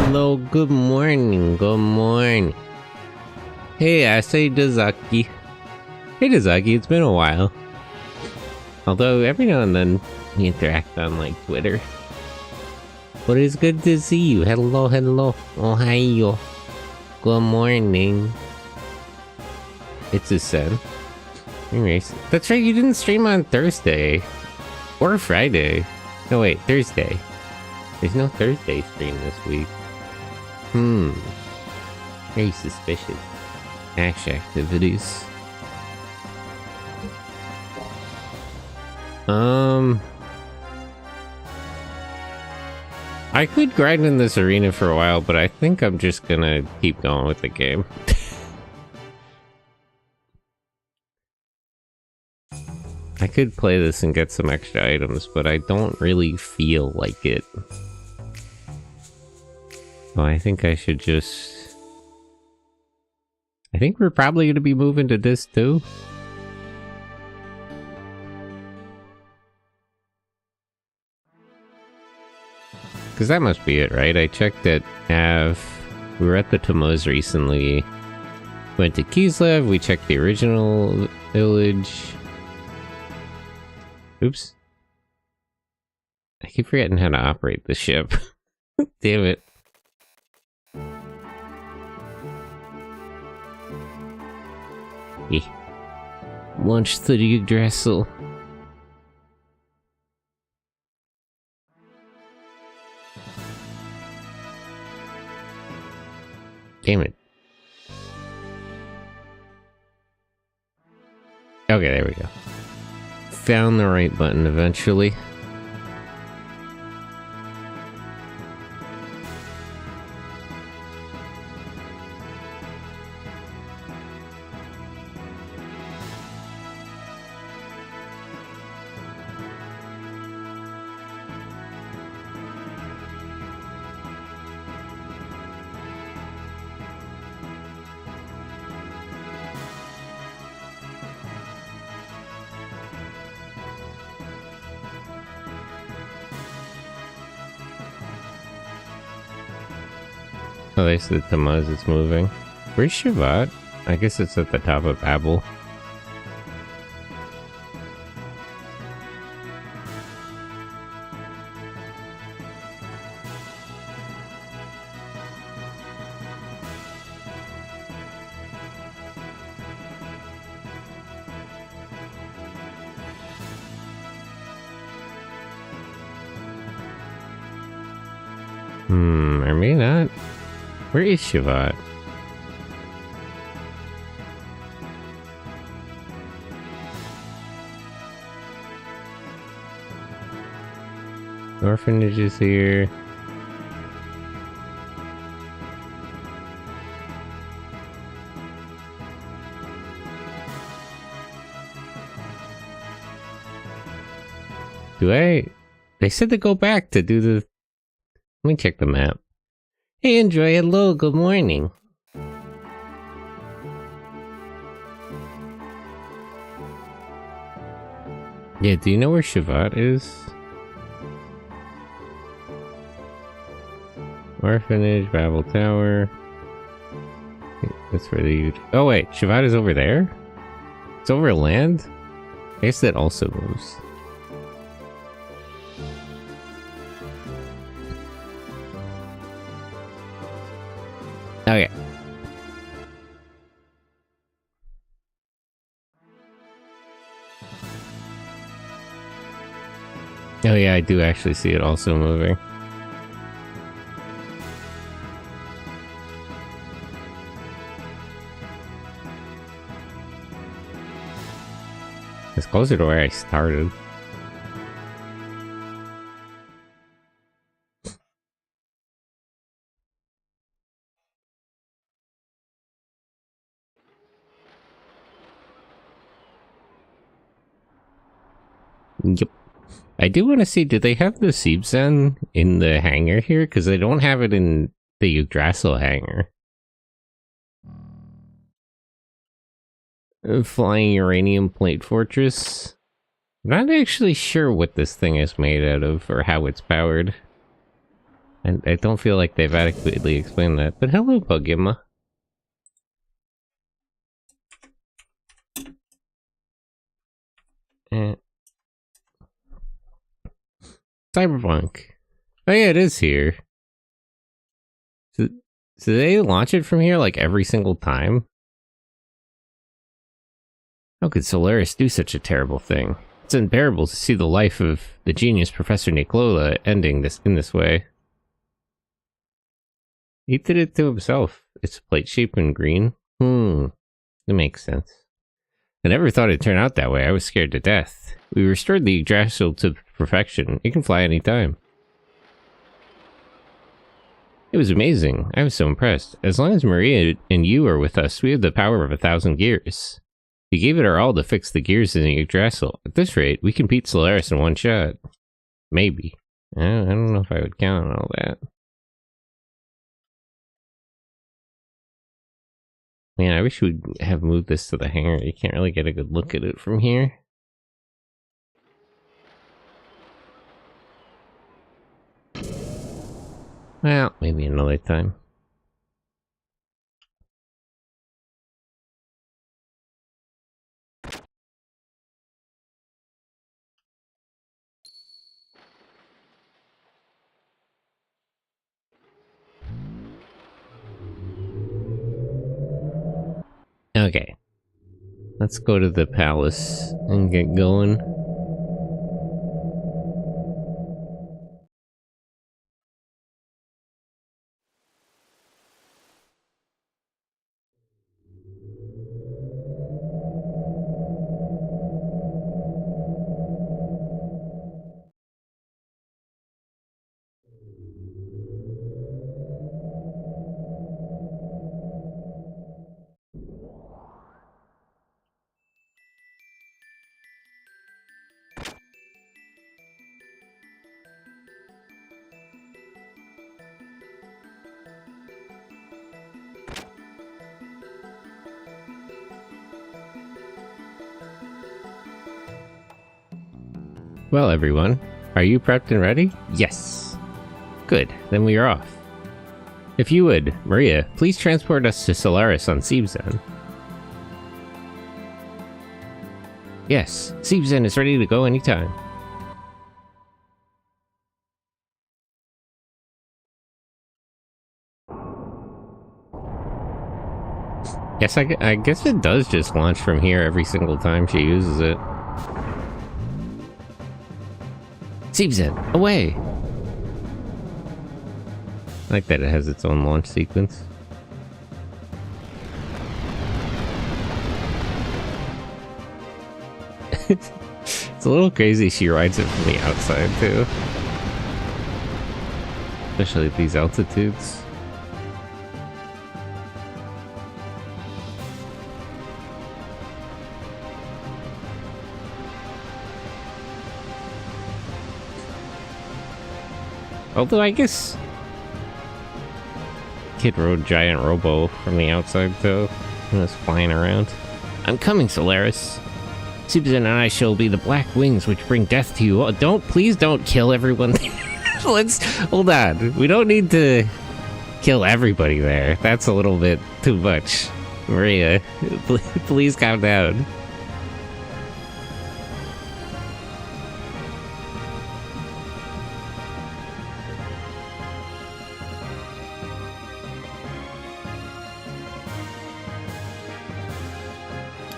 hello, good morning, good morning. Hey, I say Dazaki. Hey Dazaki, it's been a while. Although every now and then we interact on like Twitter. But it's good to see you. Hello, hello. Ohio. Good morning. It's a son. Anyways, that's right, you didn't stream on Thursday. Or Friday. No wait, Thursday. There's no Thursday stream this week. Very suspicious. Ash activities. I could grind in this arena for a while, but I think I'm just gonna keep going with the game. I could play this and get some extra items, but I don't really feel like it. So I think I should just... I think we're probably gonna be moving to this too. Because that must be it, right? I checked at Av. We were at the Tamos recently. Went to Kislev, we checked the original village. Oops. I keep forgetting how to operate the ship. Damn it. Launch the Yggdrasil. Damn it. Okay, there we go. Found the right button eventually. Oh, they said Tamaz is moving. Where's Shivat? I guess it's at the top of Babel. Or maybe not. Where is Shivat? Orphanage is here. They said to go back to do the... Let me check the map. Hey, Enjoy, hello, good morning. Yeah, do you know where Shivat is? Orphanage, Babel Tower. That's where the... Oh wait, Shivat is over there? It's over land? I guess that also moves. Okay. Oh yeah, I do actually see it also moving. It's closer to where I started. Yep. I do want to see, do they have the Siebzen in the hangar here? Because they don't have it in the Yggdrasil hangar. Flying uranium plate fortress. I'm not actually sure what this thing is made out of or how it's powered. I don't feel like they've adequately explained that. But hello, Bugimma. Cyberpunk. Oh yeah, it is here. So they launch it from here like every single time? How could Solaris do such a terrible thing? It's unbearable to see the life of the genius Professor Nicola ending in this way. He did it to himself. It's plate shaped and green. It makes sense. I never thought it'd turn out that way. I was scared to death. We restored the Yggdrasil to perfection. It can fly anytime. It was amazing. I was so impressed. As long as Maria and you are with us, we have the power of 1,000 gears. We gave it our all to fix the gears in the Yggdrasil. At this rate, we can beat Solaris in one shot. Maybe. I don't know if I would count on all that. Man, I wish we'd have moved this to the hangar. You can't really get a good look at it from here. Well, maybe another time. Okay. Let's go to the palace and get going. Well, everyone, are you prepped and ready? Yes. Good, then we are off. If you would, Maria, please transport us to Solaris on Seebzen. Yes, Seebzen is ready to go anytime. Yes, I guess it does just launch from here every single time she uses it. Seebzen, away! I like that it has its own launch sequence. It's a little crazy she rides it from the outside, too. Especially at these altitudes. Although I guess Kid rode Giant Robo from the outside though, and was flying around. I'm coming, Solaris. Seebzen and I shall be the black wings which bring death to you. Oh, please don't kill everyone. Let's, hold on. We don't need to kill everybody there. That's a little bit too much. Maria, please calm down.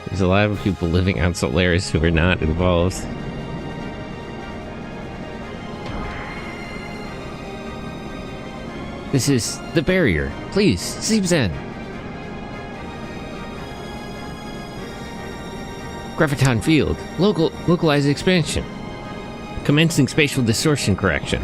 There's a lot of people living on Solaris who are not involved. This is the barrier. Please, Seebzen. Graviton field. Localized expansion. Commencing spatial distortion correction.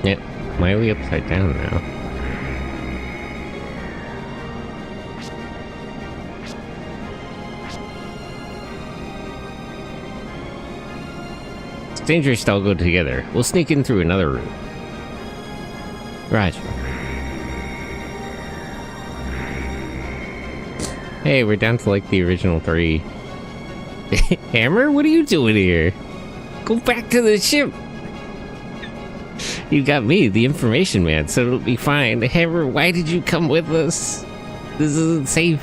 Yep, Miley upside down now. It's dangerous to all go together. We'll sneak in through another route. Roger. Hey, we're down to like the original 3. Hammer, what are you doing here? Go back to the ship. You got me, the information man, so it'll be fine. Hammer, why did you come with us? This isn't safe.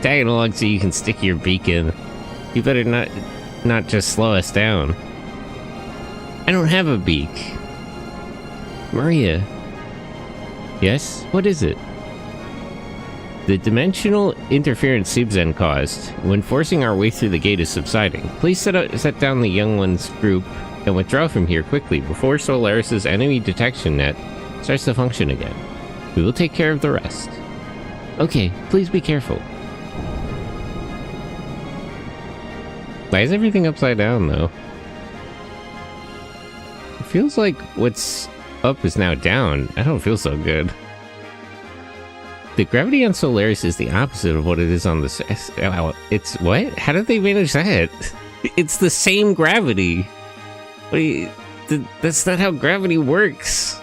Tagging along so you can stick your beak in. You better not just slow us down. I don't have a beak. Maria. Yes? What is it? The dimensional interference Subzen caused when forcing our way through the gate is subsiding. Please set down the young one's group and withdraw from here quickly before Solaris's enemy detection net starts to function again. We will take care of the rest. Okay, please be careful. Why is everything upside down, though? It feels like what's up is now down. I don't feel so good. The gravity on Solaris is the opposite of what it is on the... It's... What? How did they manage that? It's the same gravity. What do you... That's not how gravity works.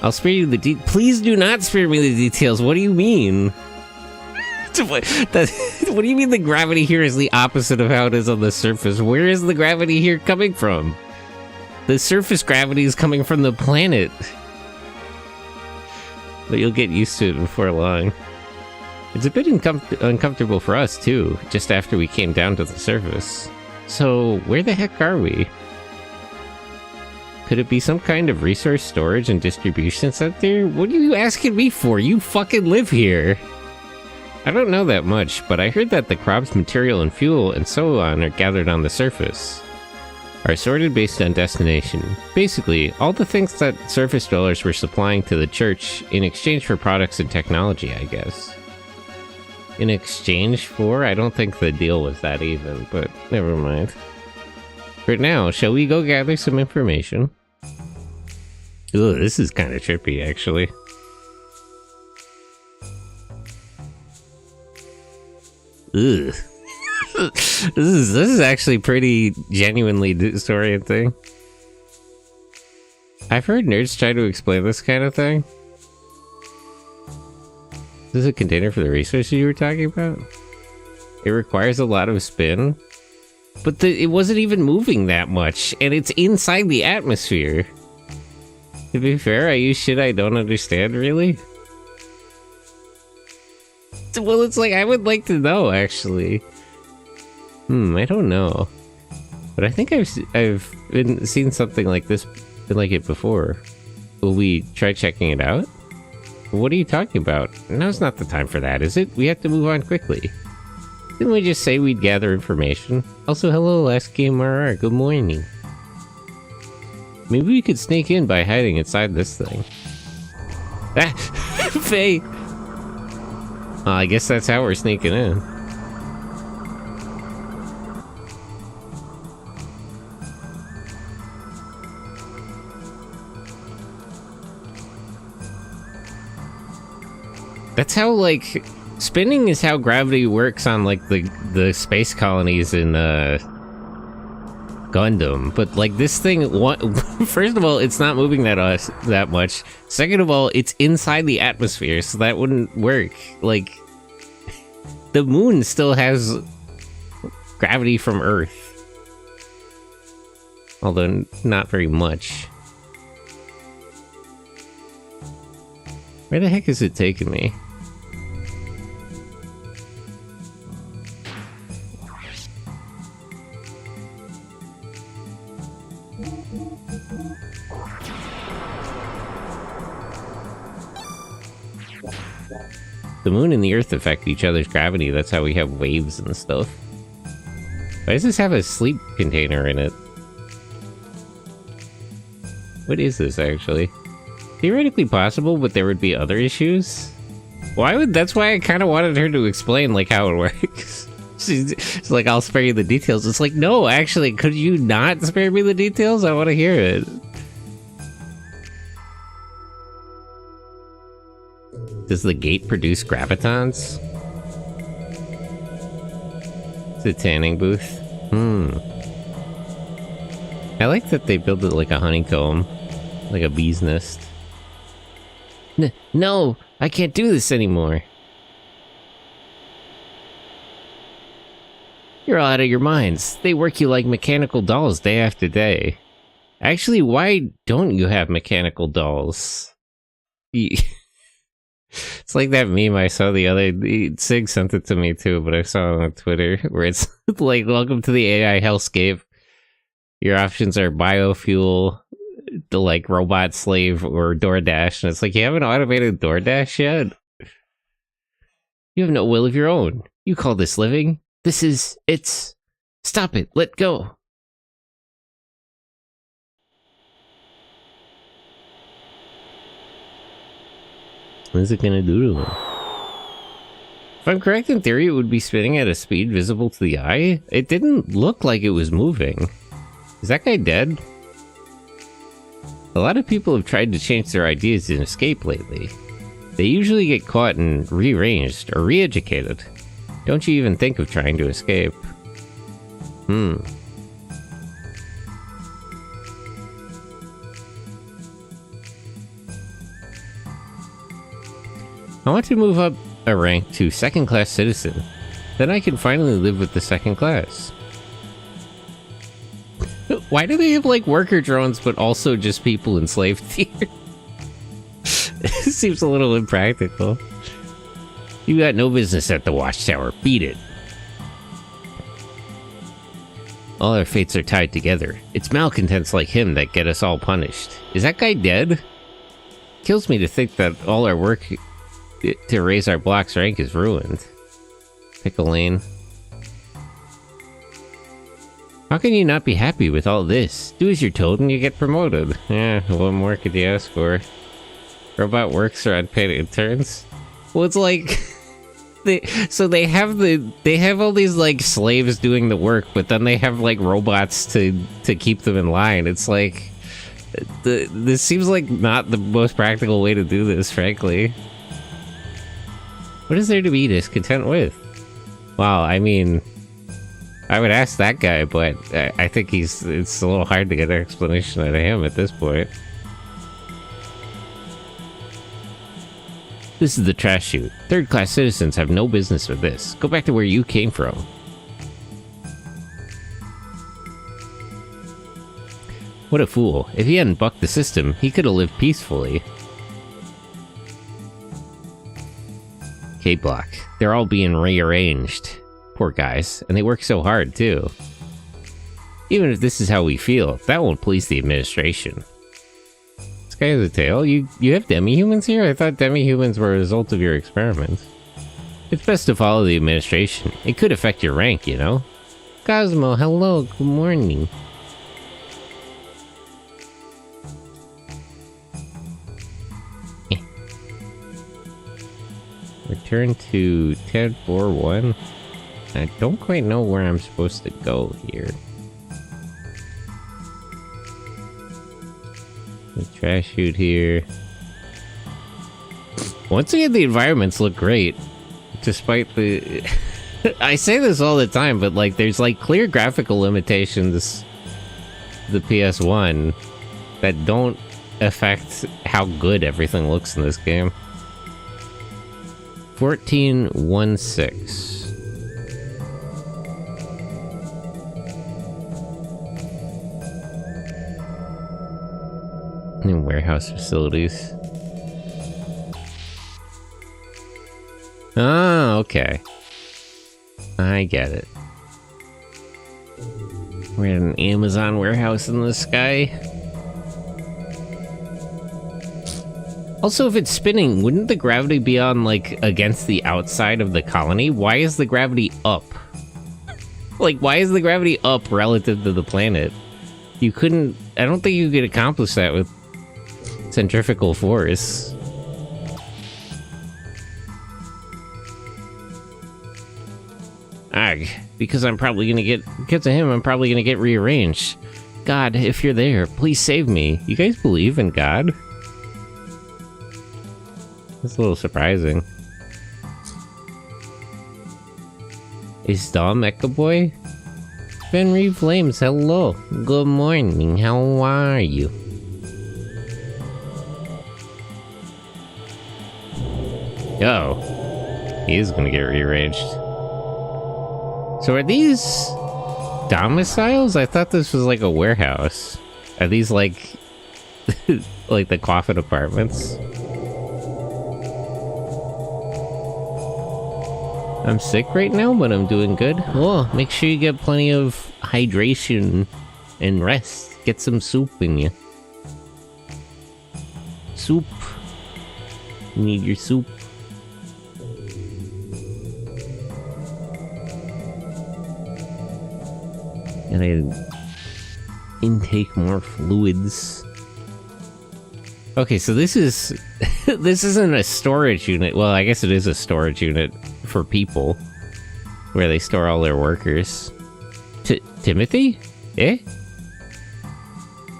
I'll spare you the Please do not spare me the details. What do you mean? What do you mean the gravity here is the opposite of how it is on the surface? Where is the gravity here coming from? The surface gravity is coming from the planet. But you'll get used to it before long. It's a bit uncomfortable for us, too, just after we came down to the surface. So, where the heck are we? Could it be some kind of resource storage and distribution center? What are you asking me for? You fucking live here! I don't know that much, but I heard that the crops, material, and fuel, and so on are gathered on the surface. Are sorted based on destination. Basically, all the things that surface dwellers were supplying to the church in exchange for products and technology, I guess. In exchange for? I don't think the deal was that even, but never mind. For now, shall we go gather some information? Ugh, this is kind of trippy, actually. Ugh. This is actually pretty genuinely disorienting. I've heard nerds try to explain this kind of thing. This is a container for the resources you were talking about? It requires a lot of spin, but it wasn't even moving that much, and it's inside the atmosphere. To be fair, I use shit I don't understand, really? Well, it's like, I would like to know, actually. I don't know. But I think I've seen something like this, like it before. Will we try checking it out? What are you talking about? Now's not the time for that, is it? We have to move on quickly. Didn't we just say we'd gather information? Also, hello, Last Game RR, good morning. Maybe we could sneak in by hiding inside this thing. Ah! Faye! I guess that's how we're sneaking in. That's how, like, spinning is how gravity works on, like, the space colonies in, Gundam. But, like, this thing, first of all, it's not moving that much. Second of all, it's inside the atmosphere, so that wouldn't work. Like, the moon still has gravity from Earth. Although, not very much. Where the heck is it taking me? The moon and the earth affect each other's gravity, that's how we have waves and stuff. Why does this have a sleep container in it? What is this, actually? Theoretically possible, but there would be other issues? That's why I kind of wanted her to explain, like, how it works. She's like, I'll spare you the details. It's like, no, actually, could you not spare me the details? I want to hear it. Does the gate produce gravitons? It's a tanning booth. I like that they built it like a honeycomb. Like a bee's nest. No! I can't do this anymore! You're all out of your minds. They work you like mechanical dolls day after day. Actually, why don't you have mechanical dolls? It's like that meme I saw the other... Sig sent it to me too, but I saw it on Twitter, where it's like, welcome to the AI hellscape. Your options are biofuel, the like robot slave, or DoorDash. And it's like, you haven't automated DoorDash yet? You have no will of your own. You call this living? It's... Stop it. Let go. What is it gonna do to him? If I'm correct in theory, it would be spinning at a speed visible to the eye. It didn't look like it was moving. Is that guy dead? A lot of people have tried to change their ideas in Escape lately. They usually get caught and rearranged or re-educated. Don't you even think of trying to escape. I want to move up a rank to second-class citizen. Then I can finally live with the second class. Why do they have, like, worker drones, but also just people enslaved here? It seems a little impractical. You got no business at the watchtower. Beat it. All our fates are tied together. It's malcontents like him that get us all punished. Is that guy dead? Kills me to think that all our work to raise our block's rank is ruined. Pick a lane. How can you not be happy with all this? Do as you're told and you get promoted. Yeah, what more could you ask for? Robot works or unpaid interns? Well, it's like... they have all these, like, slaves doing the work, but then they have, like, robots to keep them in line. It's like... this seems like not the most practical way to do this, frankly. What is there to be discontent with? Wow, I mean... I would ask that guy, but I think it's a little hard to get an explanation out of him at this point. This is the trash chute. Third-class citizens have no business with this. Go back to where you came from. What a fool. If he hadn't bucked the system, he could have lived peacefully. K-Block. They're all being rearranged. Poor guys. And they work so hard, too. Even if this is how we feel, that won't please the administration. This guy has a tail? You have demi-humans here? I thought demi-humans were a result of your experiments. It's best to follow the administration. It could affect your rank, you know? Cosmo, hello, good morning. Return to 1041. I don't quite know where I'm supposed to go here. The trash chute here. Once again, the environments look great. Despite the... I say this all the time, but like, there's like clear graphical limitations to the PS1 that don't affect how good everything looks in this game. 1416. New warehouse facilities. Ah, okay. I get it. We're in an Amazon warehouse in the sky. Also, if it's spinning, wouldn't the gravity be on, like, against the outside of the colony? Why is the gravity up? Like, why is the gravity up relative to the planet? You couldn't... I don't think you could accomplish that with centrifugal force. Ugh, because I'm probably gonna get... Because of him, I'm probably gonna get rearranged. God, if you're there, please save me. You guys believe in God? That's a little surprising. Is Dom Mecha Boy? Fenry Flames, hello. Good morning, how are you? Oh, he is gonna get rearranged. So are these domiciles? I thought this was like a warehouse. Are these like, like the coffin apartments? I'm sick right now, but I'm doing good. Oh, make sure you get plenty of hydration and rest. Get some soup in you. Soup. You need your soup. Gotta intake more fluids. Okay, so this is this isn't a storage unit. Well, I guess it is a storage unit for people, where they store all their workers. Timothy? Eh?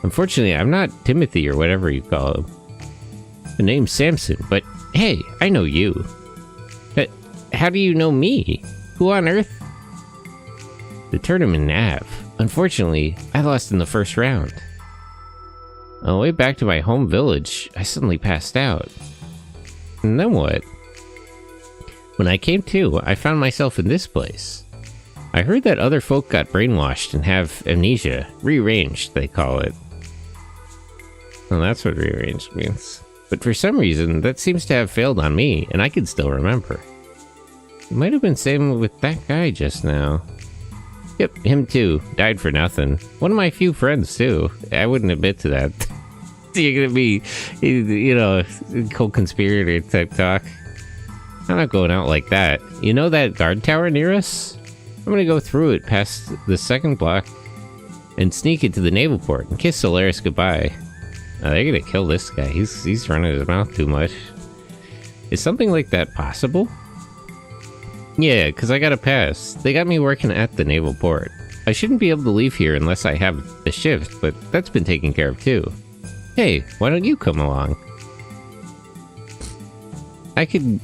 Unfortunately, I'm not Timothy or whatever you call him. The name's Samson, but hey, I know you. But how do you know me? Who on earth? The tournament nav. Unfortunately, I lost in the first round. On the way back to my home village, I suddenly passed out. And then what? When I came to, I found myself in this place. I heard that other folk got brainwashed and have amnesia. Rearranged, they call it. Well, that's what rearranged means. But for some reason, that seems to have failed on me, and I can still remember. It might have been same with that guy just now. Yep, him too. Died for nothing. One of my few friends, too. I wouldn't admit to that. You're gonna be, you know, co-conspirator type talk. I'm not going out like that. You know that guard tower near us? I'm gonna go through it past the second block and sneak into the naval port and kiss Solaris goodbye. They're gonna kill this guy. He's running his mouth too much. Is something like that possible? Yeah, because I got a pass. They got me working at the naval port. I shouldn't be able to leave here unless I have the shift, but that's been taken care of too. Hey, why don't you come along? I could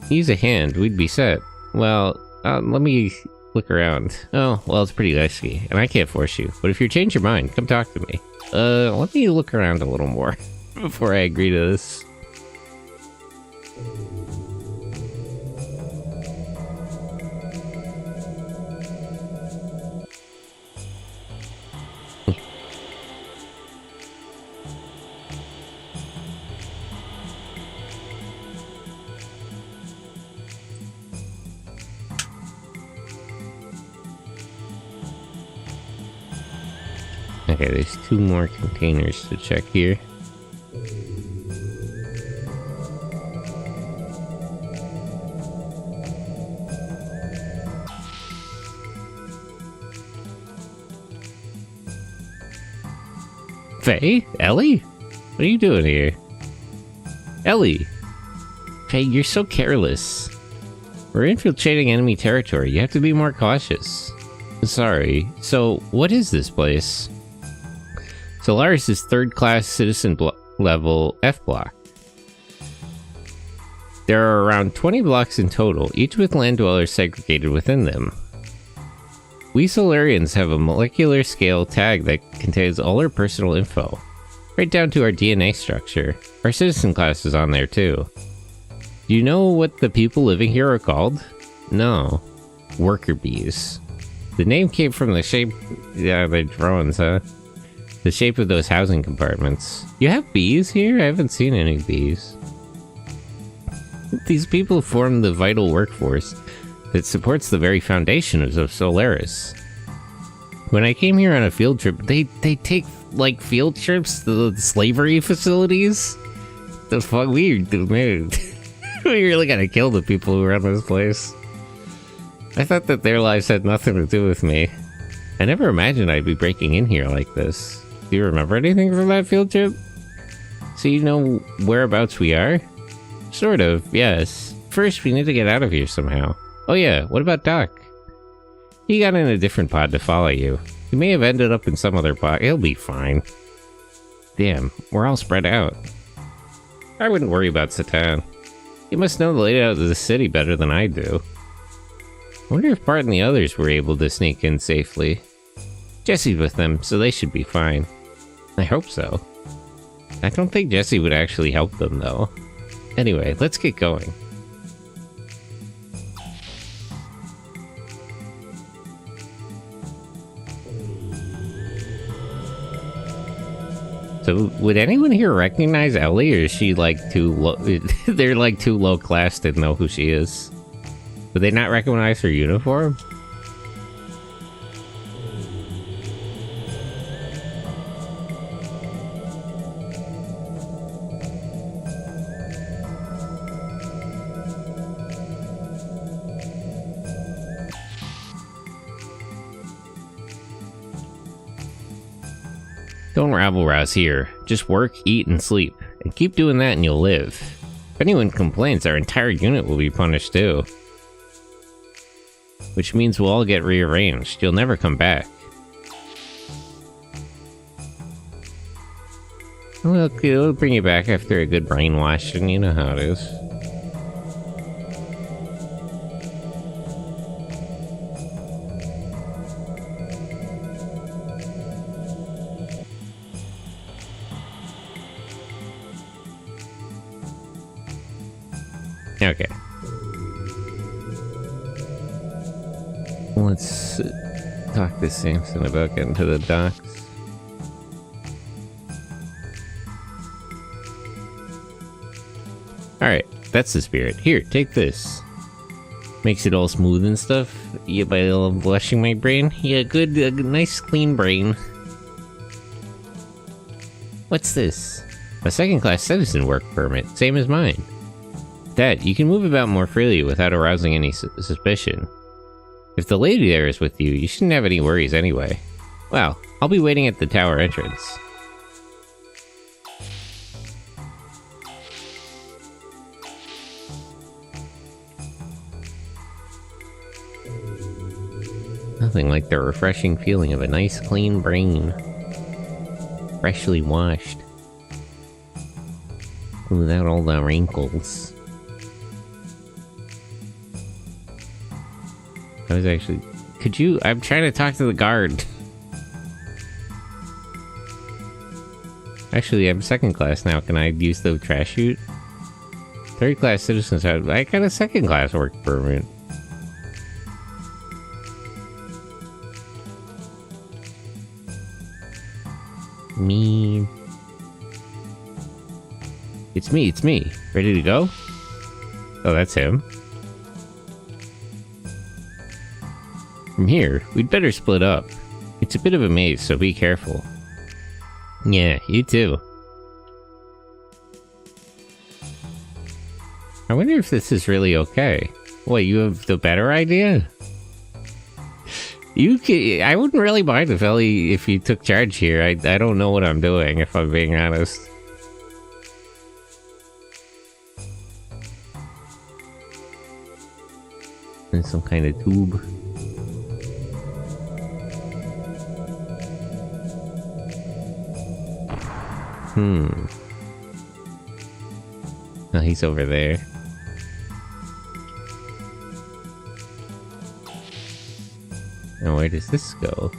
use a hand. We'd be set. Well, let me look around. Oh, well, it's pretty risky, and I can't force you. But if you change your mind, come talk to me. Let me look around a little more before I agree to this. Okay, there's 2 more containers to check here. Faye? Ellie? What are you doing here? Ellie! Faye, you're so careless. We're infiltrating enemy territory. You have to be more cautious. Sorry. So, what is this place? Solaris is 3rd class citizen level F block. There are around 20 blocks in total, each with land dwellers segregated within them. We Solarians have a molecular scale tag that contains all our personal info, right down to our DNA structure. Our citizen class is on there too. Do you know what the people living here are called? No. Worker bees. The name came from the shape... Yeah, the drones, huh? The shape of those housing compartments. You have bees here? I haven't seen any bees. These people form the vital workforce that supports the very foundation of Solaris. When I came here on a field trip, they take, like, field trips to the slavery facilities? The fuck? We really gotta kill the people who run this place. I thought that their lives had nothing to do with me. I never imagined I'd be breaking in here like this. Do you remember anything from that field trip? So you know whereabouts we are? Sort of, yes. First, we need to get out of here somehow. Oh yeah, what about Doc? He got in a different pod to follow you. He may have ended up in some other pod. He'll be fine. Damn, we're all spread out. I wouldn't worry about Satan. He must know the layout of the city better than I do. I wonder if Bart and the others were able to sneak in safely. Jesse's with them, so they should be fine. I hope so. I don't think Jesse would actually help them, though. Anyway, let's get going. So, would anyone here recognize Ellie, or is she like too low? They're like too low class to know who she is. Would they not recognize her uniform? Don't rabble-rouse here. Just work, eat, and sleep. And keep doing that and you'll live. If anyone complains, our entire unit will be punished too. Which means we'll all get rearranged. You'll never come back. Well, it'll bring you back after a good brainwash, and you know how it is. Okay. Let's talk to Samson about getting to the docks. Alright, that's the spirit. Here, take this. Makes it all smooth and stuff. Yeah, by washing my brain. Yeah, good, a nice clean brain. What's this? A second-class citizen work permit, same as mine. That, you can move about more freely without arousing any suspicion. If the lady there is with you, you shouldn't have any worries anyway. Well, I'll be waiting at the tower entrance. Nothing like the refreshing feeling of a nice clean brain. Freshly washed. Without all the wrinkles. I was actually... Could you... I'm trying to talk to the guard. Actually, I'm second class now. Can I use the trash chute? Third class citizens have... I got a second class work permit. Me. It's me. Ready to go? Oh, that's him. From here, we'd better split up. It's a bit of a maze, so be careful. Yeah, you too. I wonder if this is really okay. Wait, you have the better idea? I wouldn't really mind if you took charge here. I don't know what I'm doing, if I'm being honest. In some kind of tube. Oh, he's over there. Now where does this go?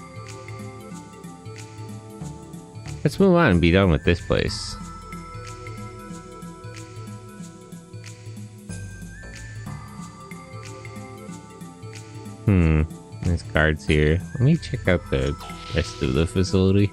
Let's move on and be done with this place. There's guards here. Let me check out the rest of the facility.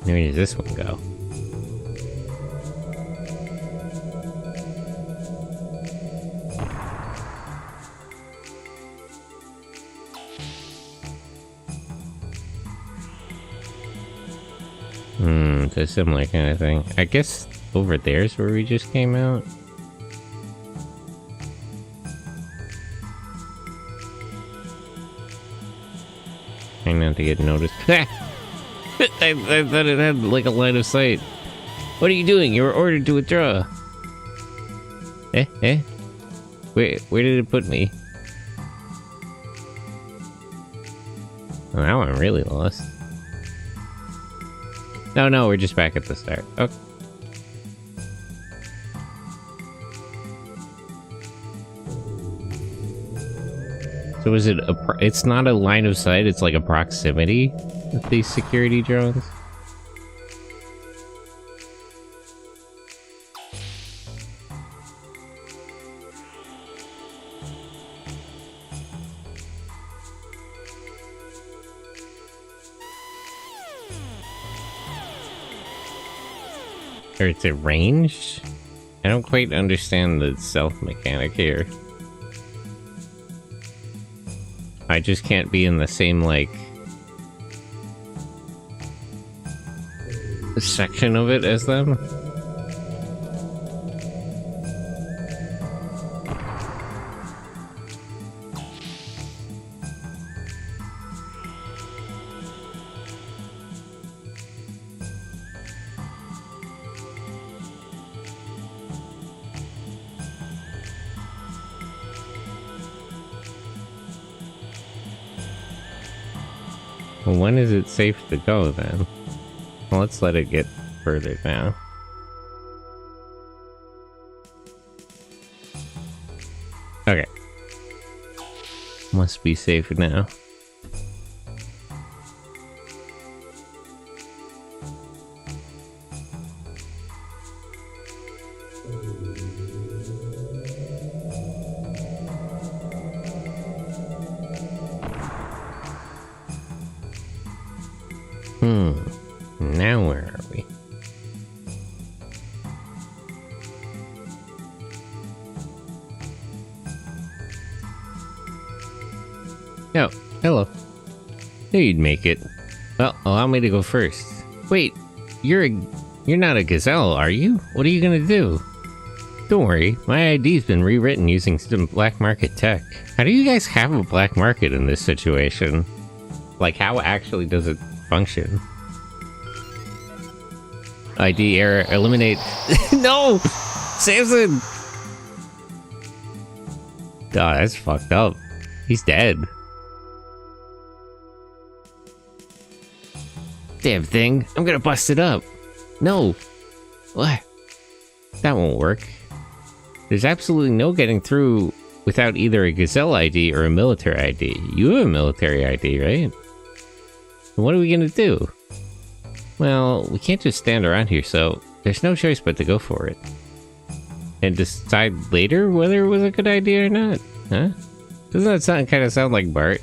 Where does this one go? It's a similar kind of thing. I guess over there's where we just came out. Trying not to get noticed. I thought it had like a line of sight. What are you doing? You were ordered to withdraw. Wait, where did it put me? Oh, now I'm really lost. No, we're just back at the start. Okay. So is it it's not a line of sight, it's like a proximity with these security drones? Or it's a range? I don't quite understand the stealth mechanic here. I just can't be in the same, like, section of it as them. Well, when is it safe to go, then? Well, let's let it get further now. Okay. Must be safe now. Now where are we? Oh, hello. Knew you'd make it. Well, allow me to go first. Wait, you're not a gazelle, are you? What are you gonna do? Don't worry, my ID's been rewritten using some black market tech. How do you guys have a black market in this situation? Like, how actually does it function? ID error, eliminate. No! Samson! Oh, that's fucked up. He's dead. Damn thing, I'm gonna bust it up. No! What? That won't work. There's absolutely no getting through without either a Gazelle ID or a military ID. You have a military ID, right? What are we gonna do? Well, we can't just stand around here, so there's no choice but to go for it. And decide later whether it was a good idea or not, huh? Doesn't that kind of sound like Bart?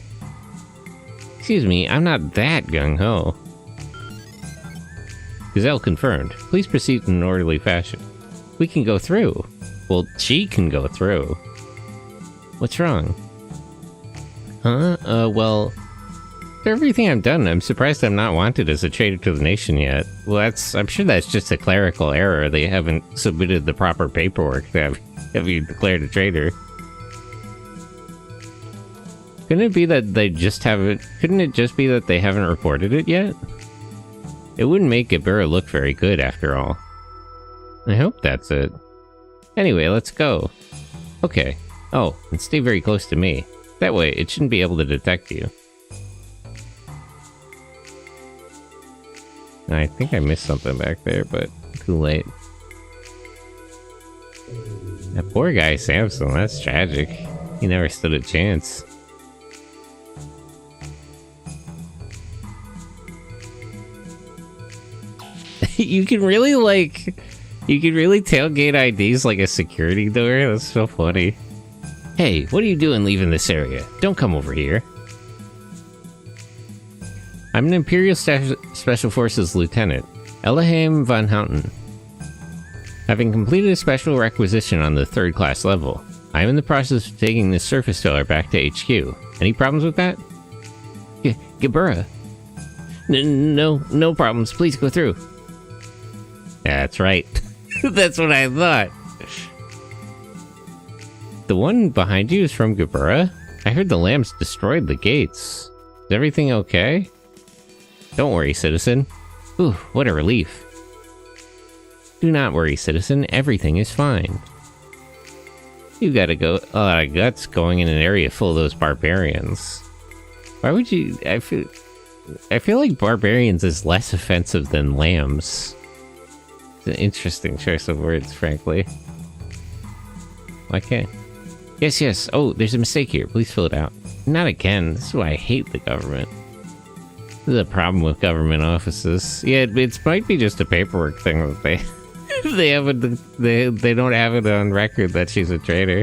Excuse me, I'm not that gung-ho. Gazelle confirmed. Please proceed in an orderly fashion. We can go through. Well, she can go through. What's wrong? Huh? Well... After everything I've done, I'm surprised I'm not wanted as a traitor to the nation yet. Well, I'm sure that's just a clerical error. They haven't submitted the proper paperwork to have you declared a traitor. Couldn't it be that they just haven't... Couldn't it just be that they haven't reported it yet? It wouldn't make Gebura look very good, after all. I hope that's it. Anyway, let's go. Okay. Oh, and stay very close to me. That way, it shouldn't be able to detect you. I think I missed something back there, but too late. That poor guy, Samson, that's tragic. He never stood a chance. You can really tailgate IDs like a security door? That's so funny. Hey, what are you doing leaving this area? Don't come over here. I'm an Imperial Special Forces Lieutenant, Elohim von Houten. Having completed a special requisition on the 3rd class level, I am in the process of taking this surface filler back to HQ. Any problems with that? Gebura. No problems. Please go through. That's right. That's what I thought. The one behind you is from Gebura? I heard the lambs destroyed the gates. Is everything okay? Don't worry, citizen. Ooh, what a relief. Do not worry, citizen. Everything is fine. You gotta go a lot of guts going in an area full of those barbarians. Why would you... I feel like barbarians is less offensive than lambs. It's an interesting choice of words, frankly. Why can't... Yes, yes. Oh, there's a mistake here. Please fill it out. Not again. This is why I hate the government. This is a problem with government offices. Yeah, it might be just a paperwork thing that they... they don't have it on record that she's a traitor.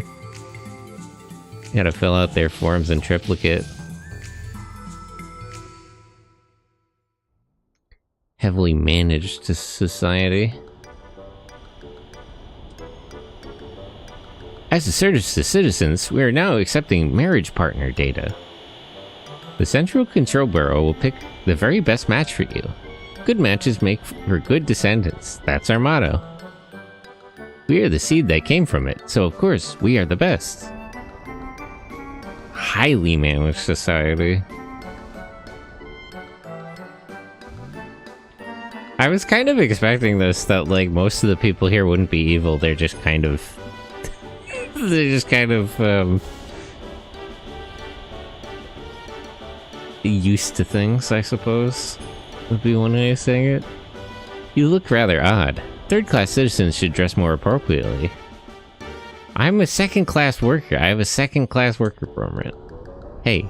You gotta fill out their forms in triplicate. Heavily managed society. As a service to citizens, we are now accepting marriage partner data. The Central Control Bureau will pick the very best match for you. Good matches make for good descendants. That's our motto. We are the seed that came from it, so of course, we are the best. Highly managed society. I was kind of expecting this, that like most of the people here wouldn't be evil, they're just kind of... used to things, I suppose, would be one way of saying it. You look rather odd. Third-class citizens should dress more appropriately. I'm a second-class worker. I have a second-class worker permit. Hey.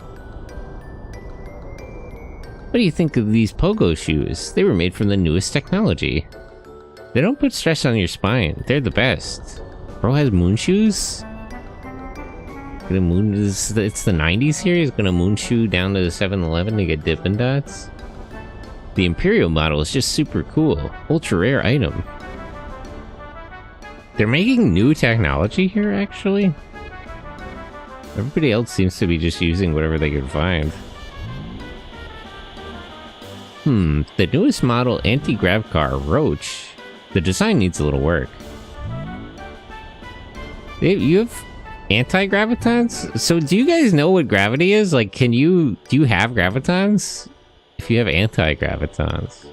What do you think of these pogo shoes? They were made from the newest technology. They don't put stress on your spine. They're the best. Bro has moon shoes? It's the 90s here? He's gonna moon shoe down to the 7-Eleven to get Dippin' Dots? The Imperial model is just super cool. Ultra rare item. They're making new technology here, actually? Everybody else seems to be just using whatever they could find. The newest model anti-grav car, Roach. The design needs a little work. You have anti-gravitons? So do you guys know what gravity is? Like, do you have gravitons? If you have anti-gravitons.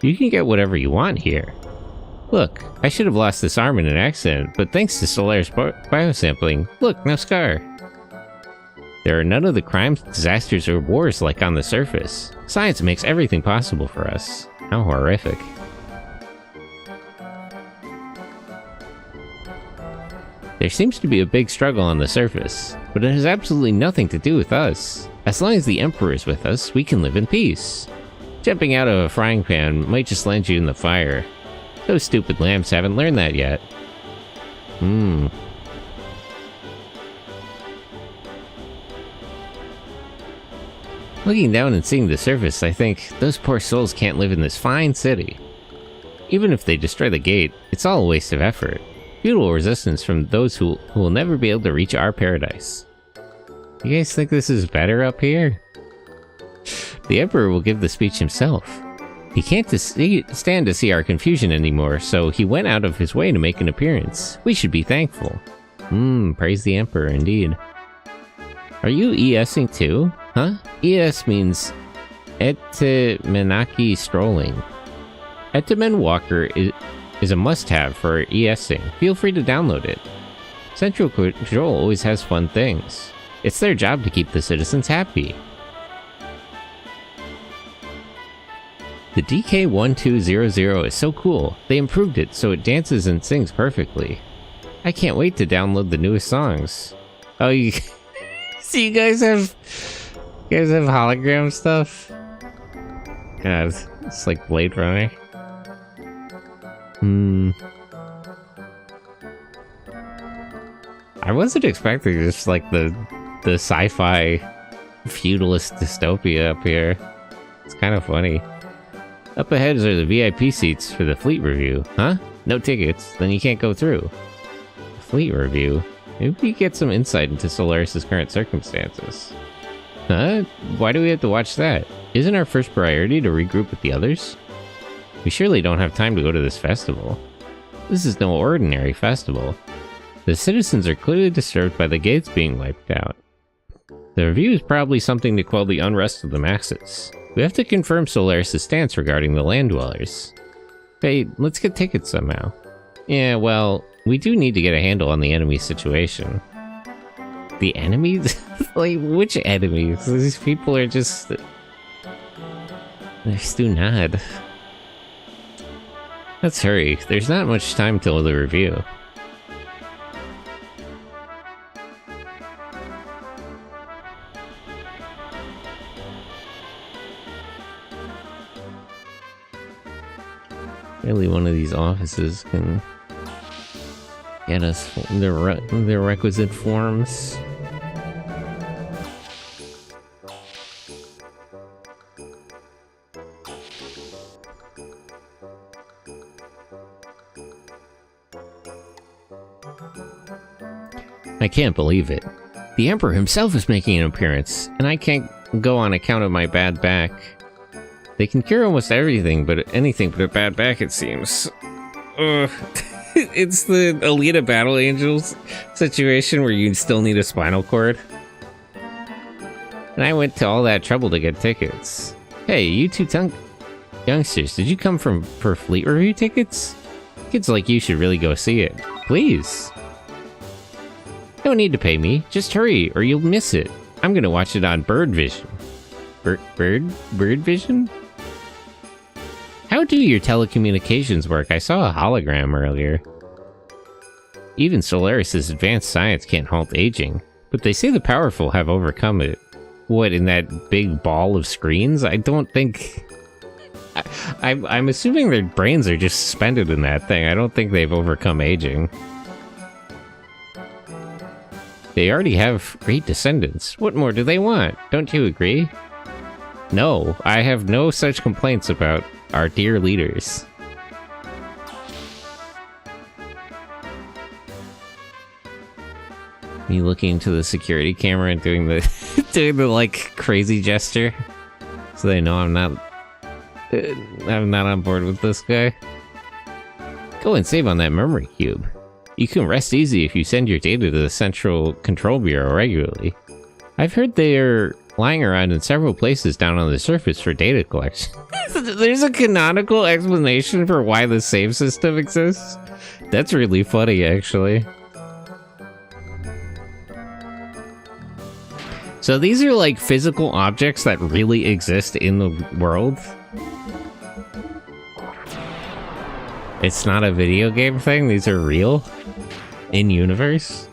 You can get whatever you want here. Look, I should have lost this arm in an accident, but thanks to Solaris biosampling, look, no scar. There are none of the crimes, disasters, or wars like on the surface. Science makes everything possible for us. How horrific. There seems to be a big struggle on the surface, but it has absolutely nothing to do with us. As long as the Emperor is with us, we can live in peace. Jumping out of a frying pan might just land you in the fire. Those stupid lambs haven't learned that yet. Looking down and seeing the surface, I think, those poor souls can't live in this fine city. Even if they destroy the gate, it's all a waste of effort. Futile resistance from those who will never be able to reach our paradise. You guys think this is better up here? The Emperor will give the speech himself. He can't stand to see our confusion anymore, so he went out of his way to make an appearance. We should be thankful. Praise the Emperor, indeed. Are you ESing too? Huh? ES means Etemenaki strolling. Etemen Walker is a must-have for ESing. Feel free to download it. Central Control always has fun things. It's their job to keep the citizens happy. The DK1200 is so cool. They improved it so it dances and sings perfectly. I can't wait to download the newest songs. Oh, you... So you guys have hologram stuff? God, it's like Blade Runner. I wasn't expecting just like the sci-fi feudalist dystopia up here. It's kind of funny. Up ahead are the VIP seats for the fleet review. Huh? No tickets, then you can't go through. Fleet review? Maybe we get some insight into Solaris' current circumstances. Huh? Why do we have to watch that? Isn't our first priority to regroup with the others? We surely don't have time to go to this festival. This is no ordinary festival. The citizens are clearly disturbed by the gates being wiped out. The review is probably something to quell the unrest of the masses. We have to confirm Solaris' stance regarding the land dwellers. Hey, let's get tickets somehow. Yeah, well, we do need to get a handle on the enemy situation. The enemies? Like, which enemies? These people are just... They're stunad. Let's hurry. There's not much time till the review. Really, one of these offices can get us the requisite forms. I can't believe it. The Emperor himself is making an appearance, and I can't go on account of my bad back. They can cure almost everything, but anything but a bad back, it seems. Ugh. It's the Alita Battle Angels situation where you still need a spinal cord. And I went to all that trouble to get tickets. Hey, you two youngsters, did you come for Fleet Review tickets? Kids like you should really go see it. Please. No need to pay me. Just hurry, or you'll miss it. I'm gonna watch it on Bird Vision. Bird Vision? How do your telecommunications work? I saw a hologram earlier. Even Solaris' advanced science can't halt aging, but they say the powerful have overcome it. What, in that big ball of screens? I don't think... I'm assuming their brains are just suspended in that thing. I don't think they've overcome aging. They already have great descendants. What more do they want? Don't you agree? No, I have no such complaints about our dear leaders. Me looking into the security camera and doing the doing the like crazy gesture, so they know I'm not on board with this guy. Go and save on that memory cube. You can rest easy if you send your data to the Central Control Bureau regularly. I've heard they are lying around in several places down on the surface for data collection. There's a canonical explanation for why the save system exists. That's really funny, actually. So these are like physical objects that really exist in the world. It's not a video game thing, these are real? In universe?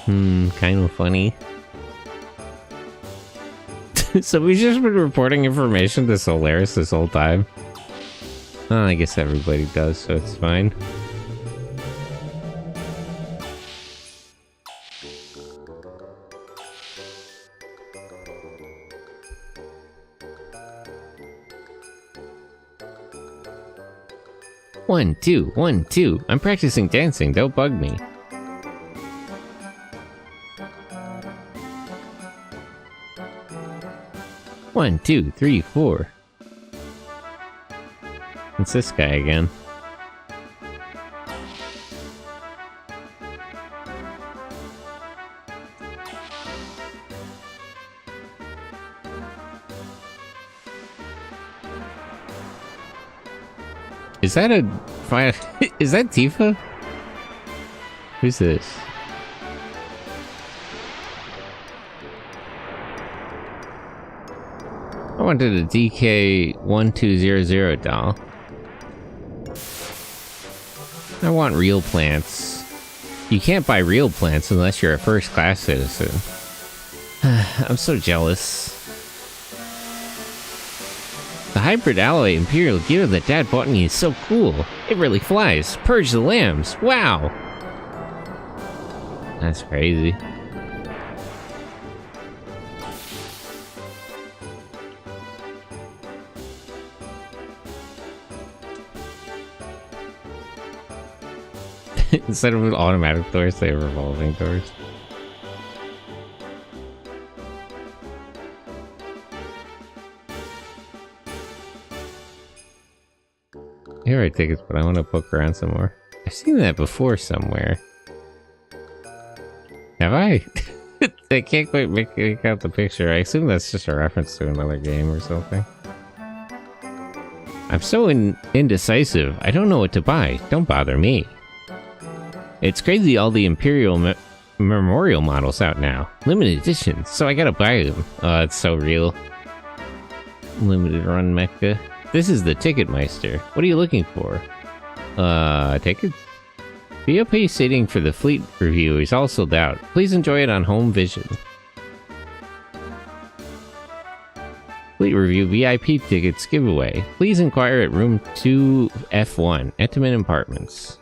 Kind of funny. So we've just been reporting information to Solaris this whole time. Oh, I guess everybody does, so it's fine. One, two, 1, 2. I'm practicing dancing, don't bug me. One, 2, 3, 4. It's this guy again. Is that a... Is that Tifa? Who's this? I wanted a DK1200 doll. I want real plants. You can't buy real plants unless you're a first-class citizen. I'm so jealous. The hybrid alloy Imperial gear that Dad bought me is so cool. It really flies. Purge the lambs. Wow. That's crazy. Instead of automatic doors, they have revolving doors. Here are tickets, but I want to poke around some more. I've seen that before somewhere. Have I? I can't quite make out the picture. I assume that's just a reference to another game or something. I'm so indecisive. I don't know what to buy. Don't bother me. It's crazy all the Imperial Memorial models out now. Limited editions, so I gotta buy them. Oh, it's so real. Limited run Mecha. This is the Ticketmeister. What are you looking for? Tickets? VOP seating for the Fleet Review is all sold out. Please enjoy it on home vision. Fleet Review VIP tickets giveaway. Please inquire at room 2F1, Entenmann Apartments.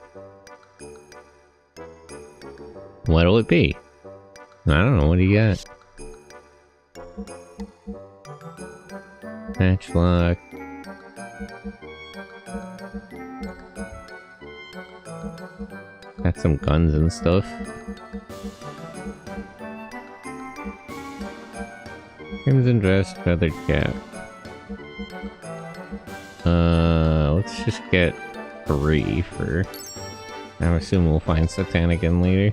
What'll it be? I don't know, what do you got? Matchlock. Got some guns and stuff. Crimson dress, feathered cap. Let's just get 3 for... I assume we'll find Satan again later.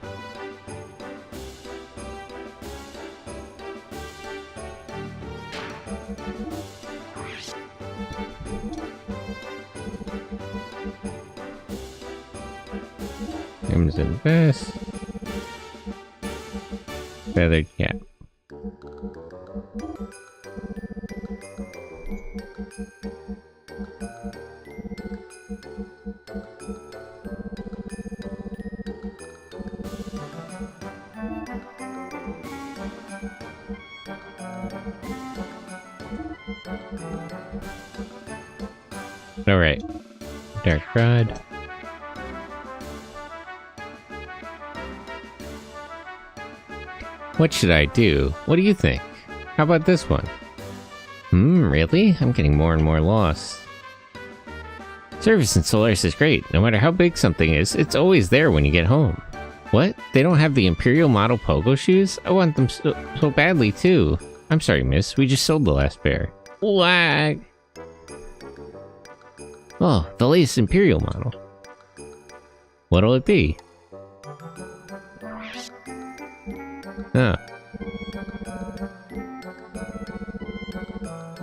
Crimson vest. Feathered cap. Alright. Dark Rod. What should I do? What do you think? How about this one? Really? I'm getting more and more lost. Service in Solaris is great. No matter how big something is, it's always there when you get home. What? They don't have the Imperial model pogo shoes? I want them so badly too. I'm sorry, miss. We just sold the last pair. Wag! Oh, the latest Imperial model. What'll it be? Huh.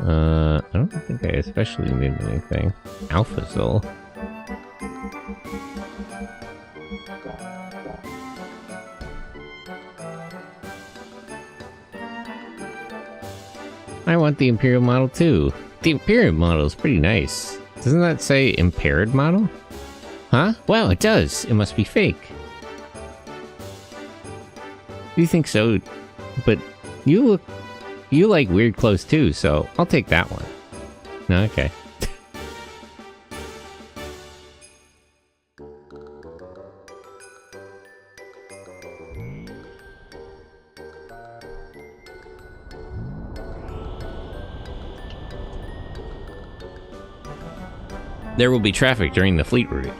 I don't think I especially need anything. Alpha Soul. I want the Imperial model too. The Imperial model is pretty nice. Doesn't that say impaired model? Huh? Wow, it does. It must be fake. You think so? But you like weird clothes too, so I'll take that one. Okay. There will be traffic during the fleet route.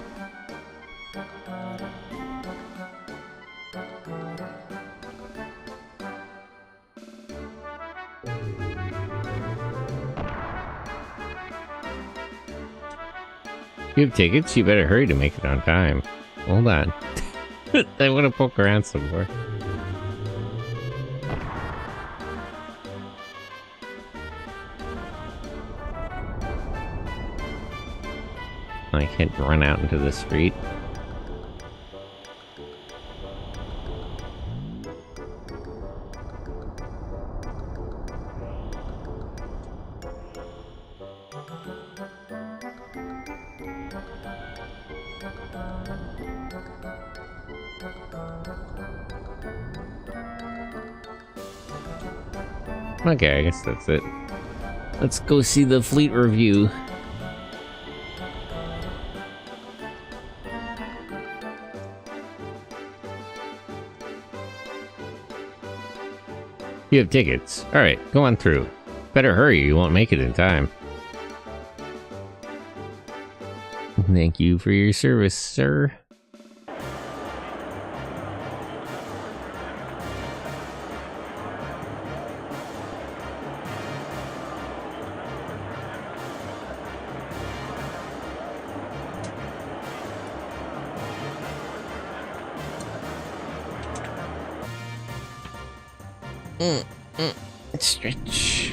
You have tickets? You better hurry to make it on time. Hold on. I want to poke around some more. I can't run out into the street. Okay, I guess that's it. Let's go see the fleet review. You have tickets. Alright, go on through. Better hurry, you won't make it in time. Thank you for your service, sir. Stretch.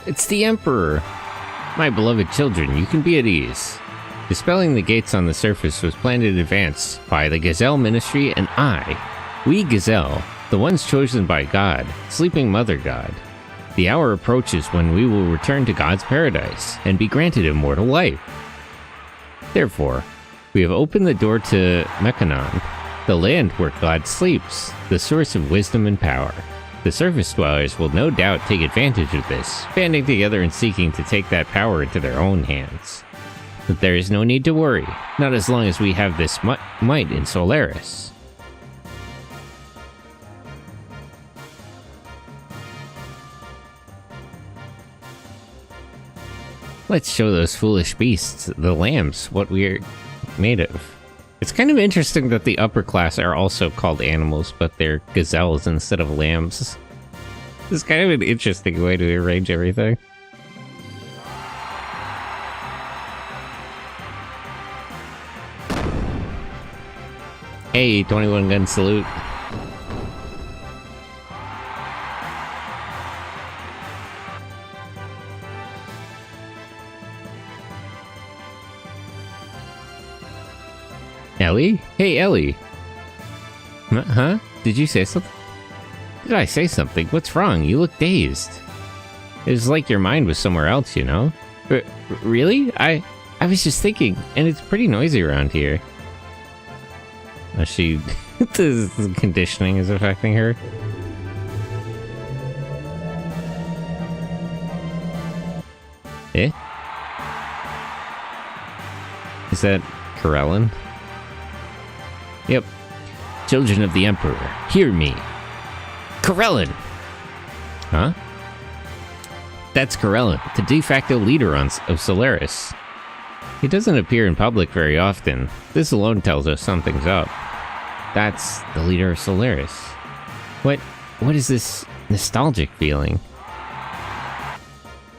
It's the Emperor! My beloved children, you can be at ease. Dispelling the gates on the surface was planned in advance by the Gazelle Ministry and we Gazelle, the ones chosen by God, Sleeping Mother God. The hour approaches when we will return to God's paradise and be granted immortal life. Therefore, we have opened the door to Mecha, the land where God sleeps, the source of wisdom and power. The surface dwellers will no doubt take advantage of this, banding together and seeking to take that power into their own hands. But there is no need to worry, not as long as we have this might in Solaris. Let's show those foolish beasts, the lambs, what we're made of. It's kind of interesting that the upper class are also called animals, but they're gazelles instead of lambs. It's kind of an interesting way to arrange everything. Hey, 21 gun salute. Ellie? Hey, Ellie. Huh? Did you say something? Did I say something? What's wrong? You look dazed. It was like your mind was somewhere else, you know? Really? I was just thinking, and it's pretty noisy around here. The conditioning is affecting her. Eh? Is that Corellin? Yep. Children of the Emperor, hear me. Corellin! Huh? That's Corellin, the de facto leader of Solaris. He doesn't appear in public very often. This alone tells us something's up. That's the leader of Solaris. What is this nostalgic feeling?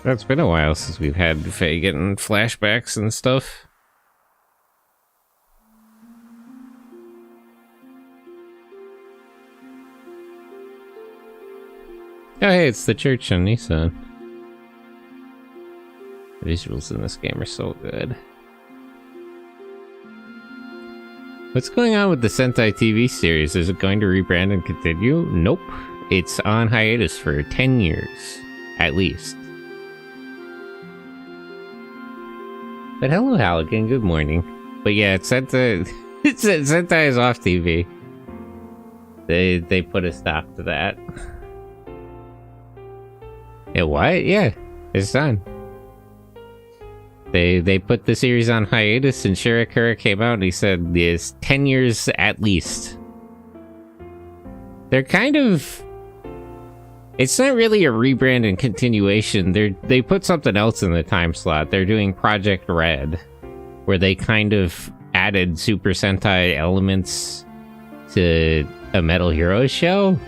It's been a while since we've had Faye getting flashbacks and stuff. Oh hey, it's the church on Nissan. The visuals in this game are so good. What's going on with the Sentai TV series? Is it going to rebrand and continue? Nope. It's on hiatus for 10 years. At least. But hello, Halligan. Good morning. But yeah, Sentai is off TV. They put a stop to that. Yeah, what? Yeah, it's done. They put the series on hiatus, and Shirakura came out and he said it's 10 years at least. They're kind of... It's not really a rebrand and continuation. They put something else in the time slot. They're doing Project Red, where they kind of added Super Sentai elements to a Metal Heroes show.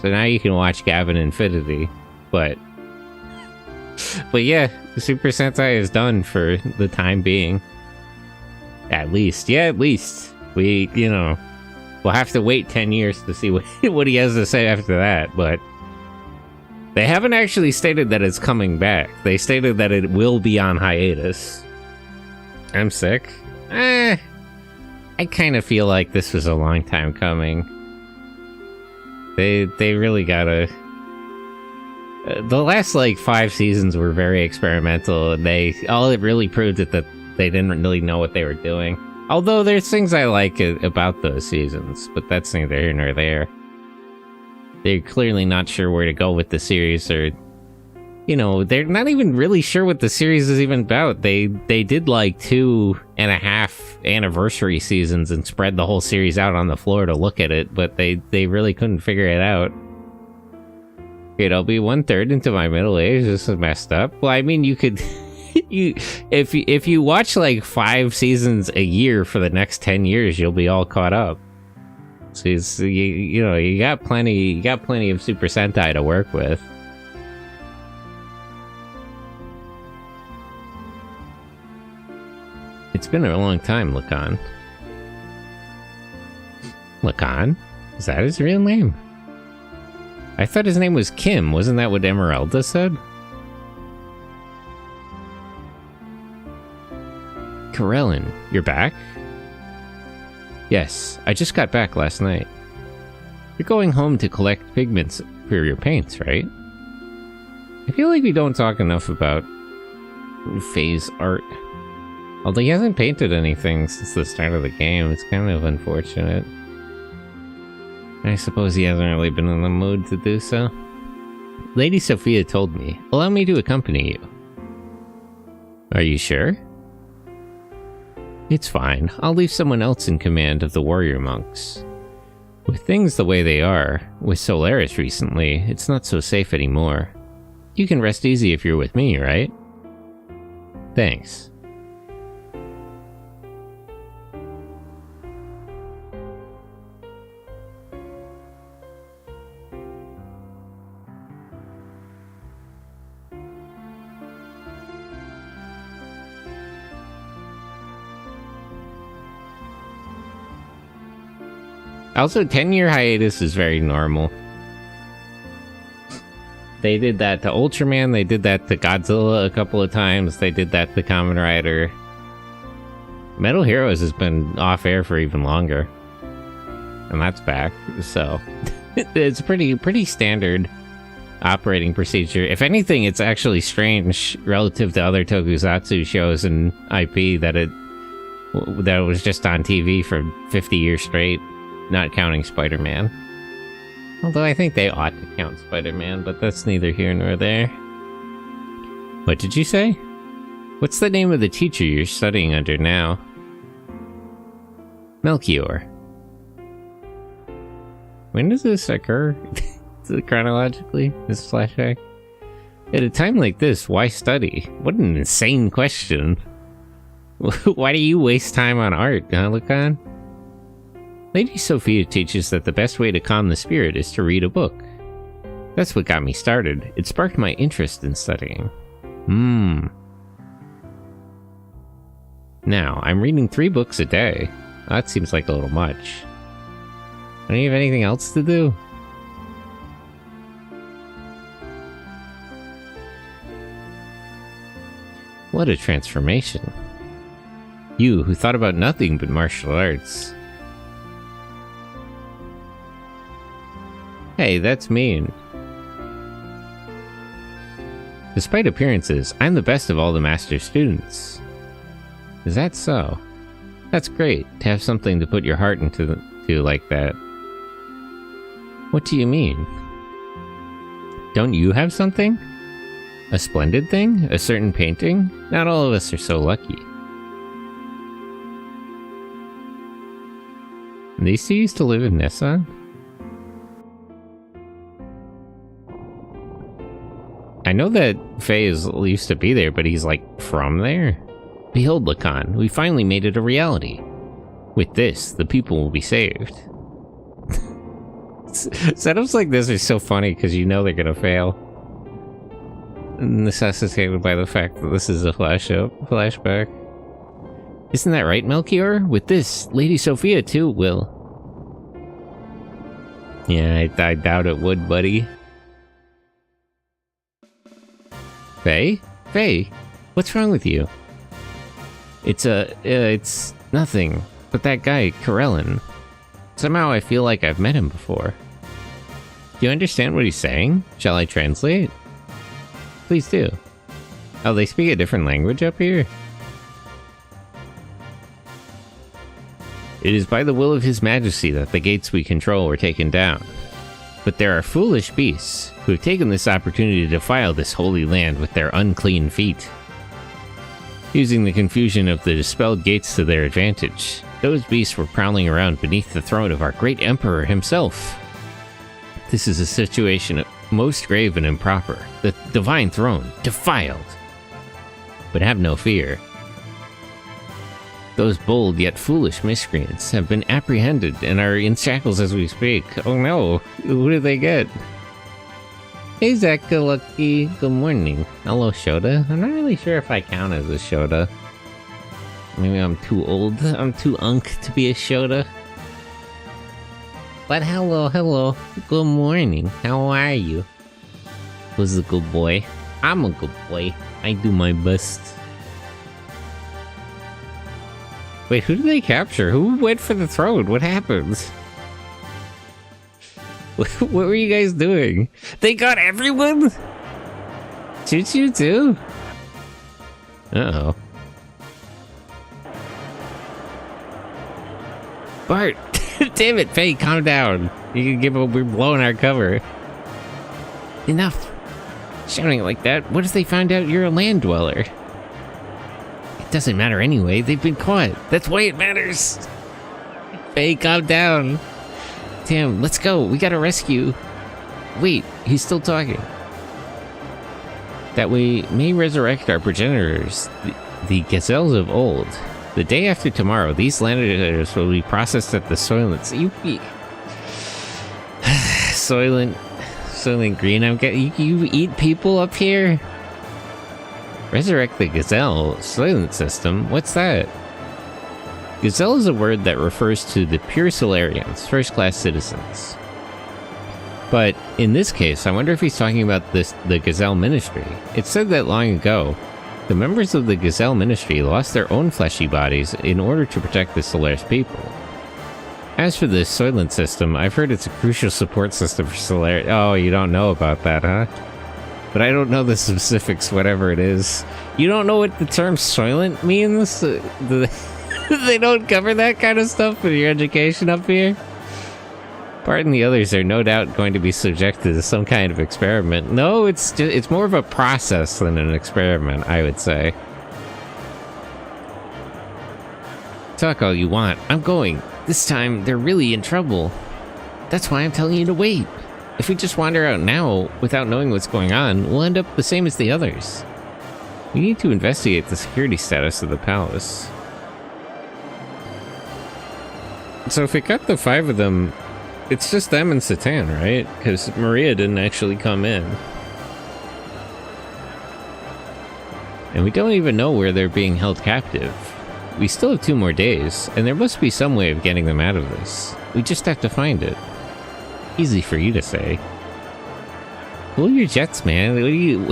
So now you can watch Gavin Infinity, but yeah, Super Sentai is done for the time being. At least. Yeah, at least. We'll have to wait 10 years to see what he has to say after that, but they haven't actually stated that it's coming back. They stated that it will be on hiatus. I'm sick. I kind of feel like this was a long time coming. They really gotta... the last, 5 seasons were very experimental, and all it really proved is that they didn't really know what they were doing. Although there's things I like about those seasons, but that's neither here nor there. They're clearly not sure where to go with the series, or... they're not even really sure what the series is even about. They did 2.5 anniversary seasons and spread the whole series out on the floor to look at it, but they really couldn't figure it out. I'll be 1/3 into my middle age. This is messed up. Well, I mean, you could... if you watch 5 seasons a year for the next 10 years, you'll be all caught up. So you got plenty of Super Sentai to work with. It's been a long time, Lacan. Lacan? Is that his real name? I thought his name was Kim. Wasn't that what Emeralda said? Corellin, you're back? Yes, I just got back last night. You're going home to collect pigments for your paints, right? I feel like we don't talk enough about Faye's art. Although he hasn't painted anything since the start of the game, it's kind of unfortunate. I suppose he hasn't really been in the mood to do so. Lady Sophia told me, allow me to accompany you. Are you sure? It's fine, I'll leave someone else in command of the warrior monks. With things the way they are, with Solaris recently, it's not so safe anymore. You can rest easy if you're with me, right? Thanks. Also, 10-year hiatus is very normal. They did that to Ultraman, they did that to Godzilla a couple of times, they did that to Kamen Rider. Metal Heroes has been off-air for even longer. And that's back, so... it's pretty standard operating procedure. If anything, it's actually strange relative to other Tokusatsu shows and IP that it was just on TV for 50 years straight. Not counting Spider-Man. Although I think they ought to count Spider-Man, but that's neither here nor there. What did you say? What's the name of the teacher you're studying under now? Melchior. When does this occur? Chronologically, this flashback? At a time like this, why study? What an insane question. Why do you waste time on art, huh, Lucan? Lady Sophia teaches that the best way to calm the spirit is to read a book. That's what got me started. It sparked my interest in studying. Now, I'm reading 3 books a day. That seems like a little much. Don't you have anything else to do? What a transformation. You, who thought about nothing but martial arts. Hey, that's mean. Despite appearances, I'm the best of all the master's students. Is that so? That's great, to have something to put your heart into like that. What do you mean? Don't you have something? A splendid thing? A certain painting? Not all of us are so lucky. These two used to live in Nissan? I know that Faye used to be there, but he's like from there? Behold, Lacan, we finally made it a reality. With this, the people will be saved. Setups like this are so funny because you know they're gonna fail. Necessitated by the fact that this is a flashback. Isn't that right, Melchior? With this, Lady Sophia too will. Yeah, I doubt it would, buddy. Faye? Faye? What's wrong with you? It's nothing. But that guy, Corellin. Somehow I feel like I've met him before. Do you understand what he's saying? Shall I translate? Please do. Oh, they speak a different language up here? It is by the will of His Majesty that the gates we control were taken down. But there are foolish beasts who have taken this opportunity to defile this holy land with their unclean feet. Using the confusion of the dispelled gates to their advantage, those beasts were prowling around beneath the throne of our great emperor himself. This is a situation most grave and improper. The divine throne, defiled. But have no fear. Those bold yet foolish miscreants have been apprehended and are in shackles as we speak. Oh no, who did they get? Hey Zaka Lucky, good morning. Hello Shota. I'm not really sure if I count as a Shota. Maybe I'm too old. I'm too unk to be a Shota. But hello. Good morning. How are you? Who's a good boy? I'm a good boy. I do my best. Wait, who did they capture? Who went for the throne? What happened? What were you guys doing? They got everyone? Choo-choo too? Uh-oh. Bart! Damn it, Faye, calm down. You can give up, we're blowing our cover. Enough. Shouting like that, what if they find out you're a land dweller? It doesn't matter anyway, they've been caught. That's why it matters. Faye, calm down. Damn, let's go, we gotta rescue. Wait, he's still talking. That we may resurrect our progenitors, the gazelles of old. The day after tomorrow, these landers will be processed at the Soylent. Soylent Green. I'm getting you eat people up here. Resurrect the gazelle Soylent system. What's that? Gazelle is a word that refers to the pure Solarians, first-class citizens. But in this case, I wonder if he's talking about the Gazelle Ministry. It said that long ago. The members of the Gazelle Ministry lost their own fleshy bodies in order to protect the Solaris people. As for the Soylent system, I've heard it's a crucial support system for Solaris. Oh, you don't know about that, huh? But I don't know the specifics, whatever it is. You don't know what the term Soylent means? They don't cover that kind of stuff in your education up here? Bart and the others are no doubt going to be subjected to some kind of experiment. No, it's more of a process than an experiment, I would say. Talk all you want. I'm going. This time, they're really in trouble. That's why I'm telling you to wait. If we just wander out now, without knowing what's going on, we'll end up the same as the others. We need to investigate the security status of the palace. So if it got the 5 of them, it's just them and Satan, right? Because Maria didn't actually come in. And we don't even know where they're being held captive. We still have 2 more days, and there must be some way of getting them out of this. We just have to find it. Easy for you to say. Cool your jets, man. What are you...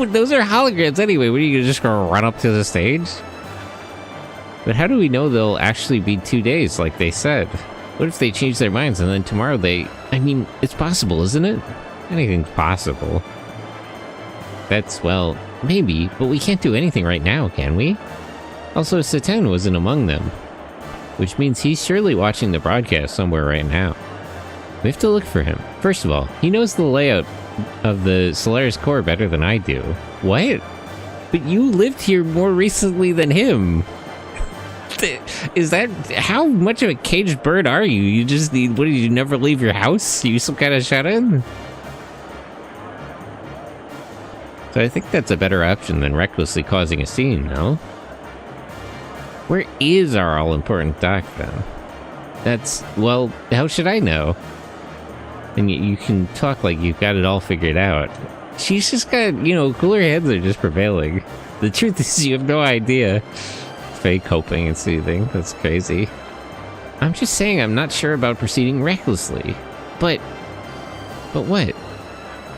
Those are holograms anyway. What are you just gonna run up to the stage? But how do we know they'll actually be 2 days like they said? What if they change their minds and then tomorrow they... I mean, it's possible, isn't it? Anything's possible. That's, well, maybe, but we can't do anything right now, can we? Also, Satan wasn't among them. Which means he's surely watching the broadcast somewhere right now. We have to look for him. First of all, he knows the layout of the Solaris core better than I do. What? But you lived here more recently than him. Is that... How much of a caged bird are you? You just need... What, did you never leave your house? You some kind of shut-in? So I think that's a better option than recklessly causing a scene, no? Where is our all-important doc, then? That's... Well, how should I know? And you can talk like you've got it all figured out. She's just got, you know, cooler heads are just prevailing. The truth is you have no idea. Fake hoping and soothing. That's crazy. I'm just saying I'm not sure about proceeding recklessly. But what?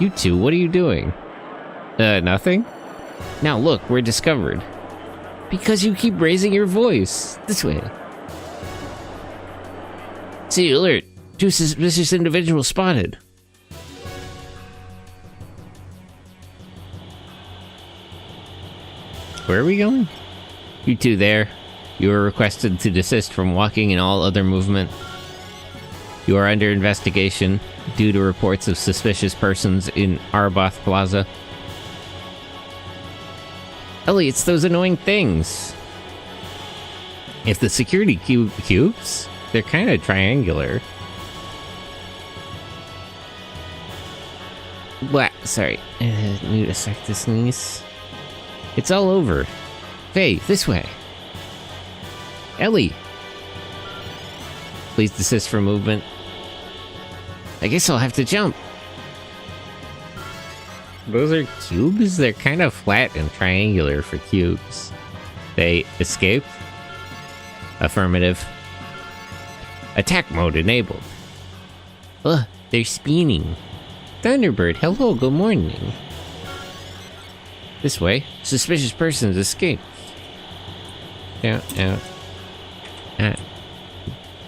You two, what are you doing? Nothing? Now look, we're discovered. Because you keep raising your voice. This way. See, alert. 2 suspicious individuals spotted. Where are we going? You two there. You are requested to desist from walking and all other movement. You are under investigation due to reports of suspicious persons in Arboth Plaza. Ellie, it's those annoying things. If the security cubes, they're kind of triangular. What? Sorry. Need a sec to sneeze. It's all over. Faye, this way. Ellie. Please desist from movement. I guess I'll have to jump. Those are cubes? They're kind of flat and triangular for cubes. They escaped? Affirmative. Attack mode enabled. Ugh, they're spinning. Thunderbird, hello, good morning. This way. Suspicious persons escaped. Down, out. At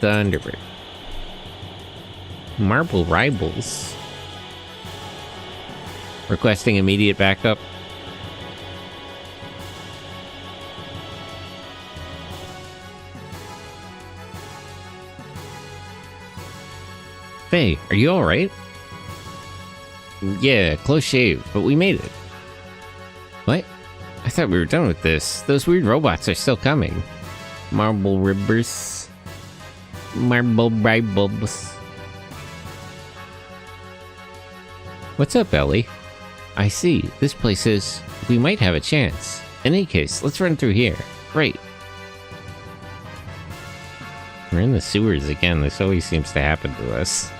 Thunderbird. Marble rivals. Requesting immediate backup. Faye, are you alright? Yeah, close shave, but we made it. What? I thought we were done with this. Those weird robots are still coming. Marble ribbers. Marble rivals. What's up, Ellie? I see. This place is... We might have a chance. In any case, let's run through here. Right. We're in the sewers again. This always seems to happen to us.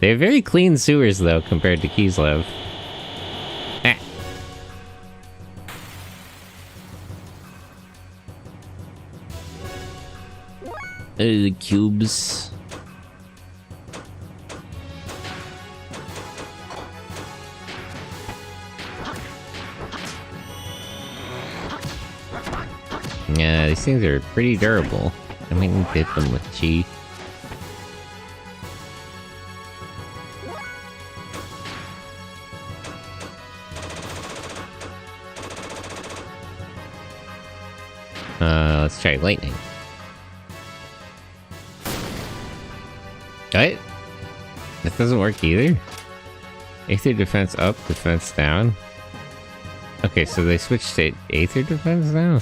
They have very clean sewers, though, compared to Kislev. Ah. The cubes. Yeah, these things are pretty durable. I mean, hit them with chi. Let's try lightning. What? That doesn't work either? Aether defense up, defense down? Okay, so they switched to Aether defense now?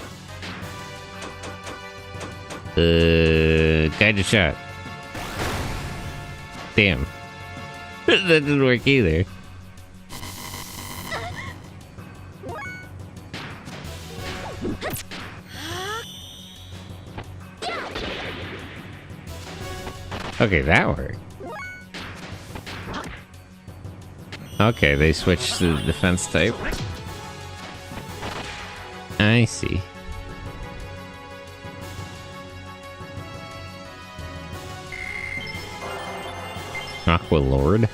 Guided shot. Damn. That didn't work either. Okay, that worked. Okay, they switched to the defense type. I see. Aqua Lord.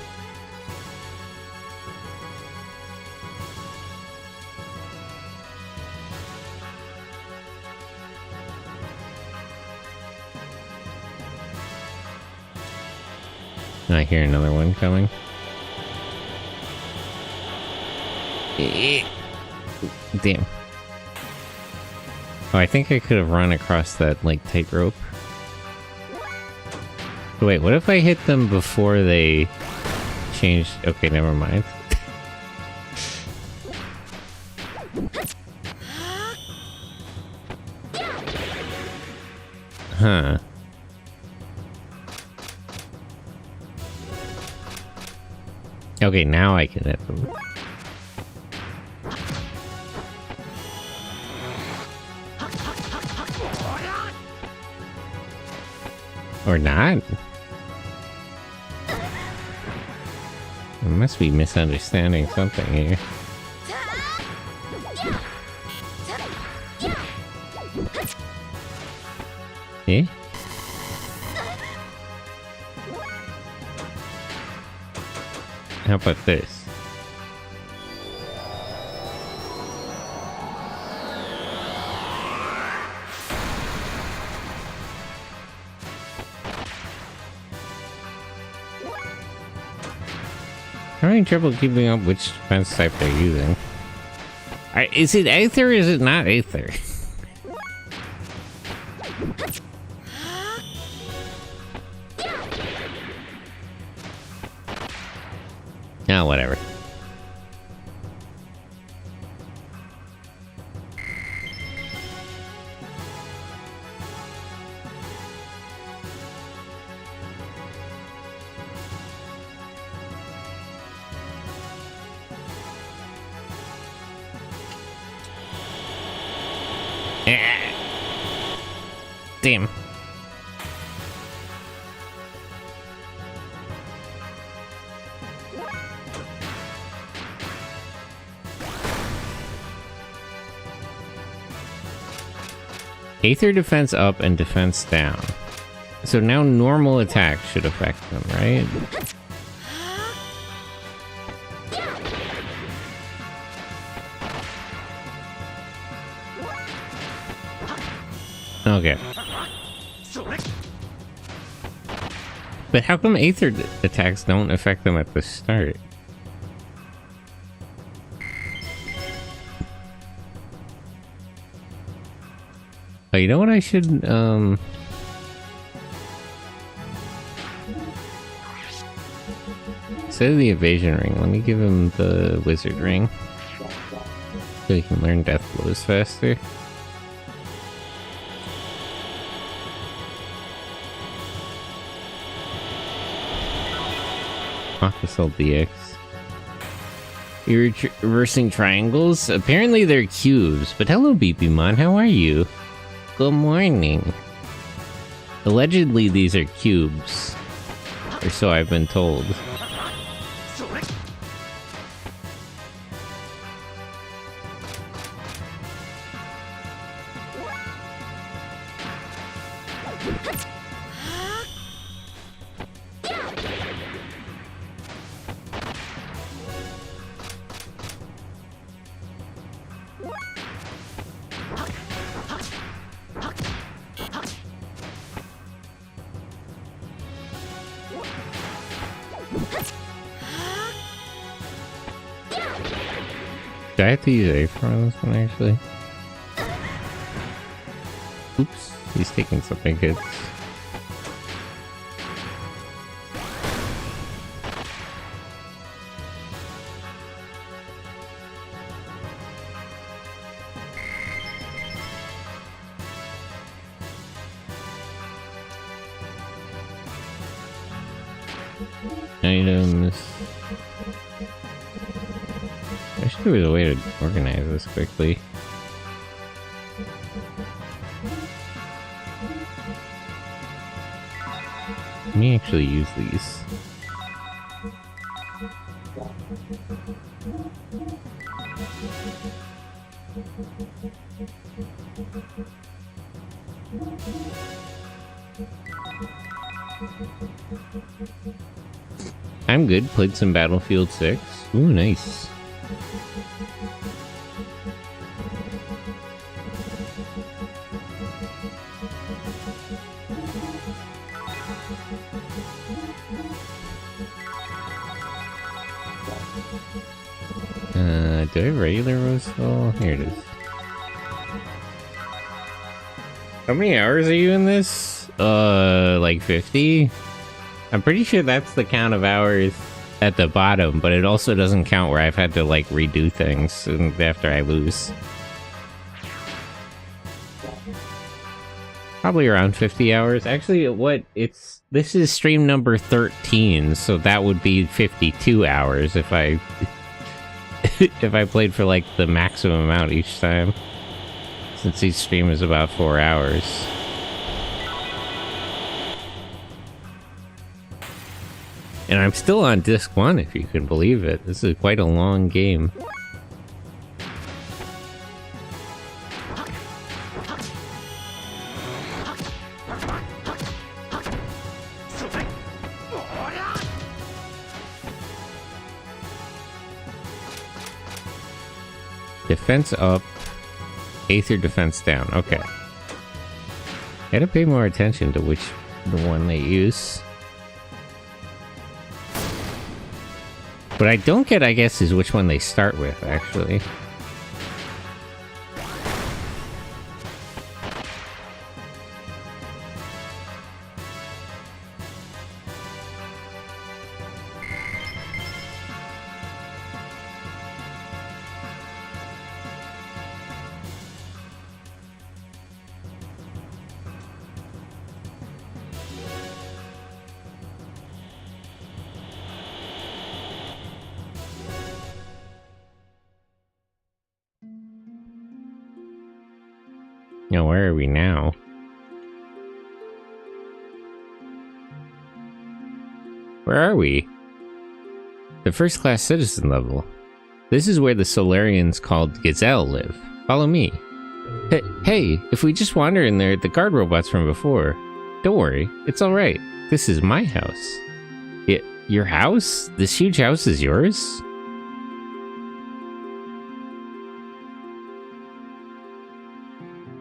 I hear another one coming. Damn. Oh, I think I could have run across that, like, tightrope. Wait, what if I hit them before they changed? Okay, never mind. Huh. Okay, now I can hit them. Or not? I must be misunderstanding something here. Eh? How about this? I'm having trouble keeping up which defense type they're using. Is it Aether or is it not Aether? Ah, whatever. Damn. Aether defense up and defense down. So now normal attacks should affect them, right? Okay. But how come Aether attacks don't affect them at the start? Oh, you know what I should, instead of the evasion ring, let me give him the wizard ring. So he can learn death blows faster. Aquasol DX. You're reversing triangles? Apparently they're cubes, but hello BBmon, how are you? Good morning. Allegedly these are cubes. Or so I've been told. Do I have to use A for this one, actually? Oops, he's taking some big hits. Items. I wish there was a way to organize this quickly. Let me actually use these. I'm good. Played some Battlefield 6. Ooh, nice. Do I have regular Roseville? Here it is. How many hours are you in this? Like 50? I'm pretty sure that's the count of hours at the bottom, but it also doesn't count where I've had to, like, redo things after I lose. Probably around 50 hours. Actually, this is stream number 13, so that would be 52 hours if I if I played for, like, the maximum amount each time. Since each stream is about 4 hours. And I'm still on disc 1, if you can believe it. This is quite a long game. Defense up, Aether defense down. Okay. Gotta pay more attention to the one they use. What I don't get, I guess, is which one they start with, actually. Now, where are we now? Where are we? The first class citizen level. This is where the Solarians called Gazelle live. Follow me. Hey, if we just wander in there, the guard robots from before. Don't worry, it's alright. This is my house. Your house? This huge house is yours?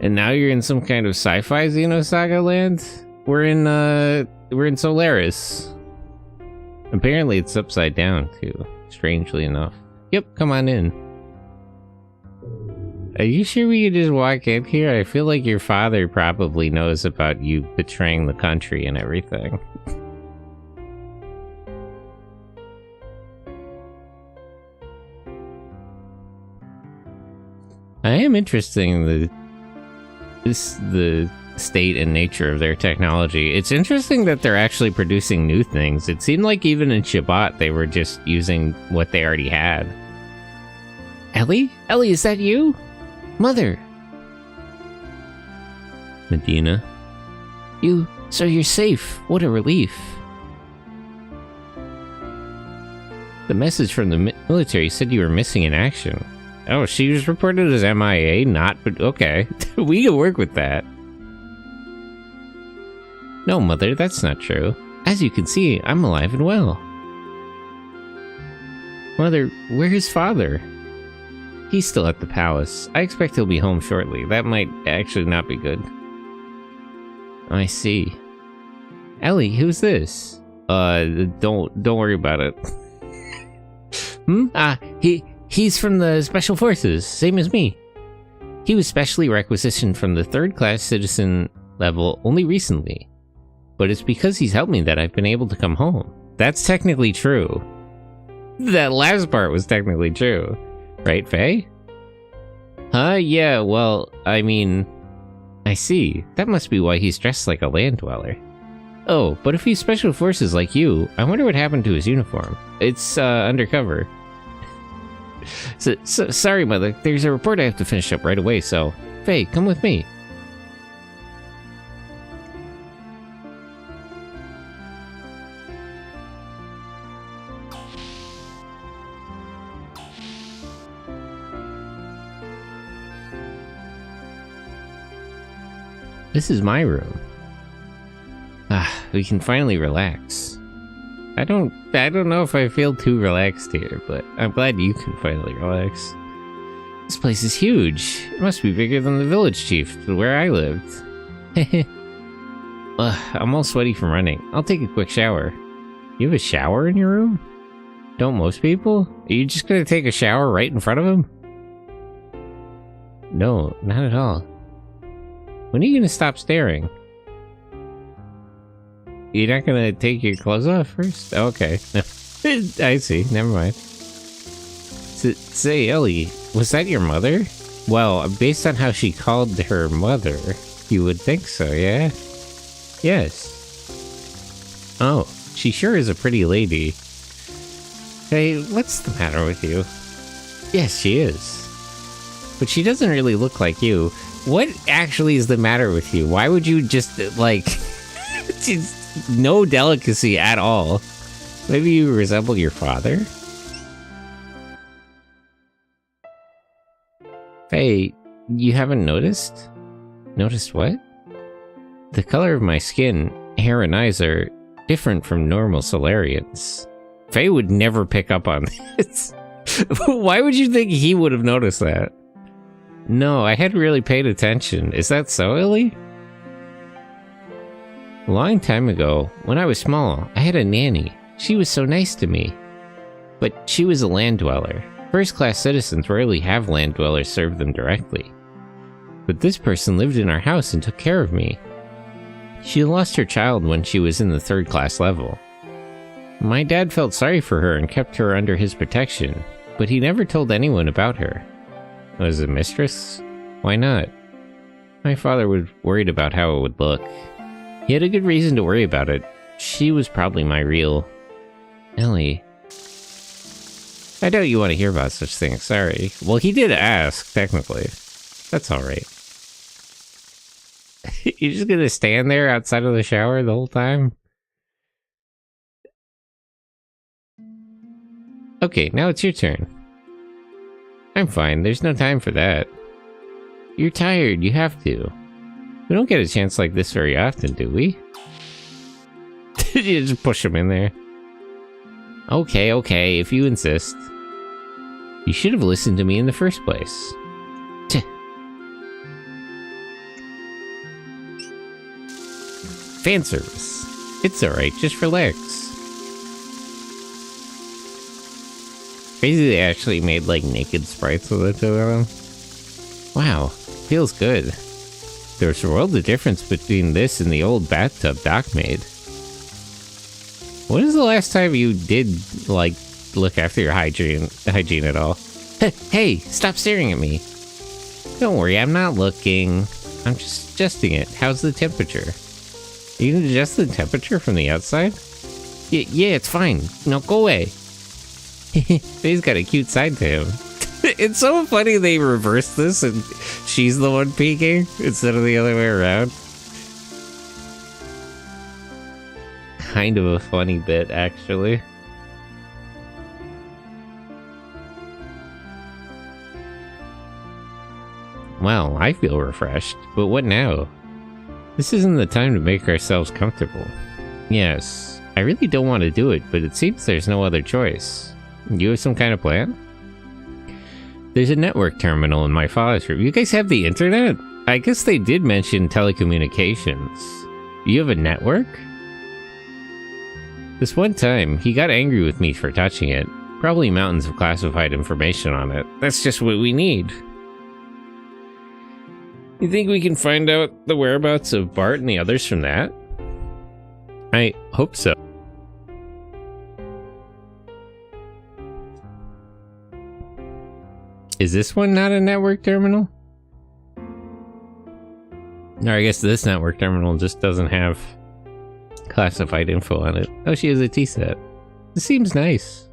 And now you're in some kind of sci-fi Xenosaga land? We're in Solaris. Apparently it's upside down too, strangely enough. Yep, come on in. Are you sure we could just walk in here? I feel like your father probably knows about you betraying the country and everything. I am interested in the state and nature of their technology. It's interesting that they're actually producing new things. It seemed like even in Shabbat they were just using what they already had. Ellie? Ellie, is that you? Mother! Medina. So you're safe. What a relief. The message from the military said you were missing in action. Oh, she was reported as MIA, but okay. We can work with that. No, Mother, that's not true. As you can see, I'm alive and well. Mother, where's Father? He's still at the palace. I expect he'll be home shortly. That might actually not be good. I see. Ellie, who's this? Don't worry about it. He's from the Special Forces, same as me. He was specially requisitioned from the 3rd class citizen level only recently. But it's because he's helped me that I've been able to come home. That's technically true. That last part was technically true. Right, Faye? Yeah, well, I mean... I see. That must be why he's dressed like a land dweller. Oh, but if he's Special Forces like you, I wonder what happened to his uniform. It's, undercover. Sorry, Mother. There's a report I have to finish up right away, so... Faye, come with me. This is my room. We can finally relax. I don't know if I feel too relaxed here, but I'm glad you can finally relax. This place is huge. It must be bigger than the village chief, where I lived. I'm all sweaty from running. I'll take a quick shower. You have a shower in your room? Don't most people? Are you just gonna take a shower right in front of him? No, not at all. When are you gonna stop staring? You're not gonna take your clothes off first? Okay. I see. Never mind. Say, Ellie, was that your mother? Well, based on how she called her mother, you would think so, yeah? Yes. Oh, she sure is a pretty lady. Hey, what's the matter with you? Yes, she is. But she doesn't really look like you. What actually is the matter with you? Why would you just, like... no delicacy at all. Maybe you resemble your father? Hey, you haven't noticed? Noticed what? The color of my skin, hair, and eyes are different from normal Solarians. Faye would never pick up on this. Why would you think he would have noticed that? No, I hadn't really paid attention. Is that so, Ellie? A long time ago, when I was small, I had a nanny. She was so nice to me. But she was a land dweller. First-class citizens rarely have land dwellers serve them directly. But this person lived in our house and took care of me. She lost her child when she was in the 3rd class level. My dad felt sorry for her and kept her under his protection, but he never told anyone about her. Was it mistress? Why not? My father was worried about how it would look. He had a good reason to worry about it. She was probably my real... Ellie. I doubt you want to hear about such things, sorry. Well, he did ask, technically. That's alright. You're just gonna stand there outside of the shower the whole time? Okay, now it's your turn. I'm fine, there's no time for that. You're tired, you have to. We don't get a chance like this very often, do we? You just push him in there. Okay, okay, if you insist. You should have listened to me in the first place. Tch. Fan service. It's alright, just relax. Crazy they actually made, like, naked sprites of the two of them. Wow, feels good. There's a world of difference between this and the old bathtub Doc made. When is the last time you did, like, look after your hygiene at all? Hey, stop staring at me. Don't worry, I'm not looking. I'm just adjusting it. How's the temperature? You can adjust the temperature from the outside? Yeah, it's fine. No, go away. He's got a cute side to him. It's so funny they reversed this and she's the one peeking instead of the other way around. Kind of a funny bit, actually. Well, I feel refreshed, but what now? This isn't the time to make ourselves comfortable. Yes, I really don't want to do it, but it seems there's no other choice. You have some kind of plan? There's a network terminal in my father's room. You guys have the internet? I guess they did mention telecommunications. You have a network? This one time, he got angry with me for touching it. Probably mountains of classified information on it. That's just what we need. You think we can find out the whereabouts of Bart and the others from that? I hope so. Is this one not a network terminal? No, I guess this network terminal just doesn't have classified info on it. Oh, she has a tea set. This seems nice.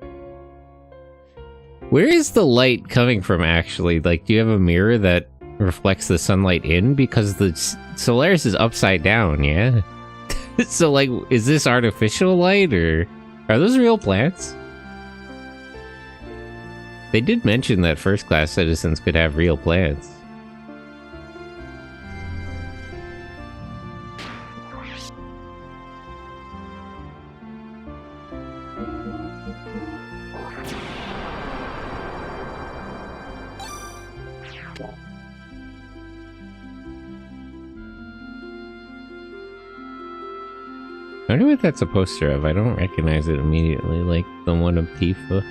Where is the light coming from, actually? Like, do you have a mirror that reflects the sunlight in? Because the Solaris is upside down, yeah? So, like, is this artificial light, or are those real plants? They did mention that first-class citizens could have real plants. I wonder what that's a poster of. I don't recognize it immediately, like the one of Tifa.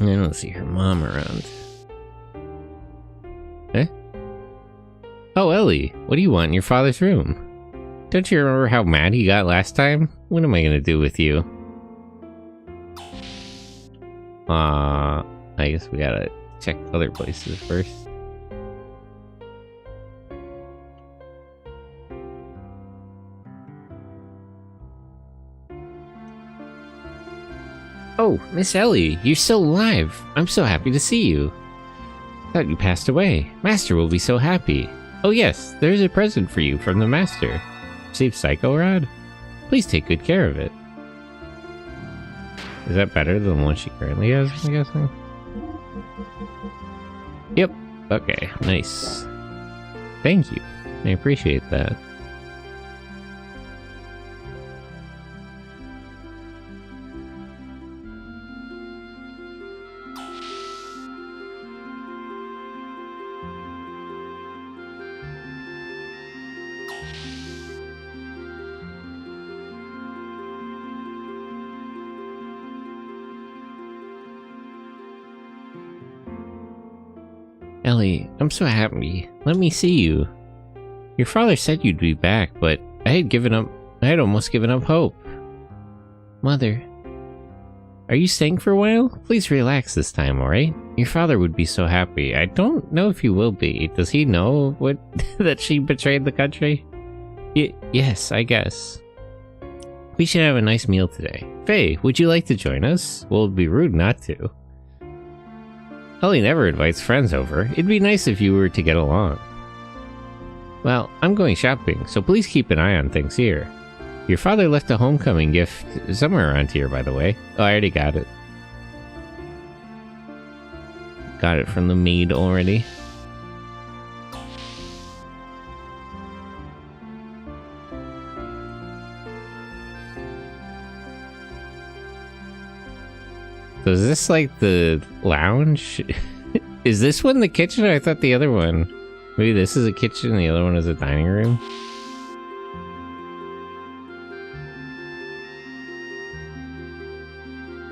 I don't see her mom around. Eh? Oh, Ellie, what do you want in your father's room? Don't you remember how mad he got last time? What am I gonna do with you? I guess we gotta check other places first. Oh, Miss Ellie, you're still alive. I'm so happy to see you. Thought you passed away. Master will be so happy. Oh yes, there's a present for you from the Master. Received Psycho Rod? Please take good care of it. Is that better than the one she currently has, I'm guessing? Yep. Okay, nice. Thank you. I appreciate that. Ellie, I'm so happy. Let me see you. Your father said you'd be back, but I had almost given up hope. Mother, are you staying for a while? Please relax this time, alright? Your father would be so happy. I don't know if he will be. Does he know that she betrayed the country? Yes, I guess. We should have a nice meal today. Faye, would you like to join us? Well, it'd be rude not to. Ellie never invites friends over. It'd be nice if you were to get along. Well, I'm going shopping, so please keep an eye on things here. Your father left a homecoming gift somewhere around here, by the way. Oh, I already got it. Got it from the maid already. So is this like the lounge? Is this one the kitchen? I thought the other one. Maybe this is a kitchen and the other one is a dining room?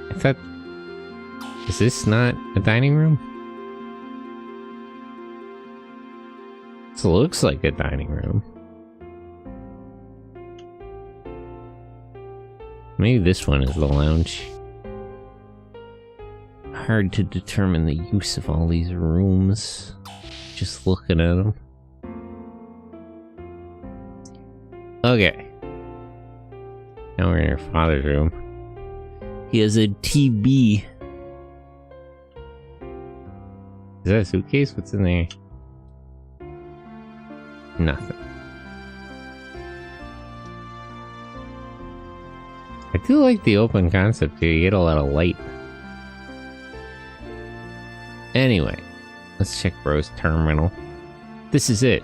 I thought... Is this not a dining room? This looks like a dining room. Maybe this one is the lounge. Hard to determine the use of all these rooms. Just looking at them. Okay. Now we're in your father's room. He has a TV. Is that a suitcase? What's in there? Nothing. I do like the open concept here. You get a lot of light. Anyway, let's check Bro's terminal. This is it.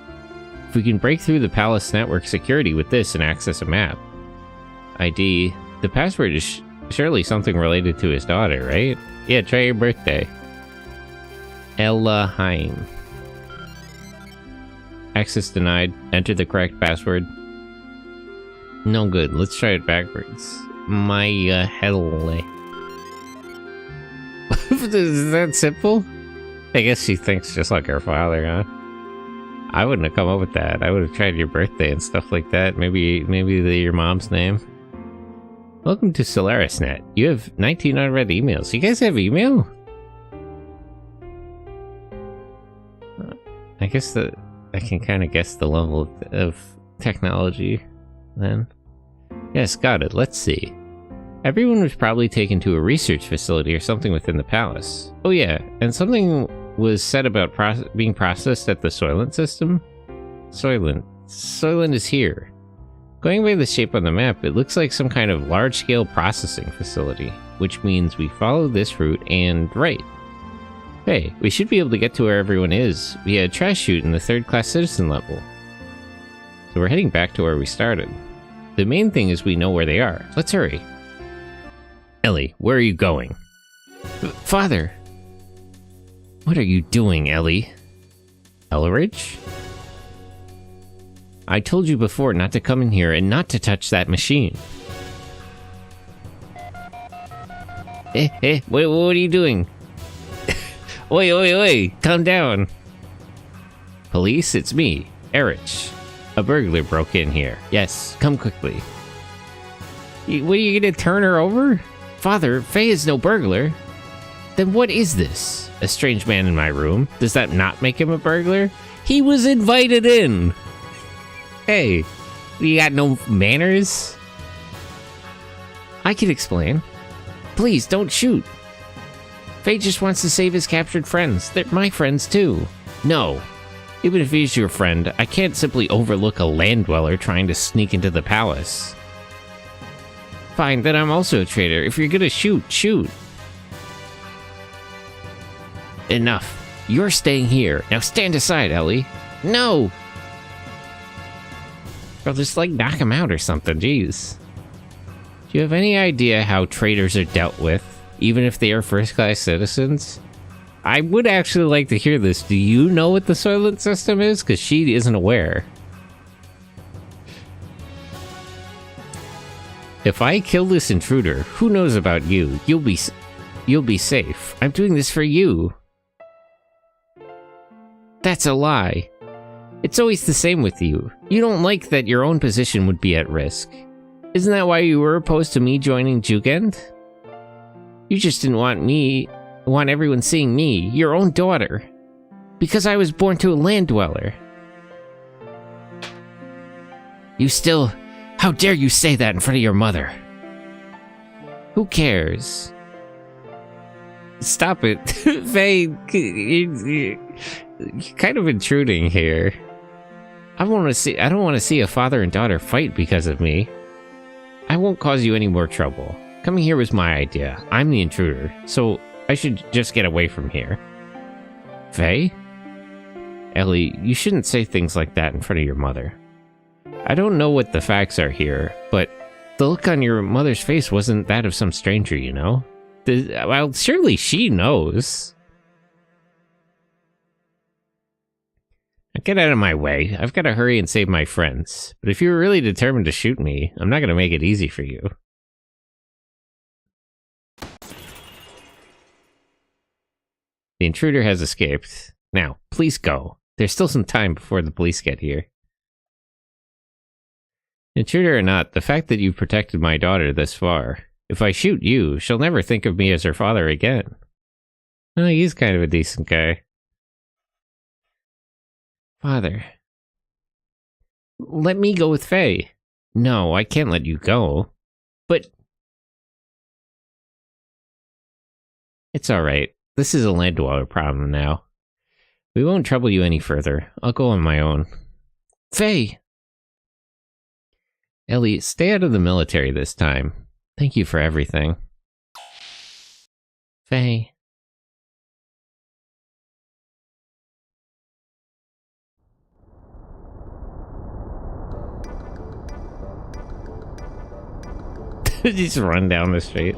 If we can break through the palace network security with this and access a map. ID. The password is surely something related to his daughter, right? Yeah, try your birthday. Ellaheim. Access denied. Enter the correct password. No good. Let's try it backwards. Maya Helle. Is that simple? I guess she thinks just like her father, huh? I wouldn't have come up with that. I would have tried your birthday and stuff like that. Maybe your mom's name. Welcome to SolarisNet. You have 19 unread emails. You guys have email? I guess that I can kind of guess the level of technology then. Yes, got it. Let's see. Everyone was probably taken to a research facility or something within the palace. Oh yeah, and something was said about being processed at the Soylent system. Soylent is here. Going by the shape on the map, it looks like some kind of large-scale processing facility, which means we follow this route and right. Hey, we should be able to get to where everyone is. We had a trash chute in the 3rd-class citizen level. So we're heading back to where we started. The main thing is we know where they are. Let's hurry. Ellie, where are you going? Father! What are you doing, Ellie? Elleridge? I told you before not to come in here and not to touch that machine. Wait, what are you doing? Wait, calm down. Police, it's me, Erich. A burglar broke in here. Yes, come quickly. What, are you gonna turn her over? Father, Faye is no burglar. Then what is this? A strange man in my room? Does that not make him a burglar? He was invited in! Hey, you got no manners? I can explain. Please, don't shoot. Faye just wants to save his captured friends. They're my friends too. No. Even if he's your friend, I can't simply overlook a land dweller trying to sneak into the palace. Fine, then I'm also a traitor. If you're gonna shoot, shoot. Enough. You're staying here. Now stand aside, Ellie. No! Bro, just like knock him out or something, jeez. Do you have any idea how traitors are dealt with, even if they are first-class citizens? I would actually like to hear this. Do you know what the Soylent system is? Because she isn't aware. If I kill this intruder, who knows about you? You'll be safe. I'm doing this for you. That's a lie. It's always the same with you. You don't like that your own position would be at risk. Isn't that why you were opposed to me joining Jugend? You just didn't want everyone seeing me, your own daughter. Because I was born to a land dweller. How dare you say that in front of your mother? Who cares? Stop it. Faye, you're kind of intruding here. I don't want to see a father and daughter fight because of me. I won't cause you any more trouble. Coming here was my idea. I'm the intruder, so I should just get away from here. Faye? Ellie, you shouldn't say things like that in front of your mother. I don't know what the facts are here, but the look on your mother's face wasn't that of some stranger, you know? Well, surely she knows. Now get out of my way. I've got to hurry and save my friends. But if you're really determined to shoot me, I'm not going to make it easy for you. The intruder has escaped. Now, please go. There's still some time before the police get here. Intruder or not, the fact that you've protected my daughter this far, if I shoot you, she'll never think of me as her father again. Oh, he's kind of a decent guy. Father. Let me go with Faye. No, I can't let you go. But... It's alright. This is a land dweller problem now. We won't trouble you any further. I'll go on my own. Faye! Ellie, stay out of the military this time. Thank you for everything. Faye. Just run down the street.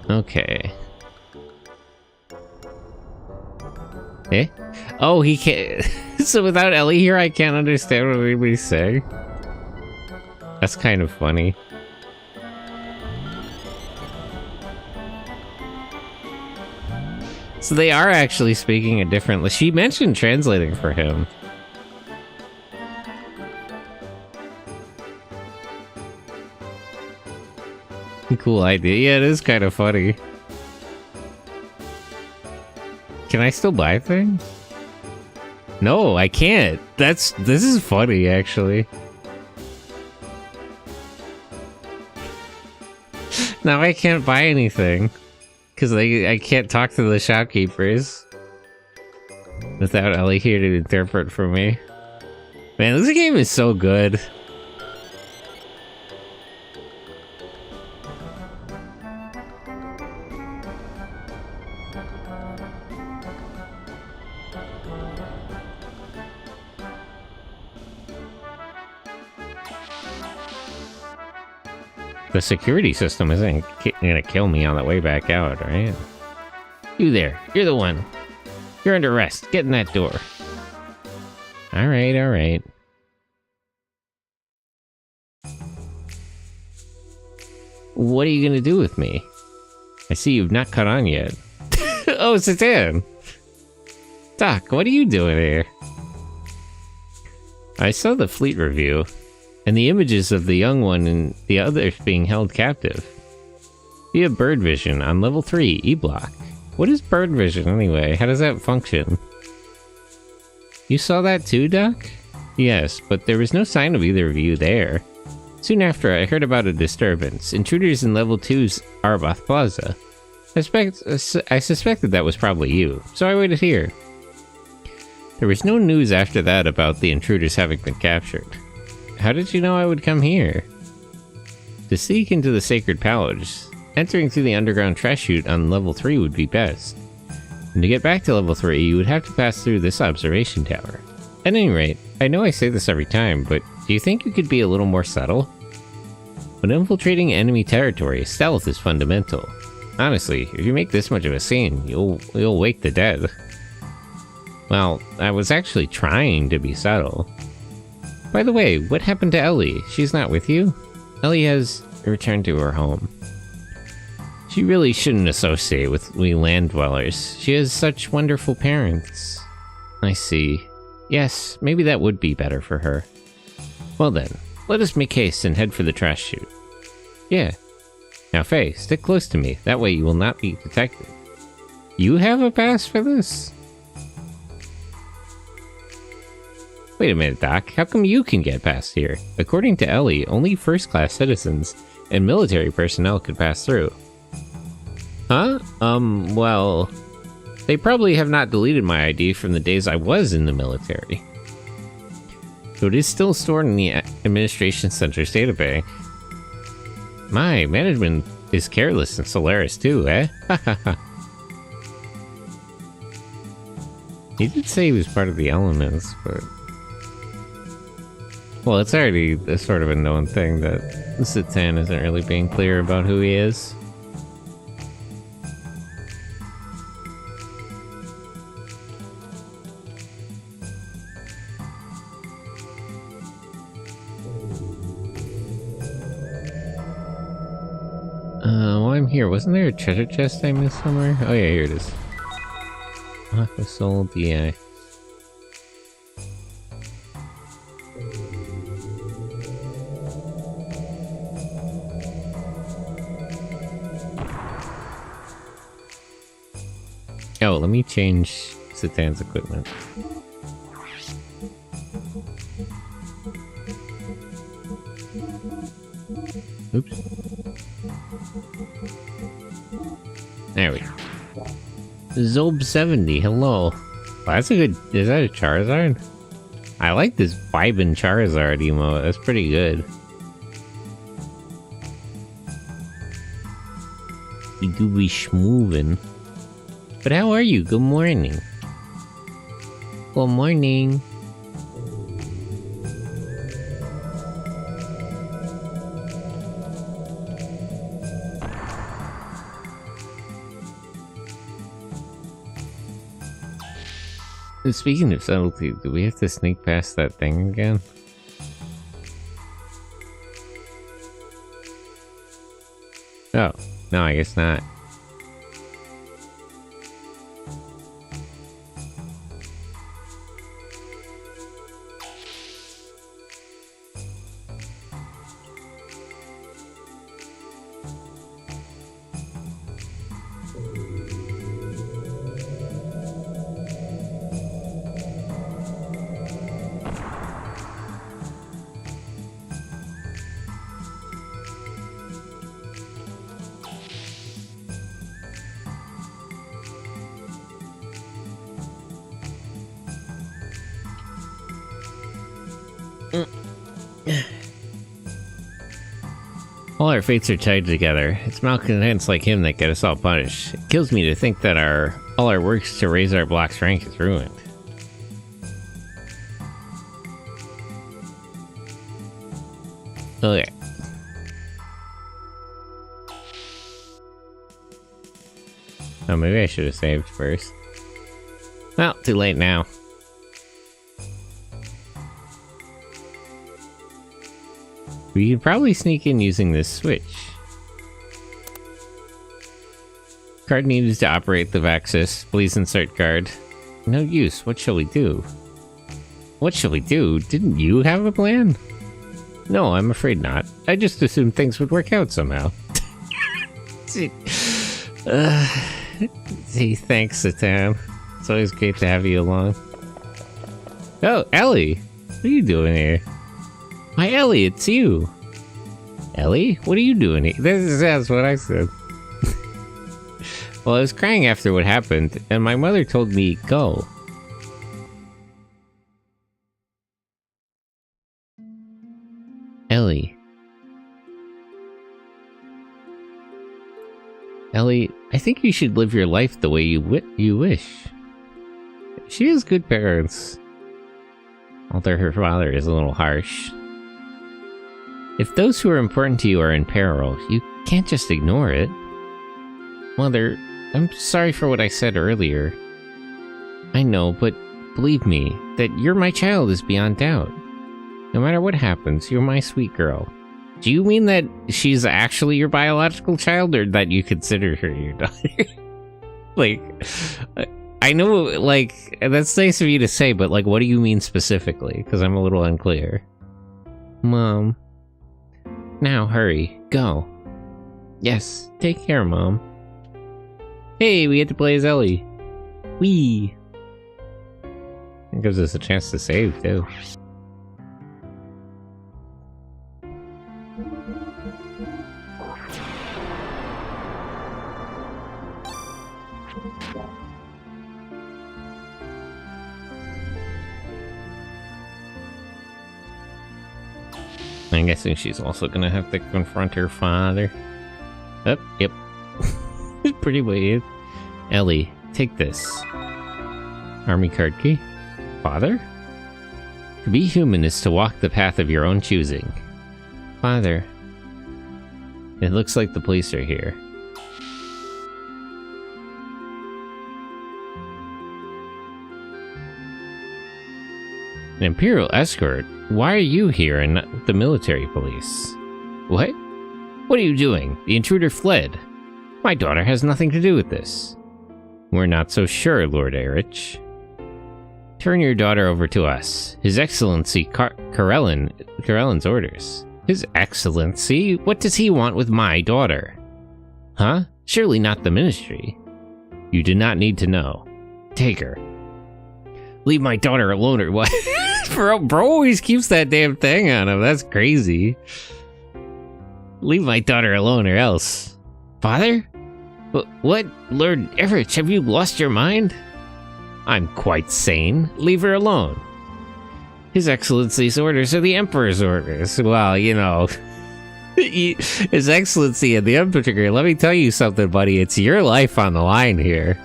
Okay. Eh? Oh, he can't. So without Ellie here, I can't understand what anybody's saying. That's kind of funny. So they are actually speaking a different... She mentioned translating for him. Cool idea. Yeah, it is kind of funny. Can I still buy things? No, I can't. This is funny, actually. Now I can't buy anything. Because I can't talk to the shopkeepers. Without Ellie here to interpret for me. Man, this game is so good. The security system isn't gonna kill me on the way back out, right? You there, you're the one. You're under arrest. Get in that door. Alright, alright. What are you gonna do with me? I see you've not caught on yet. Oh, Satan! Doc, what are you doing here? I saw the fleet review. And the images of the young one and the others being held captive. Via bird vision on level 3, E-block. What is bird vision anyway? How does that function? You saw that too, Doc? Yes, but there was no sign of either of you there. Soon after, I heard about a disturbance. Intruders in level 2's Arbath Plaza. I suspected that was probably you, so I waited here. There was no news after that about the intruders having been captured. How did you know I would come here? To sneak into the Sacred Palace, entering through the underground trash chute on level 3 would be best. And to get back to level 3, you would have to pass through this observation tower. At any rate, I know I say this every time, but do you think you could be a little more subtle? When infiltrating enemy territory, stealth is fundamental. Honestly, if you make this much of a scene, you'll wake the dead. Well, I was actually trying to be subtle. By the way, what happened to Ellie? She's not with you? Ellie has returned to her home. She really shouldn't associate with we land dwellers. She has such wonderful parents. I see. Yes, maybe that would be better for her. Well then, let us make haste and head for the trash chute. Yeah. Now Faye, stick close to me. That way you will not be detected. You have a pass for this? Wait a minute, Doc. How come you can get past here? According to Ellie, only first-class citizens and military personnel could pass through. Huh? Well... They probably have not deleted my ID from the days I was in the military. So it is still stored in the administration center's database. My, management is careless in Solaris too, eh? He did say he was part of the elements, but... Well, it's already a sort of a known thing that Satan isn't really being clear about who he is. While I'm here, wasn't there a treasure chest I missed somewhere? Oh yeah, here it is. Aqua Soul DI. Oh, let me change Satan's equipment. Oops. There we go. Zob 70, hello. Wow, that's a good... Is that a Charizard? I like this vibin' Charizard emote. That's pretty good. You do be schmoovin'. But how are you? Good morning. Good morning. And speaking of subtlety, do we have to sneak past that thing again? Oh, no, I guess not. All our fates are tied together. It's malcontents like him that get us all punished. It kills me to think that all our works to raise our block's rank is ruined. Okay. Oh, maybe I should have saved first. Well, too late now. We could probably sneak in using this switch. Card needed to operate the Vaxis. Please insert card. No use. What shall we do? What shall we do? Didn't you have a plan? No, I'm afraid not. I just assumed things would work out somehow. See, thanks, Satan. It's always great to have you along. Oh, Ellie! What are you doing here? Why, Ellie, it's you! Ellie? What are you doing here? That's what I said. Well, I was crying after what happened, and my mother told me, go. Ellie. Ellie, I think you should live your life the way you wish. She has good parents. Although her father is a little harsh. If those who are important to you are in peril, you can't just ignore it. Mother, I'm sorry for what I said earlier. I know, but believe me, that you're my child is beyond doubt. No matter what happens, you're my sweet girl. Do you mean that she's actually your biological child, or that you consider her your daughter? Like, I know, like, that's nice of you to say, but, like, what do you mean specifically? Because I'm a little unclear. Mom. Now, hurry. Go. Yes, take care, Mom. Hey, we get to play as Ellie. Whee! It gives us a chance to save, too. I'm guessing she's also gonna have to confront her father. Oh, yep. Pretty weird. Ellie, take this. Army card key? Father? To be human is to walk the path of your own choosing. Father. It looks like the police are here. An Imperial escort? Why are you here and not the military police? What? What are you doing? The intruder fled. My daughter has nothing to do with this. We're not so sure, Lord Erich. Turn your daughter over to us. His Excellency Karellin's orders. His Excellency? What does he want with my daughter? Huh? Surely not the Ministry. You do not need to know. Take her. Leave my daughter alone or what? Bro always keeps that damn thing on him. That's crazy. Leave my daughter alone or else. Father? What? Lord Erich, have you lost your mind? I'm quite sane. Leave her alone. His Excellency's orders are the Emperor's orders. Well, you know, His Excellency and the Emperor, let me tell you something, buddy. It's your life on the line here.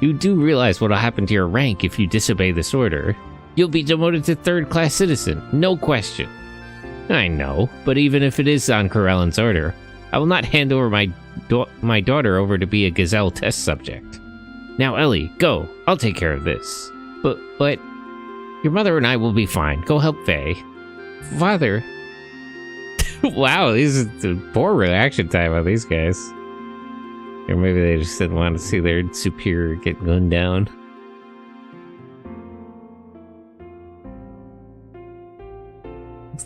You do realize what'll happen to your rank if you disobey this order. You'll be demoted to third-class citizen, no question. I know, but even if it is on Karellin's order, I will not hand over my daughter over to be a gazelle test subject. Now, Ellie, go. I'll take care of this. But your mother and I will be fine. Go help Faye. Father. Wow, this is the poor reaction time on these guys. Or maybe they just didn't want to see their superior get gunned down.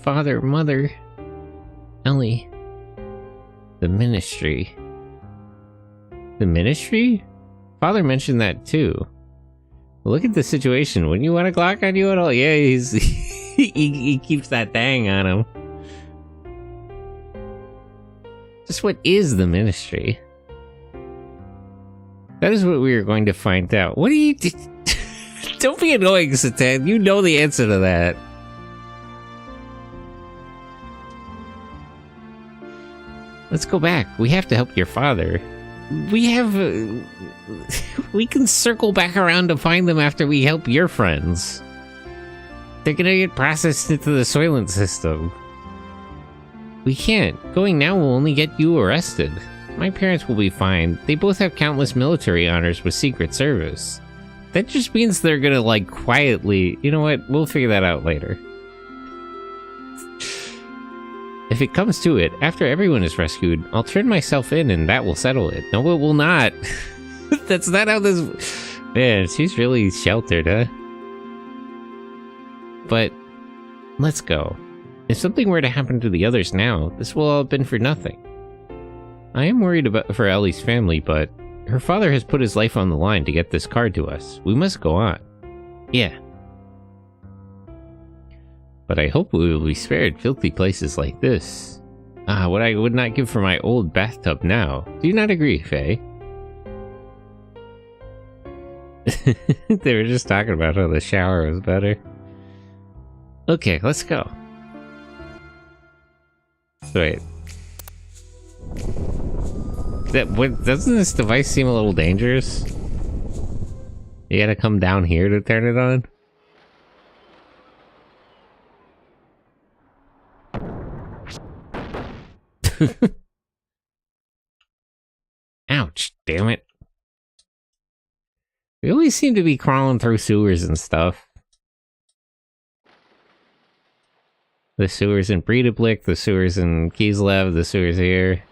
Father, Mother, Ellie. The Ministry. The Ministry? Father mentioned that too. Look at the situation. Wouldn't you want a Glock on you at all? Yeah, he keeps that thing on him. Just what is the Ministry? That is what we are going to find out. What do you... Don't be annoying, Satan. You know the answer to that. Let's go back. We have to help your father. We have... we can circle back around to find them after we help your friends. They're gonna get processed into the Soylent system. We can't. Going now will only get you arrested. My parents will be fine. They both have countless military honors with Secret Service. That just means they're gonna, like, quietly... You know what? We'll figure that out later. If it comes to it, after everyone is rescued, I'll turn myself in and that will settle it. No, it will not. That's not how this... Man, she's really sheltered, huh? But, let's go. If something were to happen to the others now, this will all have been for nothing. I am worried for Ellie's family, but her father has put his life on the line to get this card to us. We must go on. Yeah. But I hope we will be spared filthy places like this. Ah, what I would not give for my old bathtub now. Do you not agree, Faye? They were just talking about how the shower was better. Okay, let's go. Wait. Doesn't this device seem a little dangerous? You gotta come down here to turn it on? Ouch, damn it. We always seem to be crawling through sewers and stuff. The sewers in Breedablick, the sewers in Kislev, the sewers here.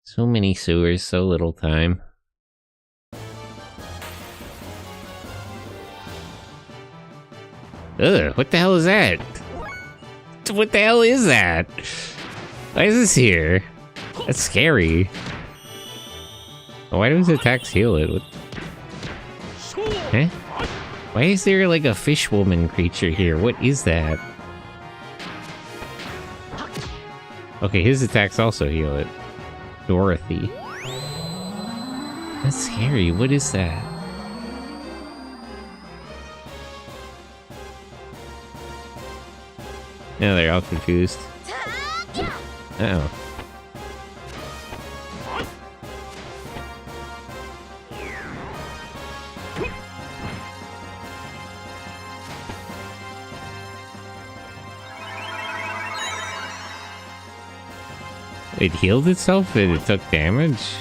So many sewers, so little time. Ugh, what the hell is that? What the hell is that? Why is this here? That's scary. Why do his attacks heal it? Huh? Why is there like a fish woman creature here? What is that? Okay, his attacks also heal it. Dorothy. That's scary. What is that? Now they're all confused. Uh-oh. It healed itself and it took damage?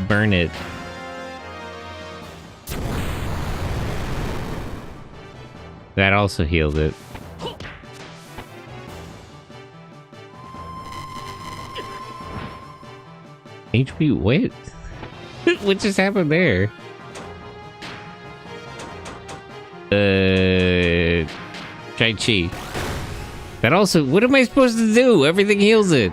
Burn it. That also healed it. HP, wait. What just happened there? Try Chi. That also, what am I supposed to do? Everything heals it.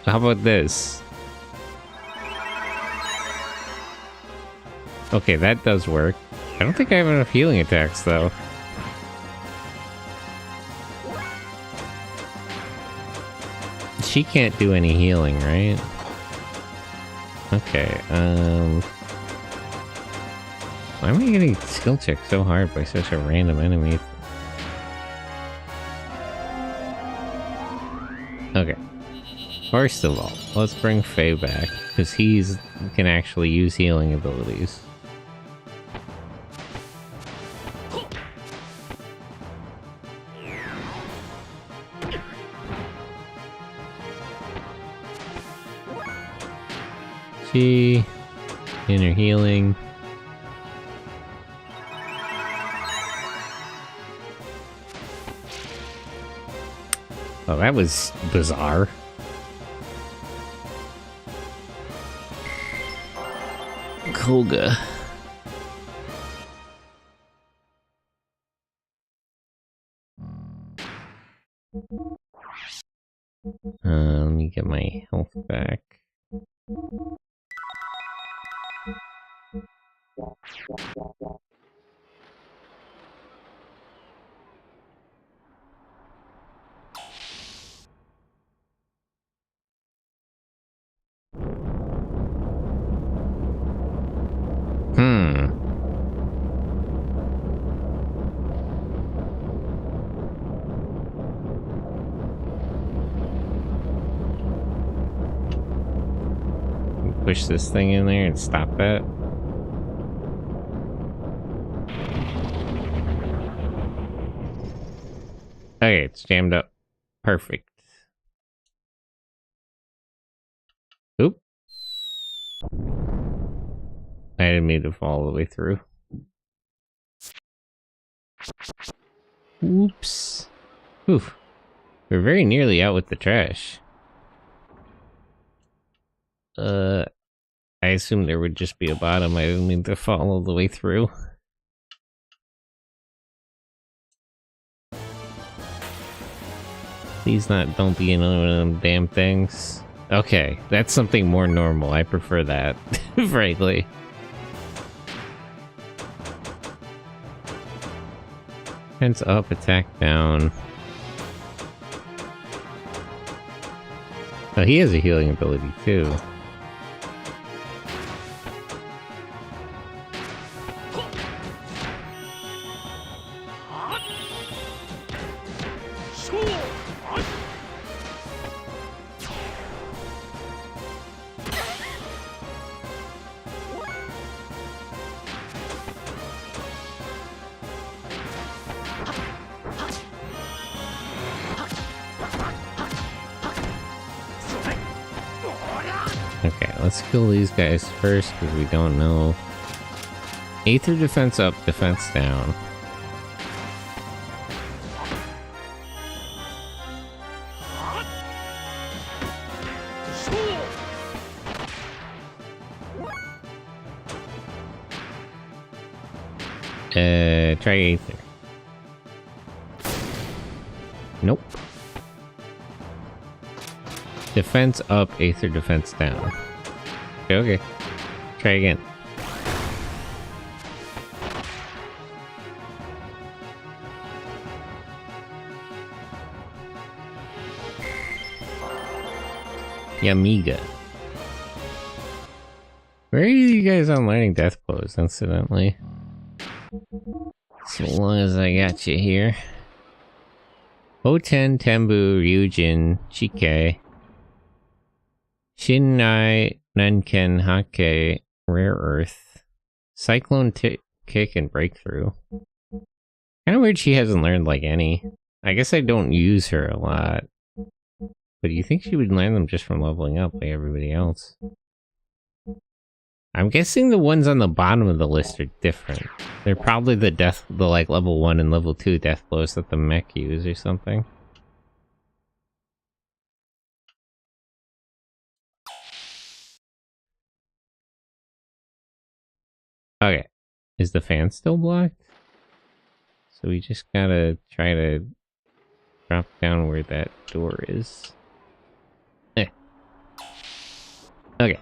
How about this? Okay, that does work. I don't think I have enough healing attacks, though. She can't do any healing, right? Okay, why am I getting skill checked so hard by such a random enemy? Okay. First of all, let's bring Faye back, because he can actually use healing abilities. She, inner healing. Oh, that was bizarre. Koga. Let me get my health back. Push this thing in there and stop that. Okay, it's jammed up. Perfect. Oop. I didn't mean to fall all the way through. Oops. Oof. We're very nearly out with the trash. I assumed there would just be a bottom. I didn't mean to fall all the way through. Please don't be another one of them damn things. Okay, that's something more normal. I prefer that, frankly. Defense up, attack down. Oh, he has a healing ability too. Okay, let's kill these guys first because we don't know. Aether defense up, defense down. Try Aether. Nope. Defense up, Aether defense down. Okay. Try again. Yamiga. Where are you guys on learning death blows, incidentally? So long as I got you here. Hoten, Tembu, Ryujin, Chike. Shinai, Nenken, Hake, Rare Earth. Cyclone Kick and Breakthrough. Kinda weird she hasn't learned, like, any. I guess I don't use her a lot. But you think she would learn them just from leveling up like everybody else? I'm guessing the ones on the bottom of the list are different. They're probably the like level 1 and level 2 death blows that the mech use or something. Okay. Is the fan still blocked? So we just gotta try to drop down where that door is. Okay.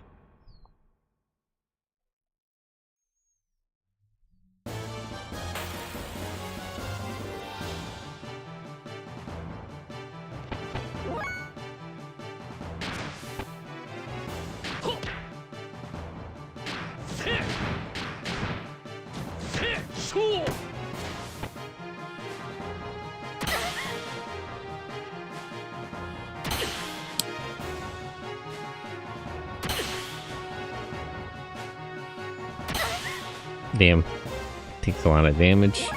Damn. Takes a lot of damage.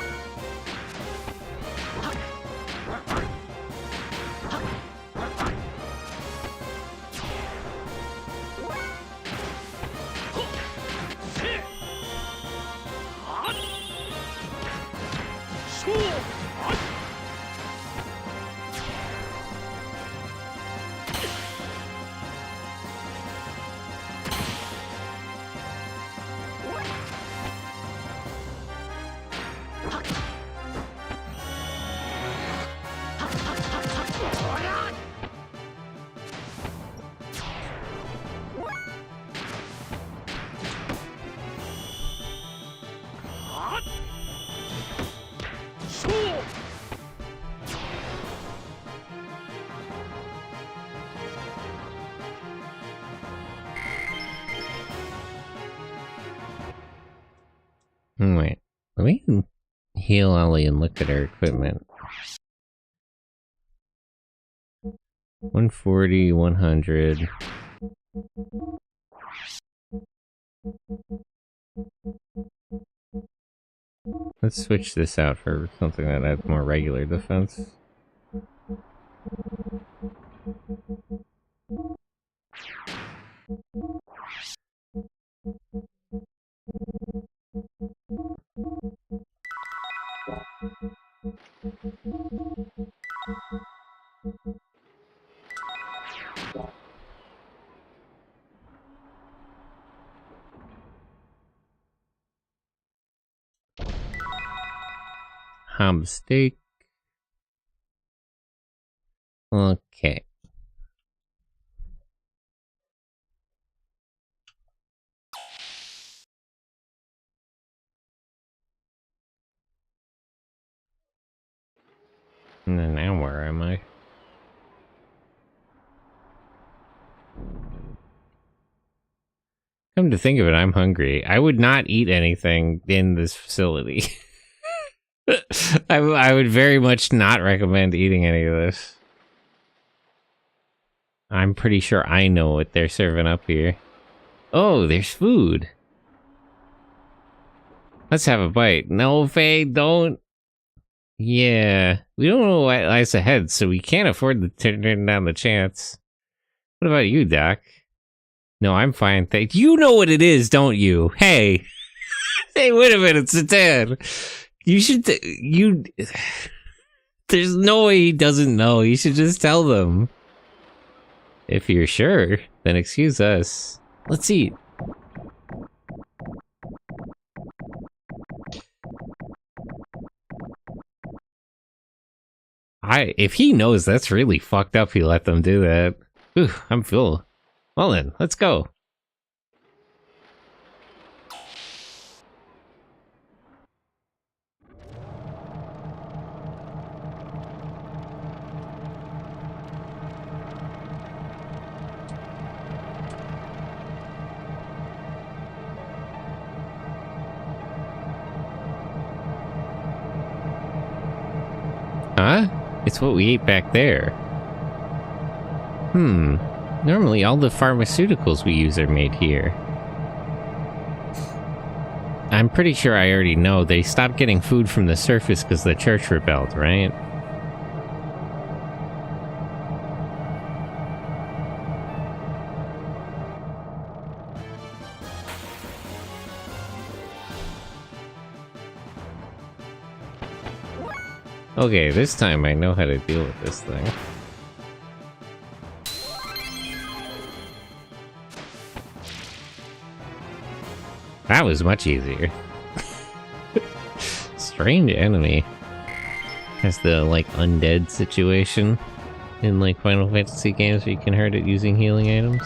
Wait, let me heal Ellie and look at her equipment. 140, 100. Let's switch this out for something that has more regular defense. Ham steak. Okay. And then now where am I? Come to think of it, I'm hungry. I would not eat anything in this facility. I would very much not recommend eating any of this. I'm pretty sure I know what they're serving up here. Oh, there's food. Let's have a bite. No, Faye, don't. Yeah, we don't know what lies ahead, so we can't afford to turn down the chance. What about you, Doc? No, I'm fine. You know what it is, don't you? Hey. Hey, wait a minute, Satan. You should... There's no way he doesn't know. You should just tell them. If you're sure, then excuse us. Let's eat. If he knows, that's really fucked up he let them do that. Ooh, I'm full. Well then, let's go. Huh? It's what we ate back there. Normally all the pharmaceuticals we use are made here. I'm pretty sure I already know they stopped getting food from the surface because the church rebelled, right? Okay, this time I know how to deal with this thing. That was much easier. Strange enemy. Has the, like, undead situation in, like, Final Fantasy games where you can hurt it using healing items.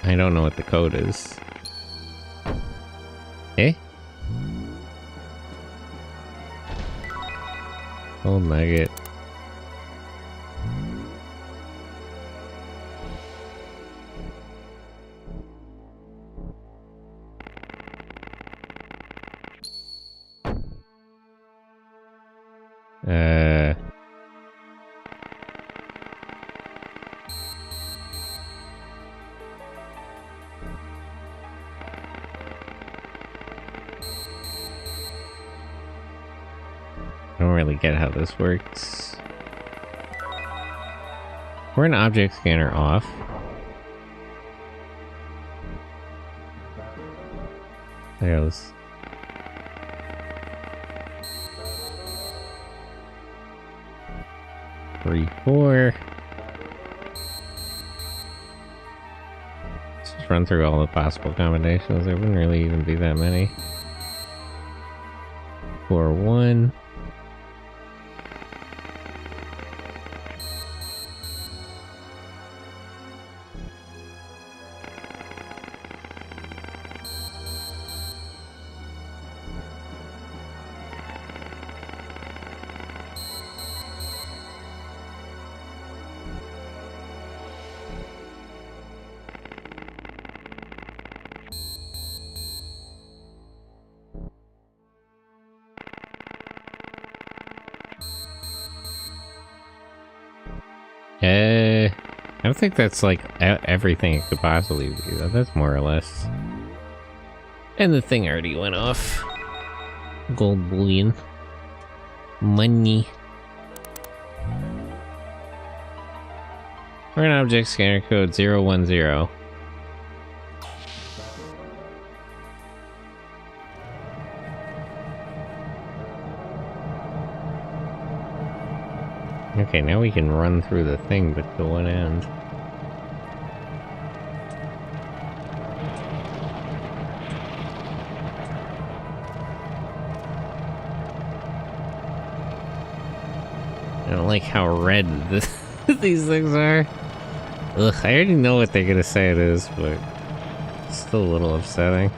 I don't know what the code is. Eh? Old nugget. I don't really get how this works. We're an object scanner off. There goes. Three, four. Let's just run through all the possible combinations. There wouldn't really even be that many. 4, 1. I don't think that's like everything it could possibly be. That's more or less. And the thing already went off. Gold bullion. Money. We're an object scanner code 010. Okay, now we can run through the thing, but to one end. I don't like how red these things are. Ugh, I already know what they're gonna say it is, but it's still a little upsetting.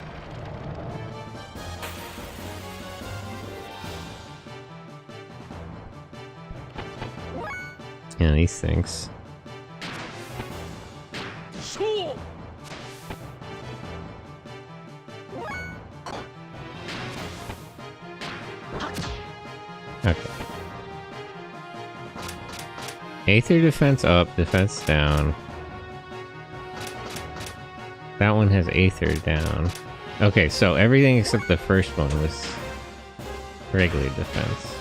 Yeah, these things. Okay. Aether defense up, defense down. That one has Aether down. Okay, so everything except the first one was regular defense.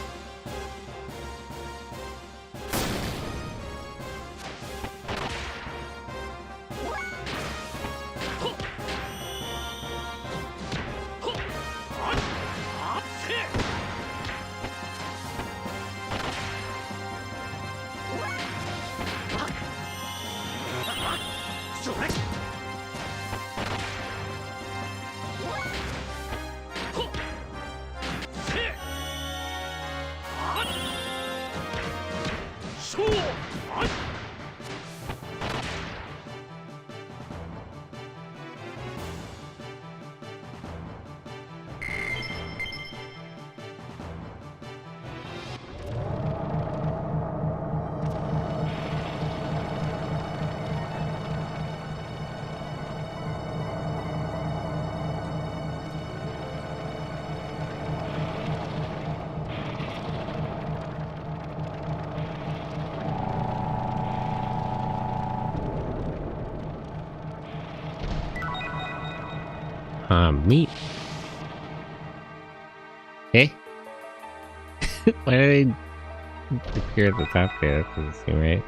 Meat. Eh? Why did I appear at the top there? That doesn't seem right.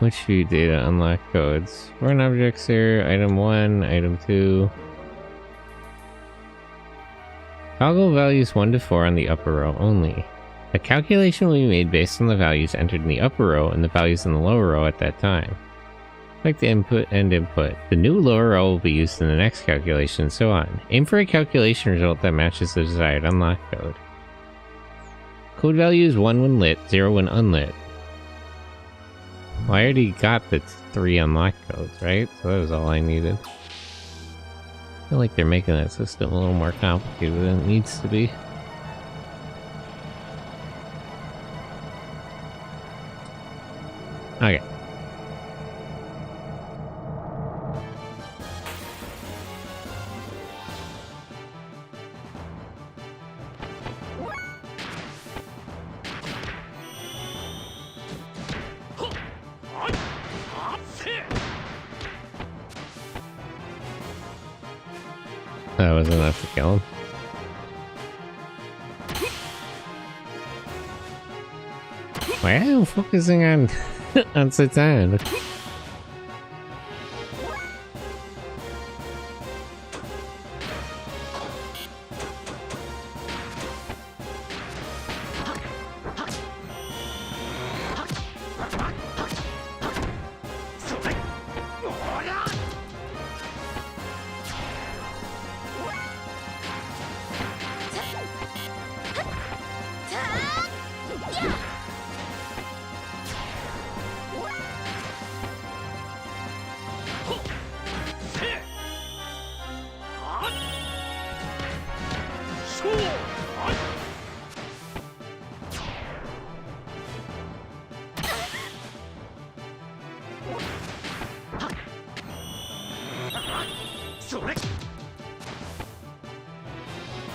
Which view data unlock codes? Foreign objects here. Item 1, item 2. Toggle values 1 to 4 on the upper row only. A calculation will be made based on the values entered in the upper row and the values in the lower row at that time. Select the input and input. The new lower row will be used in the next calculation and so on. Aim for a calculation result that matches the desired unlock code. Code value is 1 when lit, 0 when unlit. Well, I already got the 3 unlock codes, right? So that was all I needed. I feel like they're making that system a little more complicated than it needs to be. Okay. That was enough to kill him. Why am I focusing on on Satan?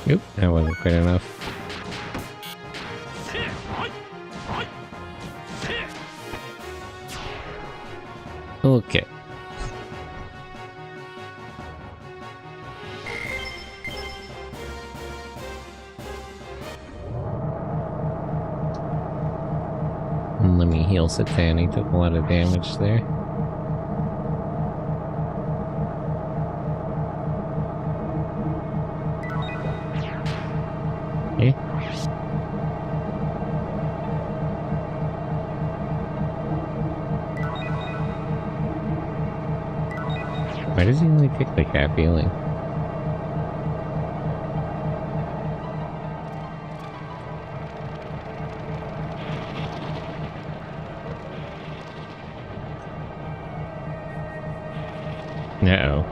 Nope, that wasn't quite enough. Okay. Let me heal Satan, he took a lot of damage there. Why does he only pick like half healing? Uh-oh.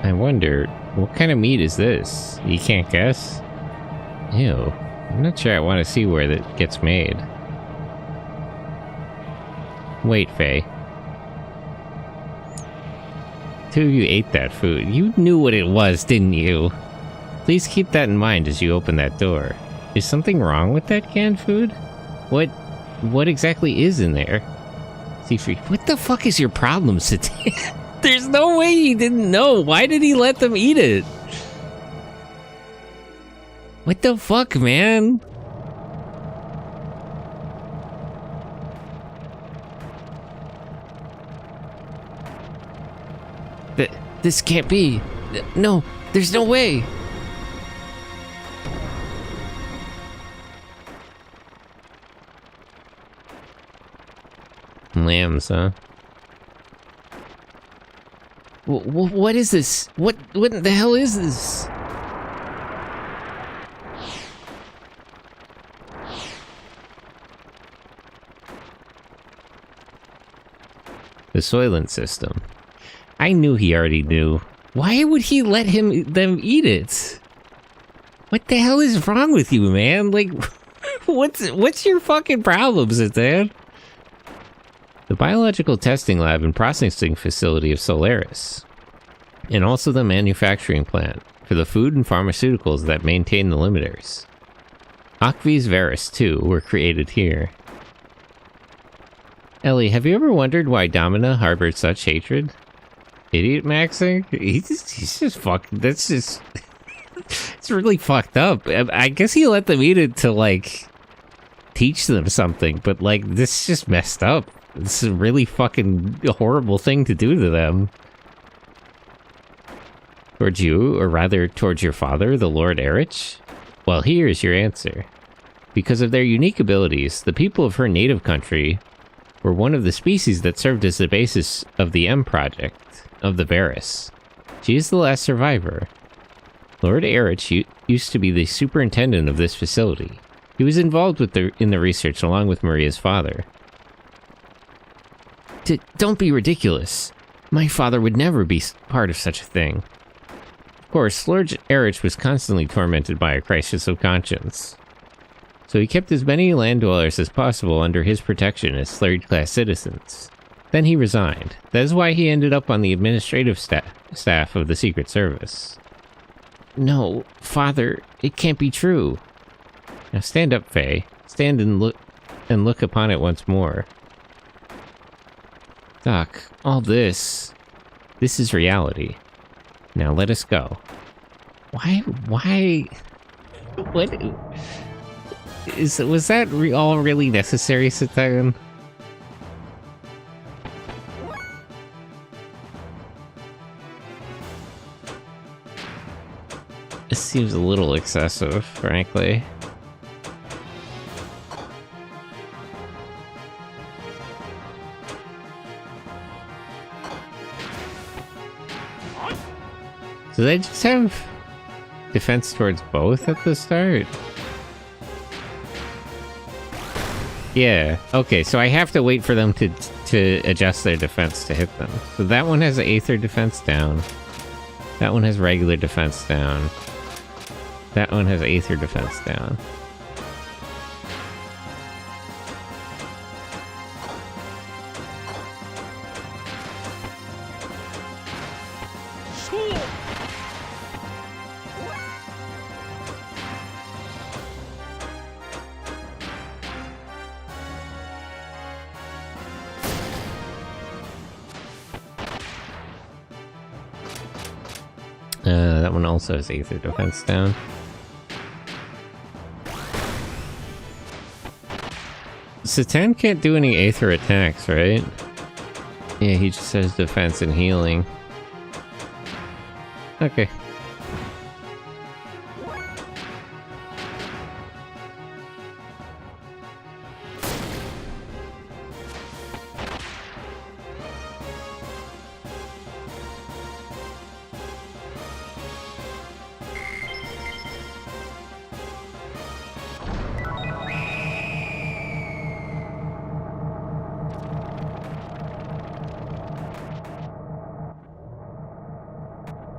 I wonder, what kind of meat is this? You can't guess? Ew. I'm not sure I want to see where that gets made. Wait, Faye. Two of you ate that food. You knew what it was, didn't you? Please keep that in mind as you open that door. Is something wrong with that canned food? What exactly is in there? Seafree, what the fuck is your problem, Satan? There's no way he didn't know. Why did he let them eat it? What the fuck, man? This can't be. No, there's no way. Lambs, huh? What is this? What the hell is this? The Soylent system. I knew he already knew. Why would he let them eat it? What the hell is wrong with you, man? Like, what's your fucking problem, Satan? The biological testing lab and processing facility of Solaris, and also the manufacturing plant for the food and pharmaceuticals that maintain the limiters. Akvi's Varus, too, were created here. Ellie, have you ever wondered why Domina harbored such hatred? Idiot Maxing? He's just fucking... That's just... It's really fucked up. I guess he let them eat it to, like, teach them something, but, like, this is just messed up. This is a really fucking horrible thing to do to them. Towards you, or rather, towards your father, the Lord Erich? Well, here's your answer. Because of their unique abilities, the people of her native country were one of the species that served as the basis of the M project of the Varus. She is the last survivor. Lord Erich used to be the superintendent of this facility. He was involved in the research along with Maria's father. Don't be ridiculous. My father would never be part of such a thing. Of course, Lord Erich was constantly tormented by a crisis of conscience. So he kept as many land dwellers as possible under his protection as third-class citizens. Then he resigned. That is why he ended up on the administrative staff of the Secret Service. No, Father, it can't be true. Now stand up, Faye. Stand and look upon it once more. Doc, all this is reality. Now let us go. Why, what, was that all really necessary, Satan? This seems a little excessive, frankly. Do they just have defense towards both at the start? Yeah, okay, so I have to wait for them to adjust their defense to hit them. So that one has Aether defense down. That one has regular defense down. That one has Aether defense down. That one also has Aether defense down. Satan can't do any Aether attacks, right? Yeah, he just has defense and healing. Okay.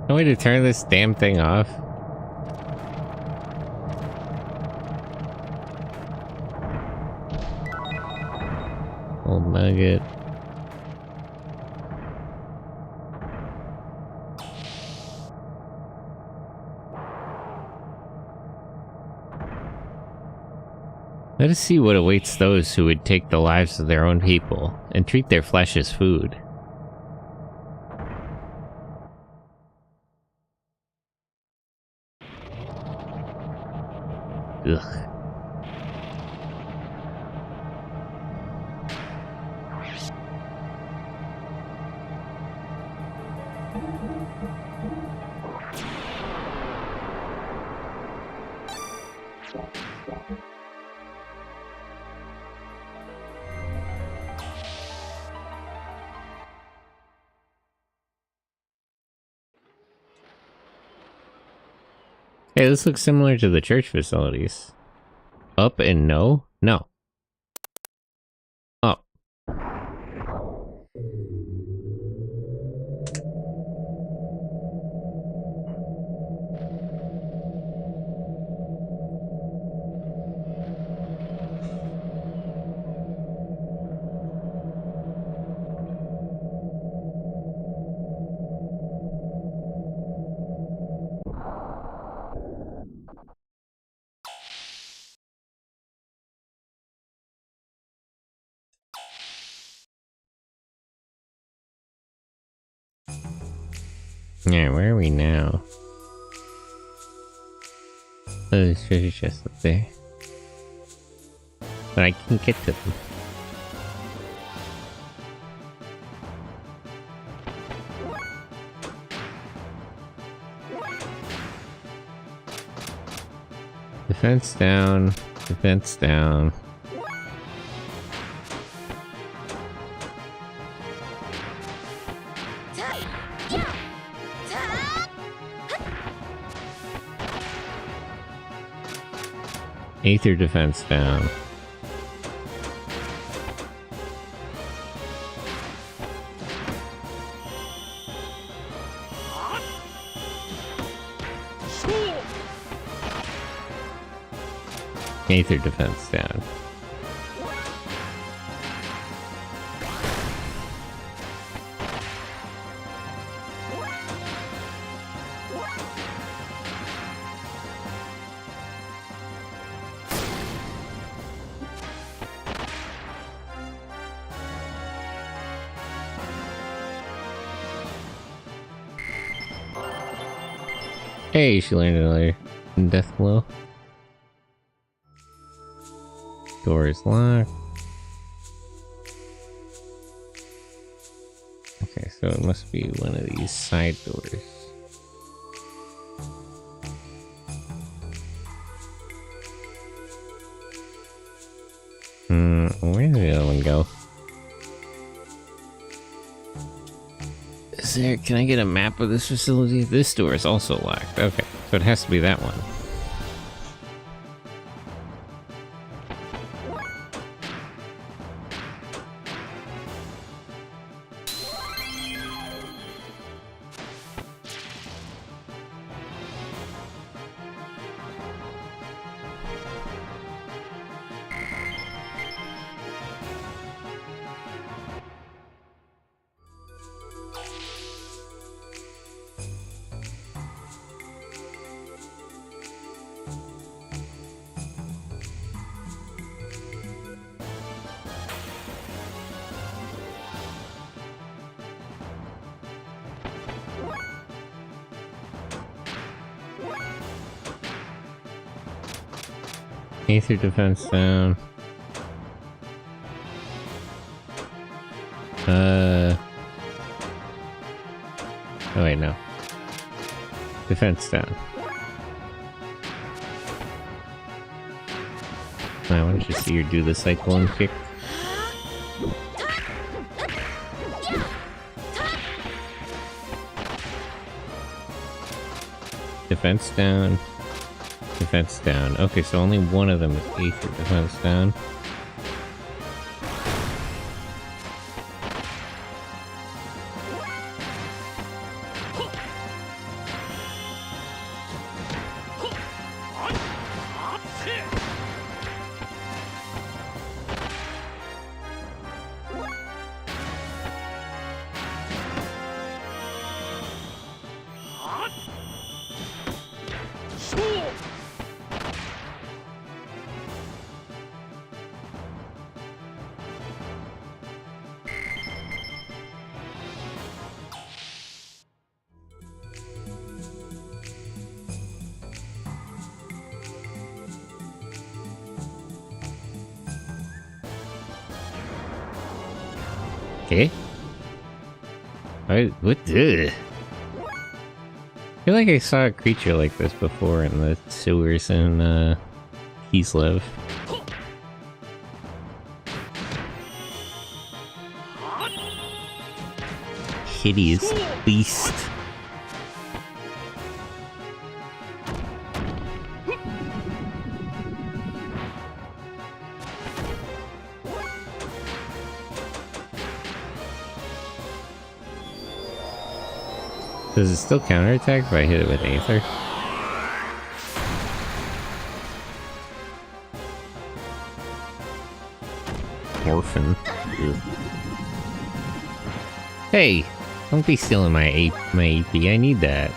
No way to turn this damn thing off. Old nugget. Let us see what awaits those who would take the lives of their own people and treat their flesh as food. Ugh. Hey, this looks similar to the church facilities. Up and no? No. Up. Yeah, where are we now? Oh, there's treasure chests up there. But I can't get to them. Defense down. Defense down. Aether defense down. Aether defense down. Hey, she learned another death blow. Door is locked. Okay, so it must be one of these side doors. Where did the other one go? Is there? Can I get a map of this facility? This door is also locked. Okay, so it has to be that one. Aether defense down. Oh wait, no. Defense down. I want to just see her do the cyclone kick. Defense down. Defense down. Okay, so only one of them is Aether defense down. Okay. What? Ugh. I feel like I saw a creature like this before in the sewers in Kislev. Hideous beast. Does it still counterattack if I hit it with Aether? Orphan. Ugh. Hey! Don't be stealing my AP. I need that.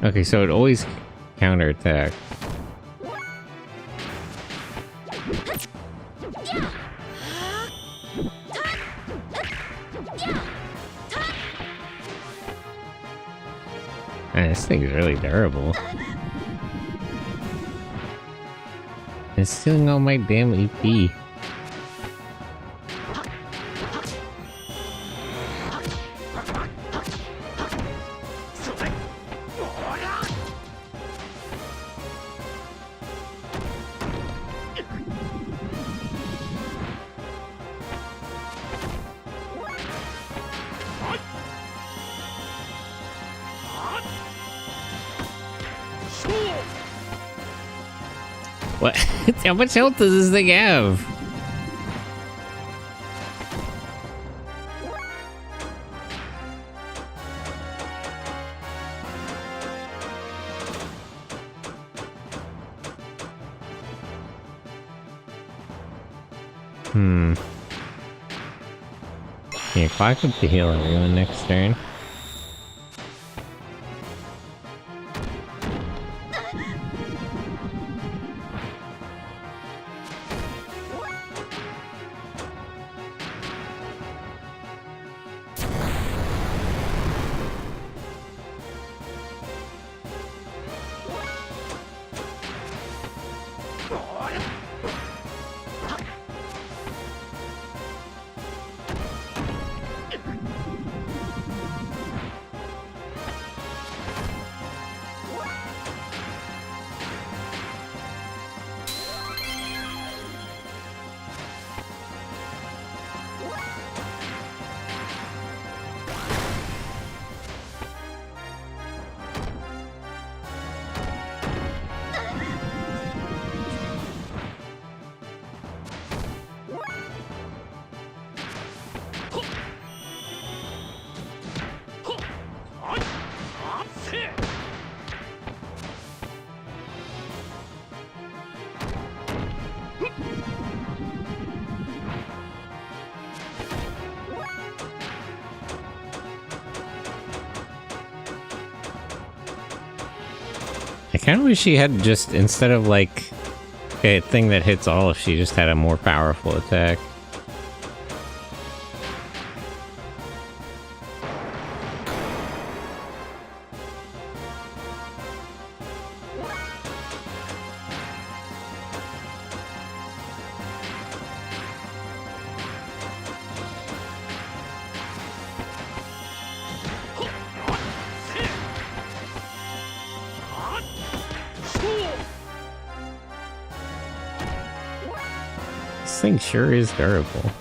Okay, so it always counterattack. Man, this thing is really durable. It's stealing all my damn EP. What? How much health does this thing have? Yeah, clock up to heal everyone next turn. I kind of wish she had just, instead of like a thing that hits all, if she just had a more powerful attack. This thing sure is durable.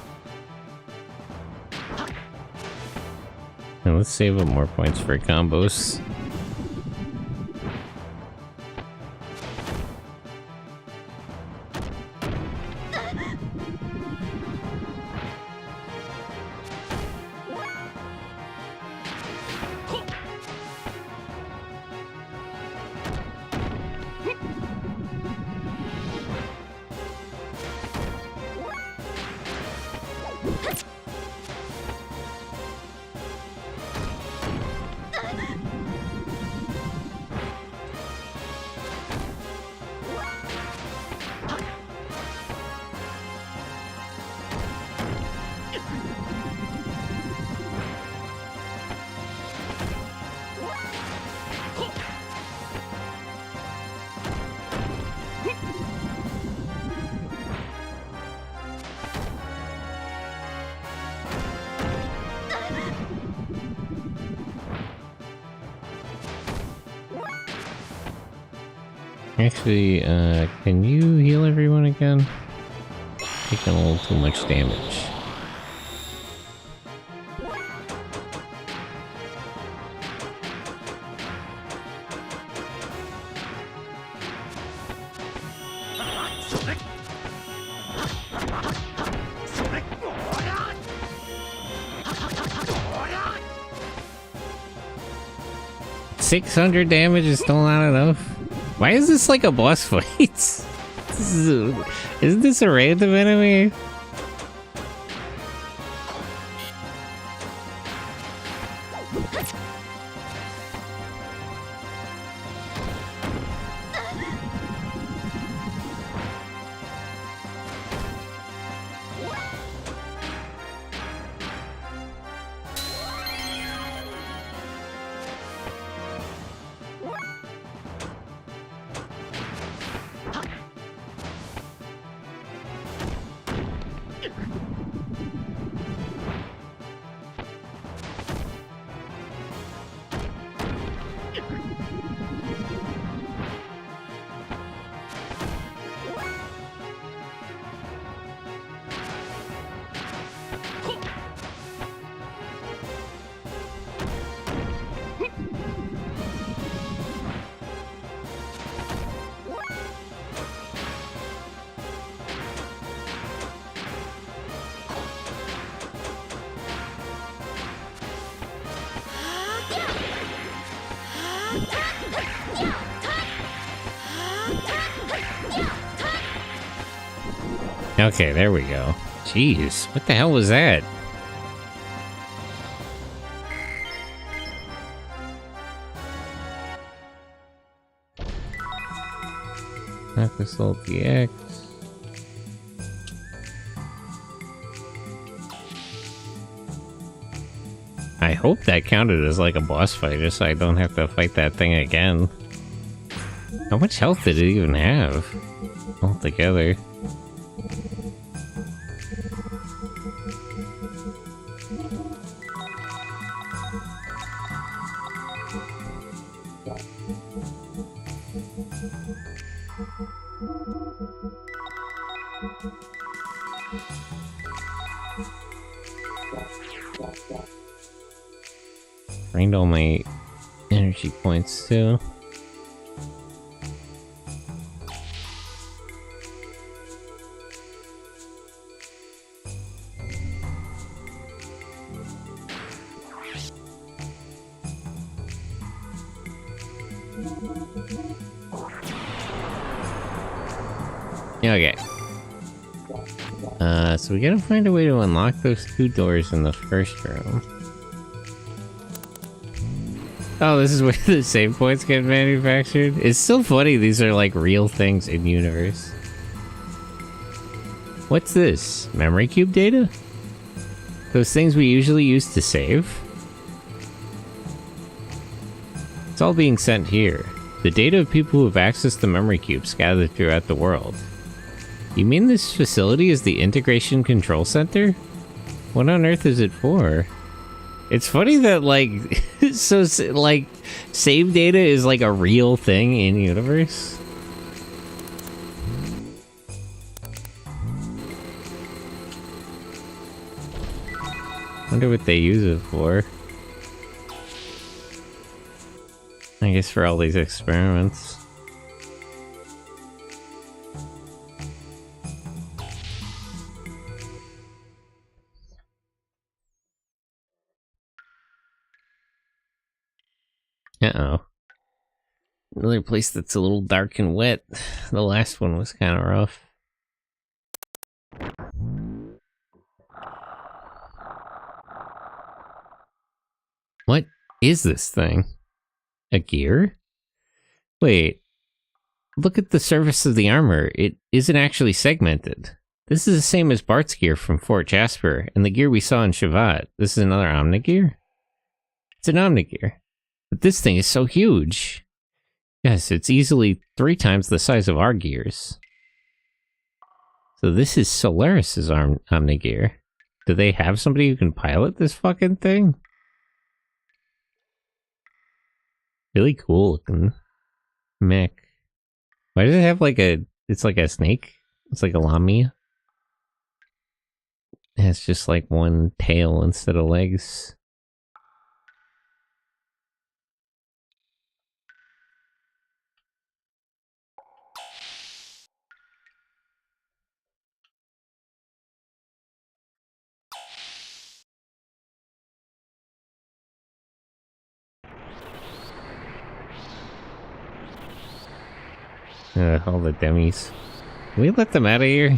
Now let's save up more points for combos. Actually, can you heal everyone again? Taking a little too much damage. $600 damage is still not enough. Why is this like a boss fight? Isn't this a random enemy? Okay, there we go. Jeez, what the hell was that? Assault DX. I hope that counted as like a boss fight, just so I don't have to fight that thing again. How much health did it even have altogether? Drained all my energy points too. Okay. So we gotta find a way to unlock those 2 doors in the first room. Oh, this is where the save points get manufactured? It's still funny these are like real things in universe. What's this? Memory cube data? Those things we usually use to save? It's all being sent here. The data of people who have access to memory cubes scattered throughout the world. You mean this facility is the Integration Control Center? What on earth is it for? It's funny that, like, so, like, save data is, like, a real thing in universe. Wonder what they use it for. I guess for all these experiments. Uh-oh. Another place that's a little dark and wet. The last one was kind of rough. What is this thing? A gear? Wait. Look at the surface of the armor. It isn't actually segmented. This is the same as Bart's gear from Fort Jasper, and the gear we saw in Shavat. This is another Omnigear? It's an Omnigear. But this thing is so huge. Yes, it's easily 3 times the size of our gears. So this is Solaris's Omnigear. Do they have somebody who can pilot this fucking thing? Really cool looking mech. Why does it have like a... It's like a snake? It's like a Lamia? It has just like one tail instead of legs. All the demis. Can we let them out of here?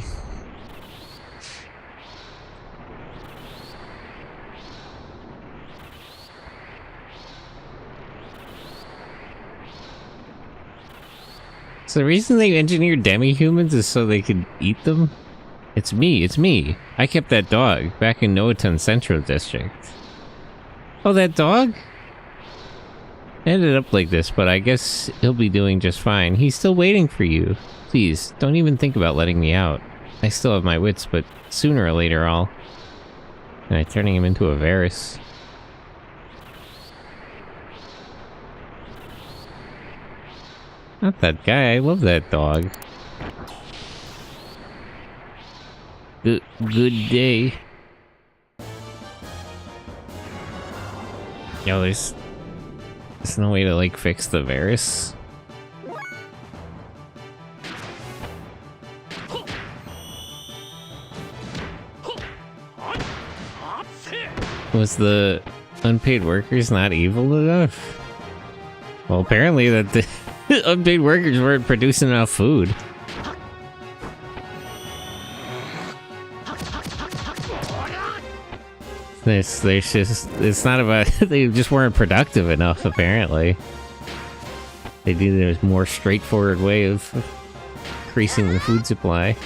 So the reason they engineered demi-humans is so they could eat them? It's me. I kept that dog back in Noaton Central District. Oh, that dog? Ended up like this, but I guess he'll be doing just fine. He's still waiting for you. Please, don't even think about letting me out. I still have my wits, but sooner or later I'll... And I'm turning him into a Varus. Not that guy, I love that dog. Good day. Yo, there's no way to, like, fix the Varus. Was the unpaid workers not evil enough? Well, apparently that the unpaid workers weren't producing enough food. There's just, it's not about, they just weren't productive enough, apparently. They needed a more straightforward way of increasing the food supply.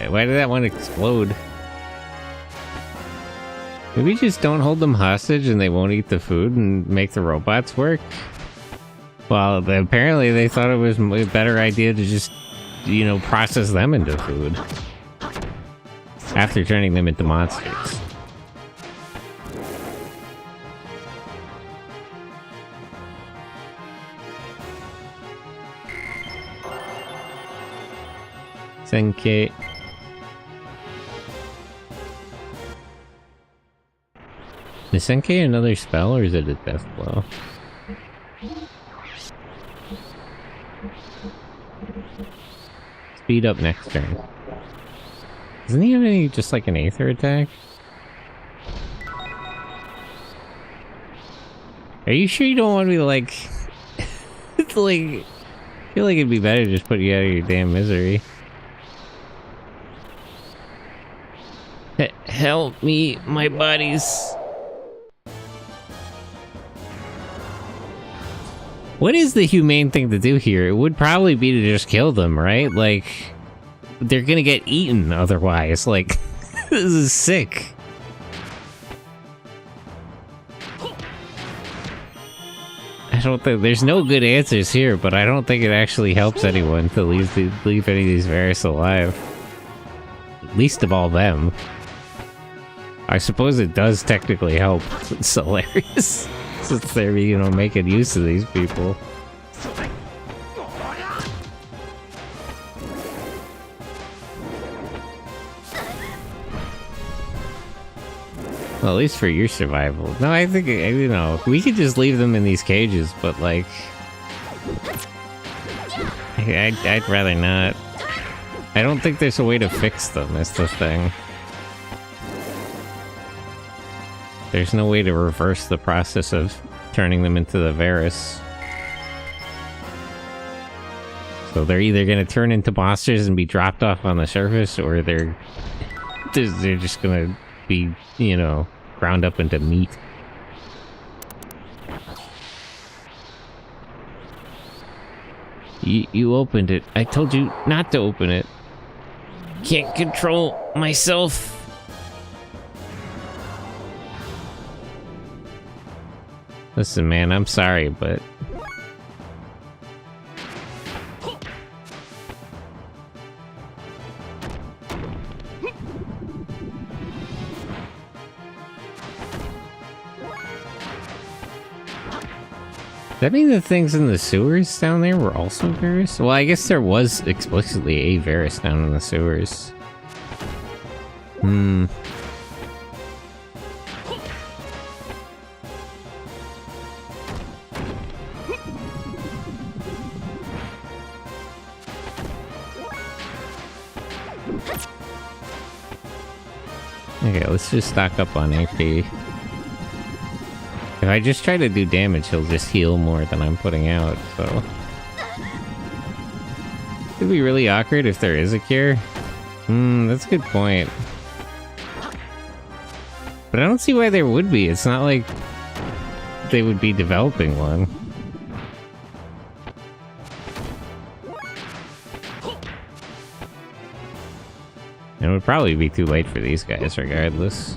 Why did that one explode? Maybe just don't hold them hostage and they won't eat the food and make the robots work? Well, apparently they thought it was a better idea to just, you know, process them into food. After turning them into monsters. Senke. Is Senke another spell, or is it a death blow? Speed up next turn. Doesn't he have any, just like an Aether attack? Are you sure you don't want me to, like... it's like... I feel like it'd be better to just put you out of your damn misery. Help me, my buddies. What is the humane thing to do here? It would probably be to just kill them, right? Like, they're gonna get eaten otherwise. Like, this is sick. I don't think there's no good answers here, but I don't think it actually helps anyone to leave any of these Varus alive. Least of all them. I suppose it does technically help Solaris, since they're, you know, making use of these people. Well, at least for your survival. No, I think, you know, we could just leave them in these cages, but, like... I'd rather not. I don't think there's a way to fix them, is the thing. There's no way to reverse the process of turning them into the Varus. So they're either going to turn into monsters and be dropped off on the surface, or they're just going to be, you know, ground up into meat. You opened it. I told you not to open it. Can't control myself. Listen, man, I'm sorry, but... Does that mean the things in the sewers down there were also Varus? Well, I guess there was explicitly a Varus down in the sewers. Okay, let's just stock up on AP. If I just try to do damage, he'll just heal more than I'm putting out, so... It'd be really awkward if there is a cure. That's a good point. But I don't see why there would be. It's not like they would be developing one. It would probably be too late for these guys, regardless.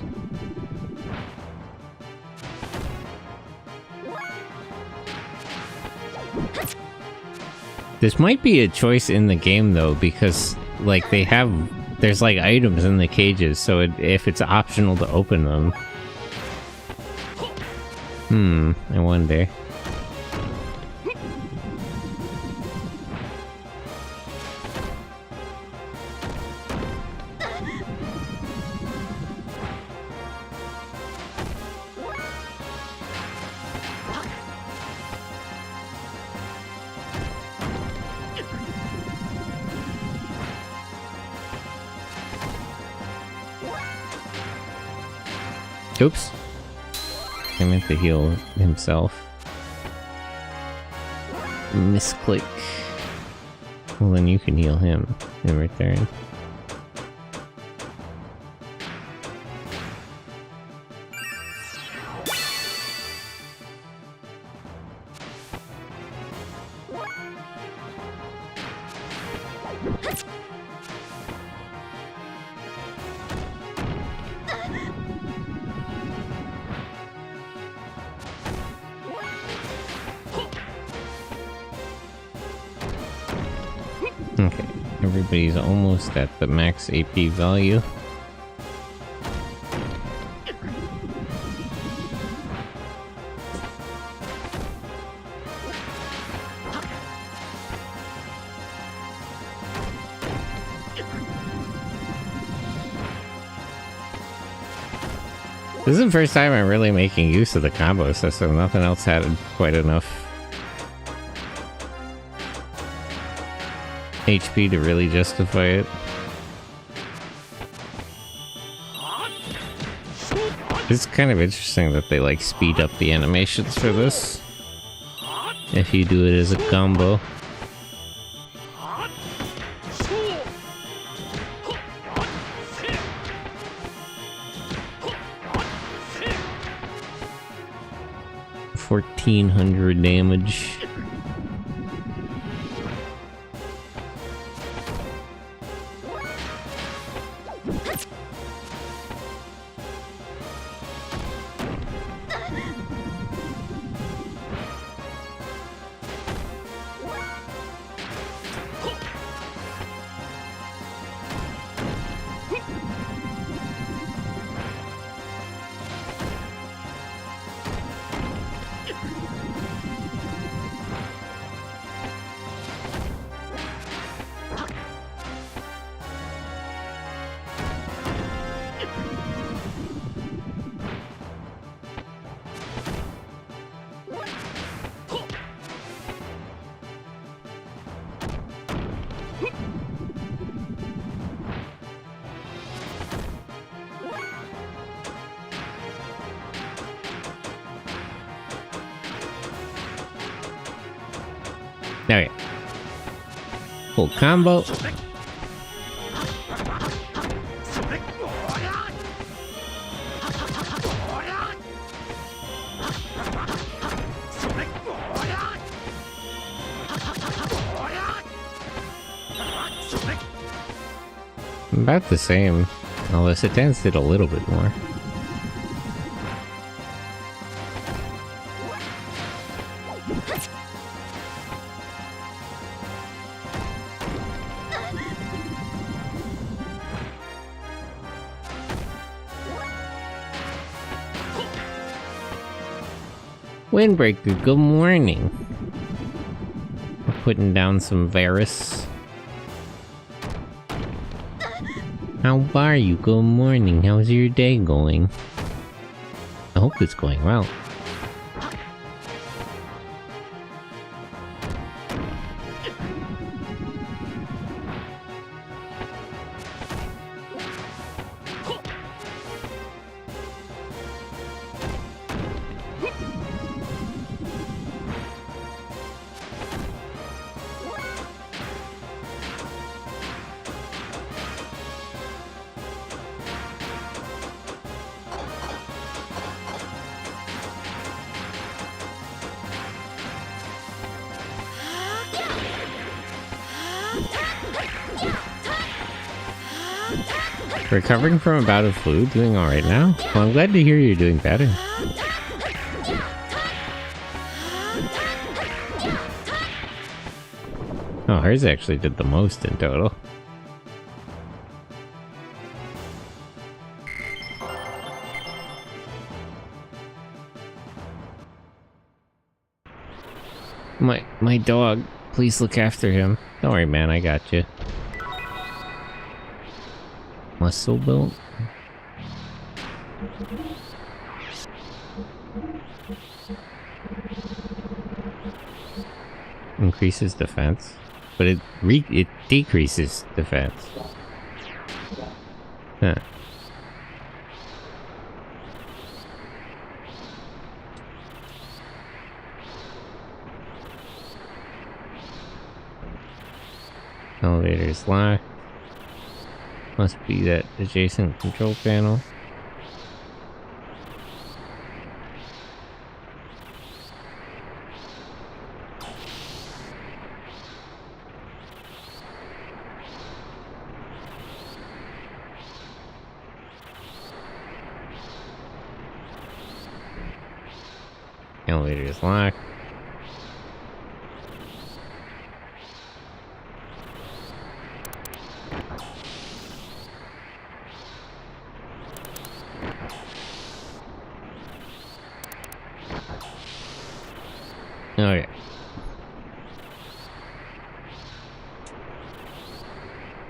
This might be a choice in the game, though, because, like, there's, like, items in the cages, so if it's optional to open them. I wonder. Oops. I meant to heal himself. Misclick. Well, then you can heal him in return. Okay, everybody's almost at the max AP value. This is the first time I'm really making use of the combo system. Nothing else had quite enough HP to really justify it. It's kind of interesting that they like speed up the animations for this if you do it as a combo. $1,400 damage. Okay. Full combo. About the same, although Satan's did a little bit more. Windbreaker, good morning. We're putting down some Varus. How are you? Good morning. How's your day going? I hope it's going well. Recovering from a bout of flu, doing alright now? Well, I'm glad to hear you're doing better. Oh, hers actually did the most in total. My dog, please look after him. Don't worry, man, I got you. Muscle belt. Increases defense, but it decreases defense. Huh. Elevator's locked. Must be that adjacent control panel. Elevator is locked. Okay.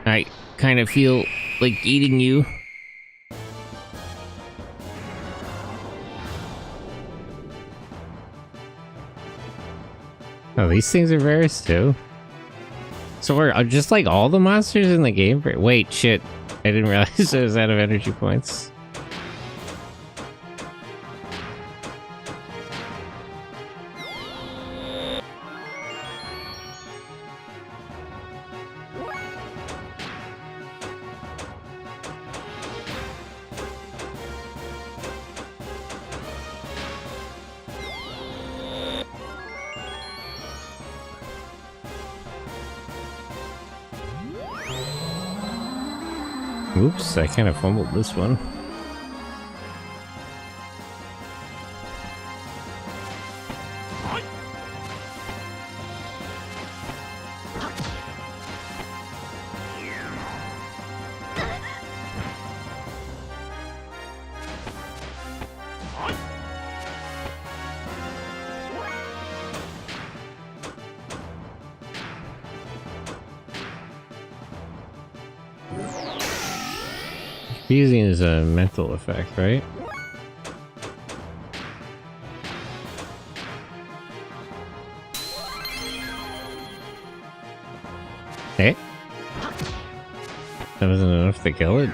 I kind of feel like eating you. Oh, these things are various too. So are just like all the monsters in the game? Wait, shit. I didn't realize it was out of energy points. Oops, I kind of fumbled this one. Confusing is a mental effect, right? Hey? That wasn't enough to kill it?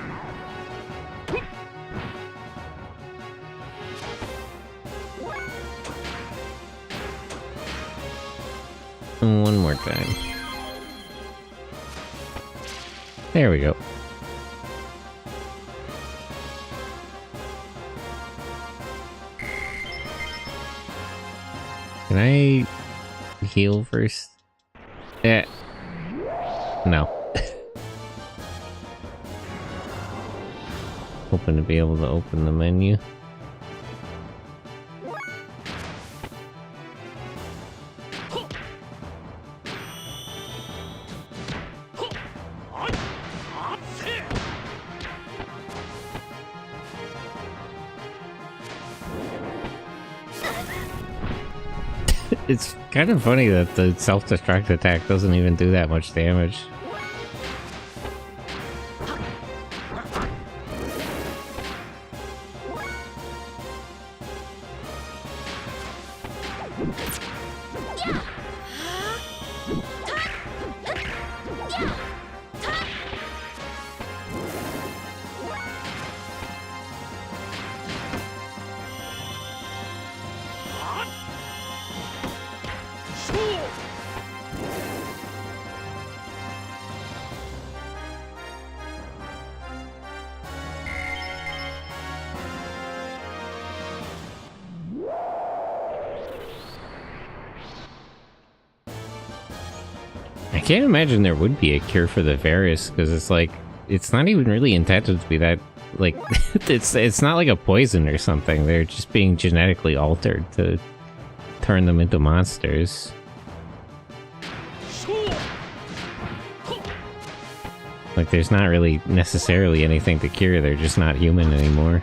One more time. There we go. Can I heal first? Yeah. No. Hoping to be able to open the menu. It's kind of funny that the self-destruct attack doesn't even do that much damage. I can't imagine there would be a cure for the Varus, because it's like, it's not even really intended to be that, like, it's not like a poison or something. They're just being genetically altered to turn them into monsters. Like, there's not really necessarily anything to cure, they're just not human anymore.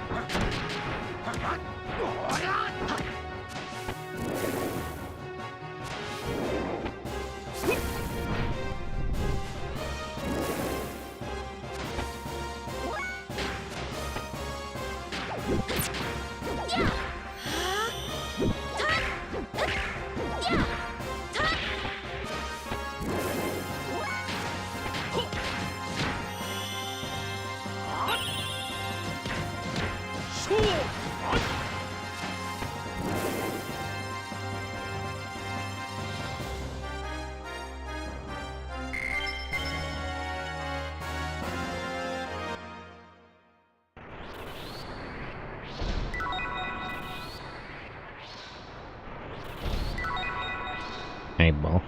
eyeball.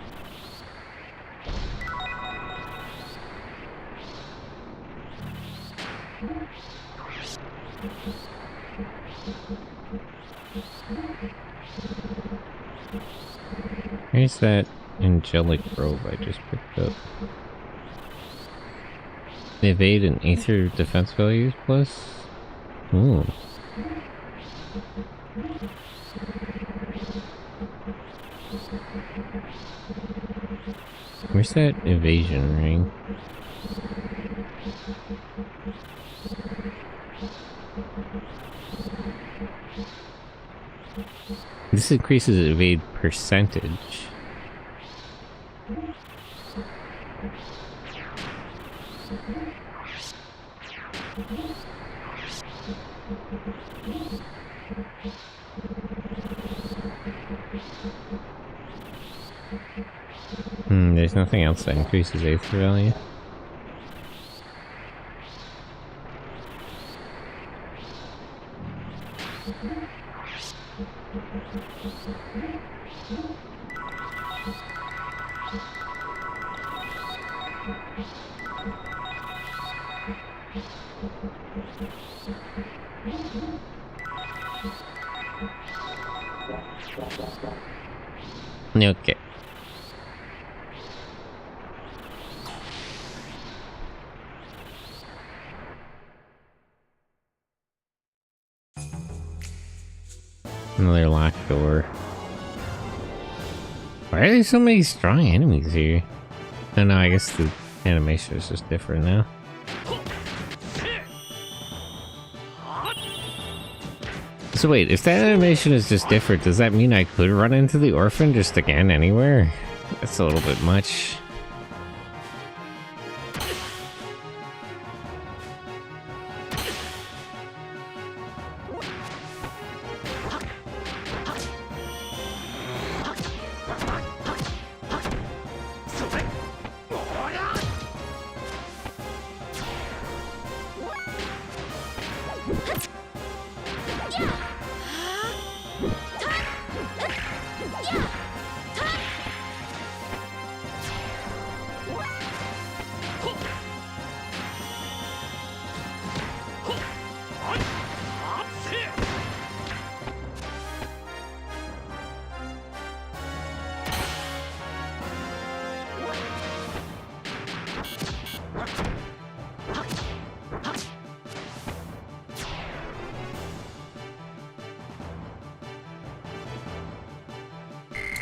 Where's that angelic robe I just picked up? Evade and Aether defense values plus? Ooh. Where's that evasion ring? This increases evade percentage. There's nothing else that increases Aether value. Okay. Another locked door. Why are there so many strong enemies here? Oh no, I guess the animation is just different now. So wait, if that animation is just different, does that mean I could run into the orphan just again anywhere? That's a little bit much.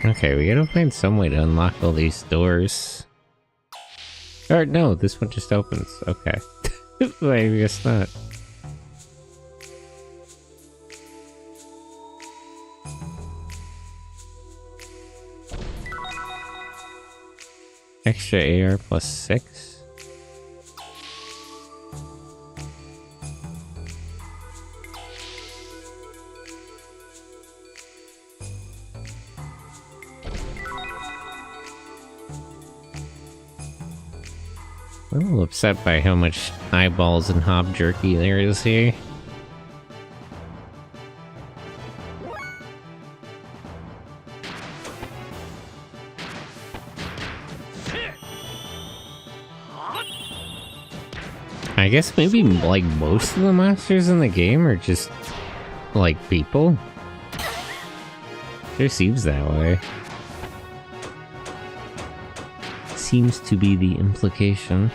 Okay, we gotta find some way to unlock all these doors. Or no, this one just opens. Okay. Wait, I guess not. Extra AR plus 6? I'm a little upset by how much eyeballs and hob jerky there is here. I guess maybe like most of the monsters in the game are just like people. Sure seems that way. Seems to be the implication.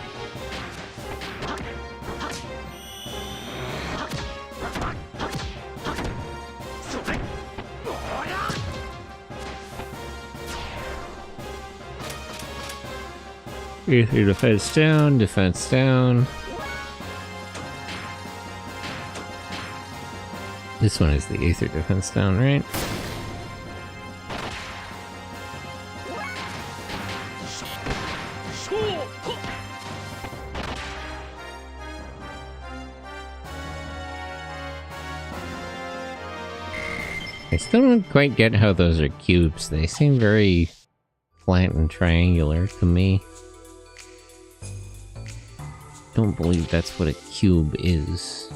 Aether defense down, defense down. This one is the Aether defense down, right? I still don't quite get how those are cubes. They seem very flat and triangular to me. Don't believe that's what a cube is.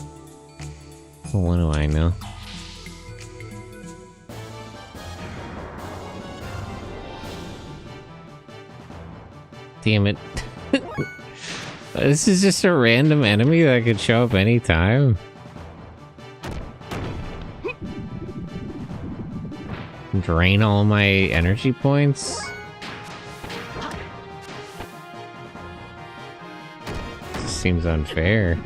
Well, what do I know? Damn it. This is just a random enemy that could show up anytime. Drain all my energy points? This seems unfair.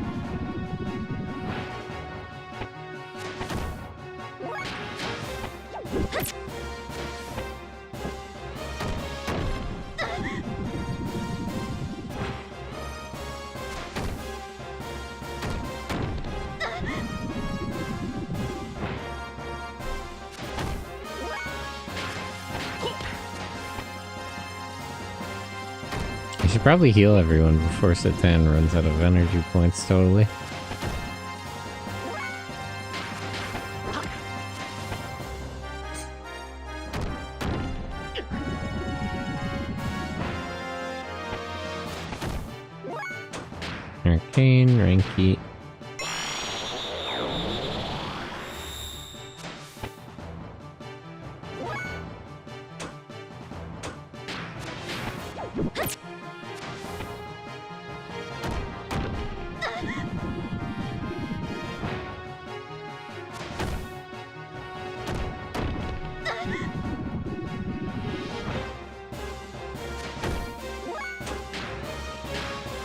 I should probably heal everyone before Satan runs out of energy points totally. Arcane, Ranky.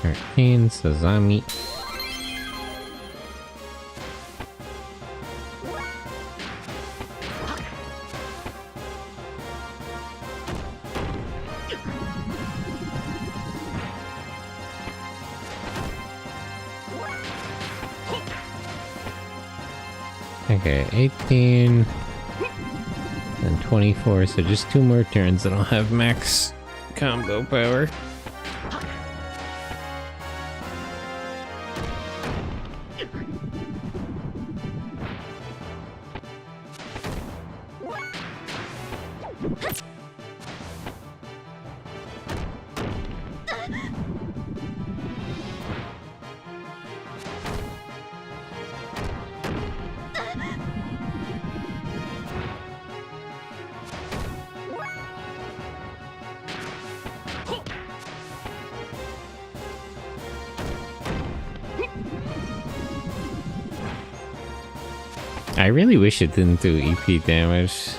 Arcane, Sazami. Okay, 18 and 24, so just 2 more turns and I'll have max combo power. I really wish it didn't do EP damage.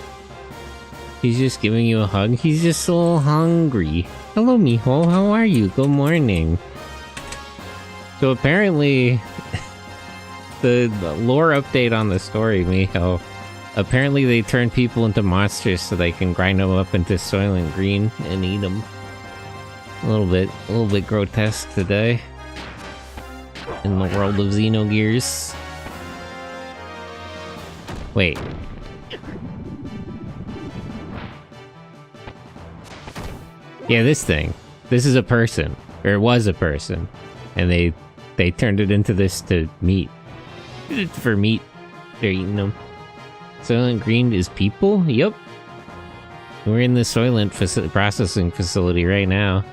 He's just giving you a hug. He's just a little hungry. Hello, Miho. How are you? Good morning. So apparently, the lore update on the story, Miho, apparently they turn people into monsters so they can grind them up into Soylent Green and eat them. A little bit grotesque today in the world of Xenogears. Wait. Yeah, this thing. This is a person. Or it was a person. And they turned it into this to meat. For meat. They're eating them. Soylent Green is people? Yep. We're in the Soylent processing facility right now.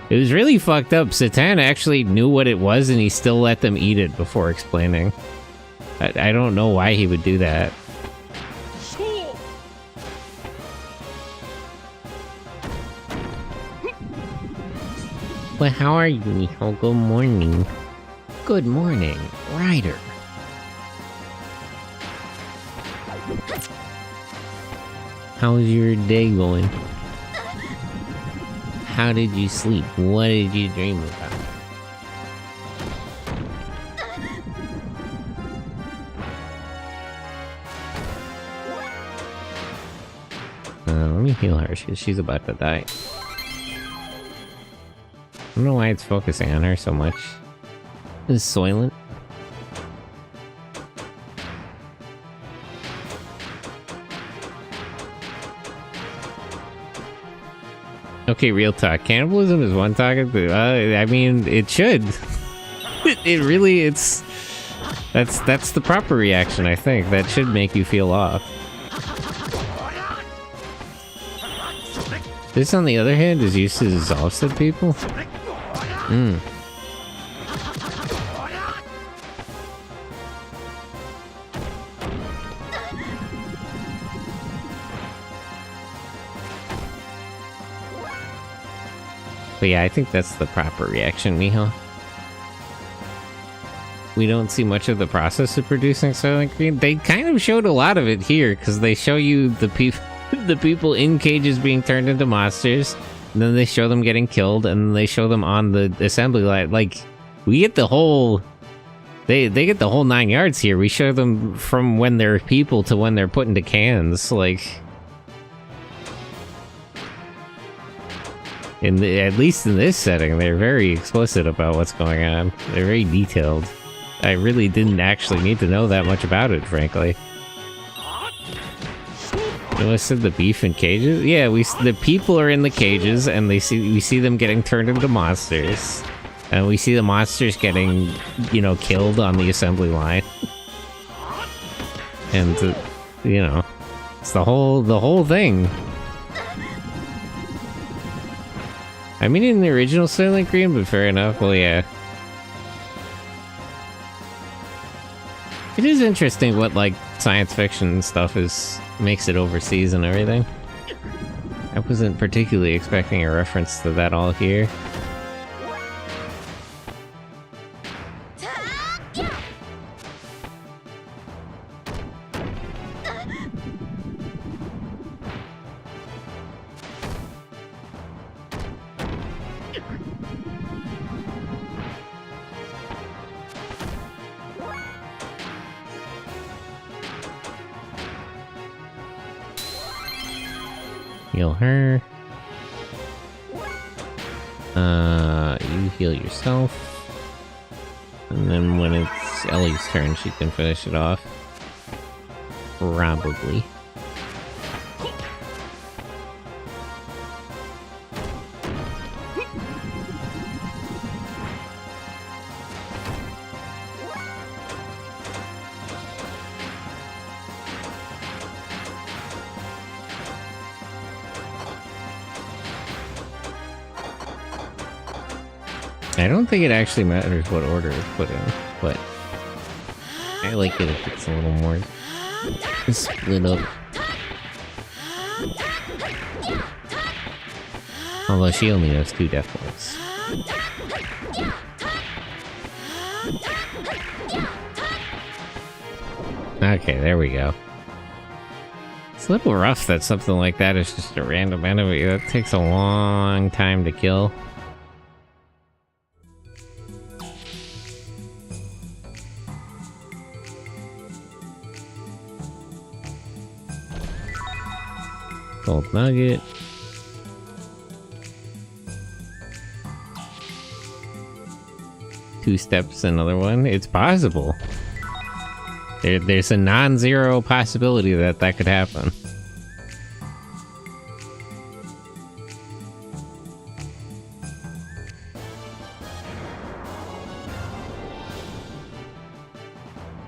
It was really fucked up. Satan actually knew what it was and he still let them eat it before explaining. I don't know why he would do that. Well, how are you, Miho? Good morning. Good morning, Ryder. How's your day going? How did you sleep? What did you dream about? Let me heal her, because she's about to die. I don't know why it's focusing on her so much. This is Soylent. Okay, real talk. Cannibalism is one target. I mean, it should. It really, that's the proper reaction, I think. That should make you feel off. This, on the other hand, is used to dissolve said people. But yeah, I think that's the proper reaction, Miho. We don't see much of the process of producing Soylent Green. They kind of showed a lot of it here, because they show you the people in cages being turned into monsters, and then they show them getting killed, and then they show them on the assembly line. Like, we get the whole... They get the whole 9 yards here. We show them from when they're people to when they're put into cans, like... At least in this setting, they're very explicit about what's going on. They're very detailed. I really didn't actually need to know that much about it, frankly. I said the beef in cages? Yeah, the people are in the cages, and we see them getting turned into monsters. And we see the monsters getting, you know, killed on the assembly line. And, you know, it's the whole thing. I mean, in the original Soylent Green, but fair enough. Well, yeah. It is interesting what, like, science fiction stuff makes it overseas and everything. I wasn't particularly expecting a reference to that all here. Heal her. You heal yourself. And then when it's Ellie's turn, she can finish it off. Probably. I don't think it actually matters what order it's put in, but I like it if it's a little more split up. Although she only has 2 death points. Okay, there we go. It's a little rough that something like that is just a random enemy. That takes a long time to kill. Gold nugget. Two steps, another one. It's possible. There's a non-zero possibility that could happen.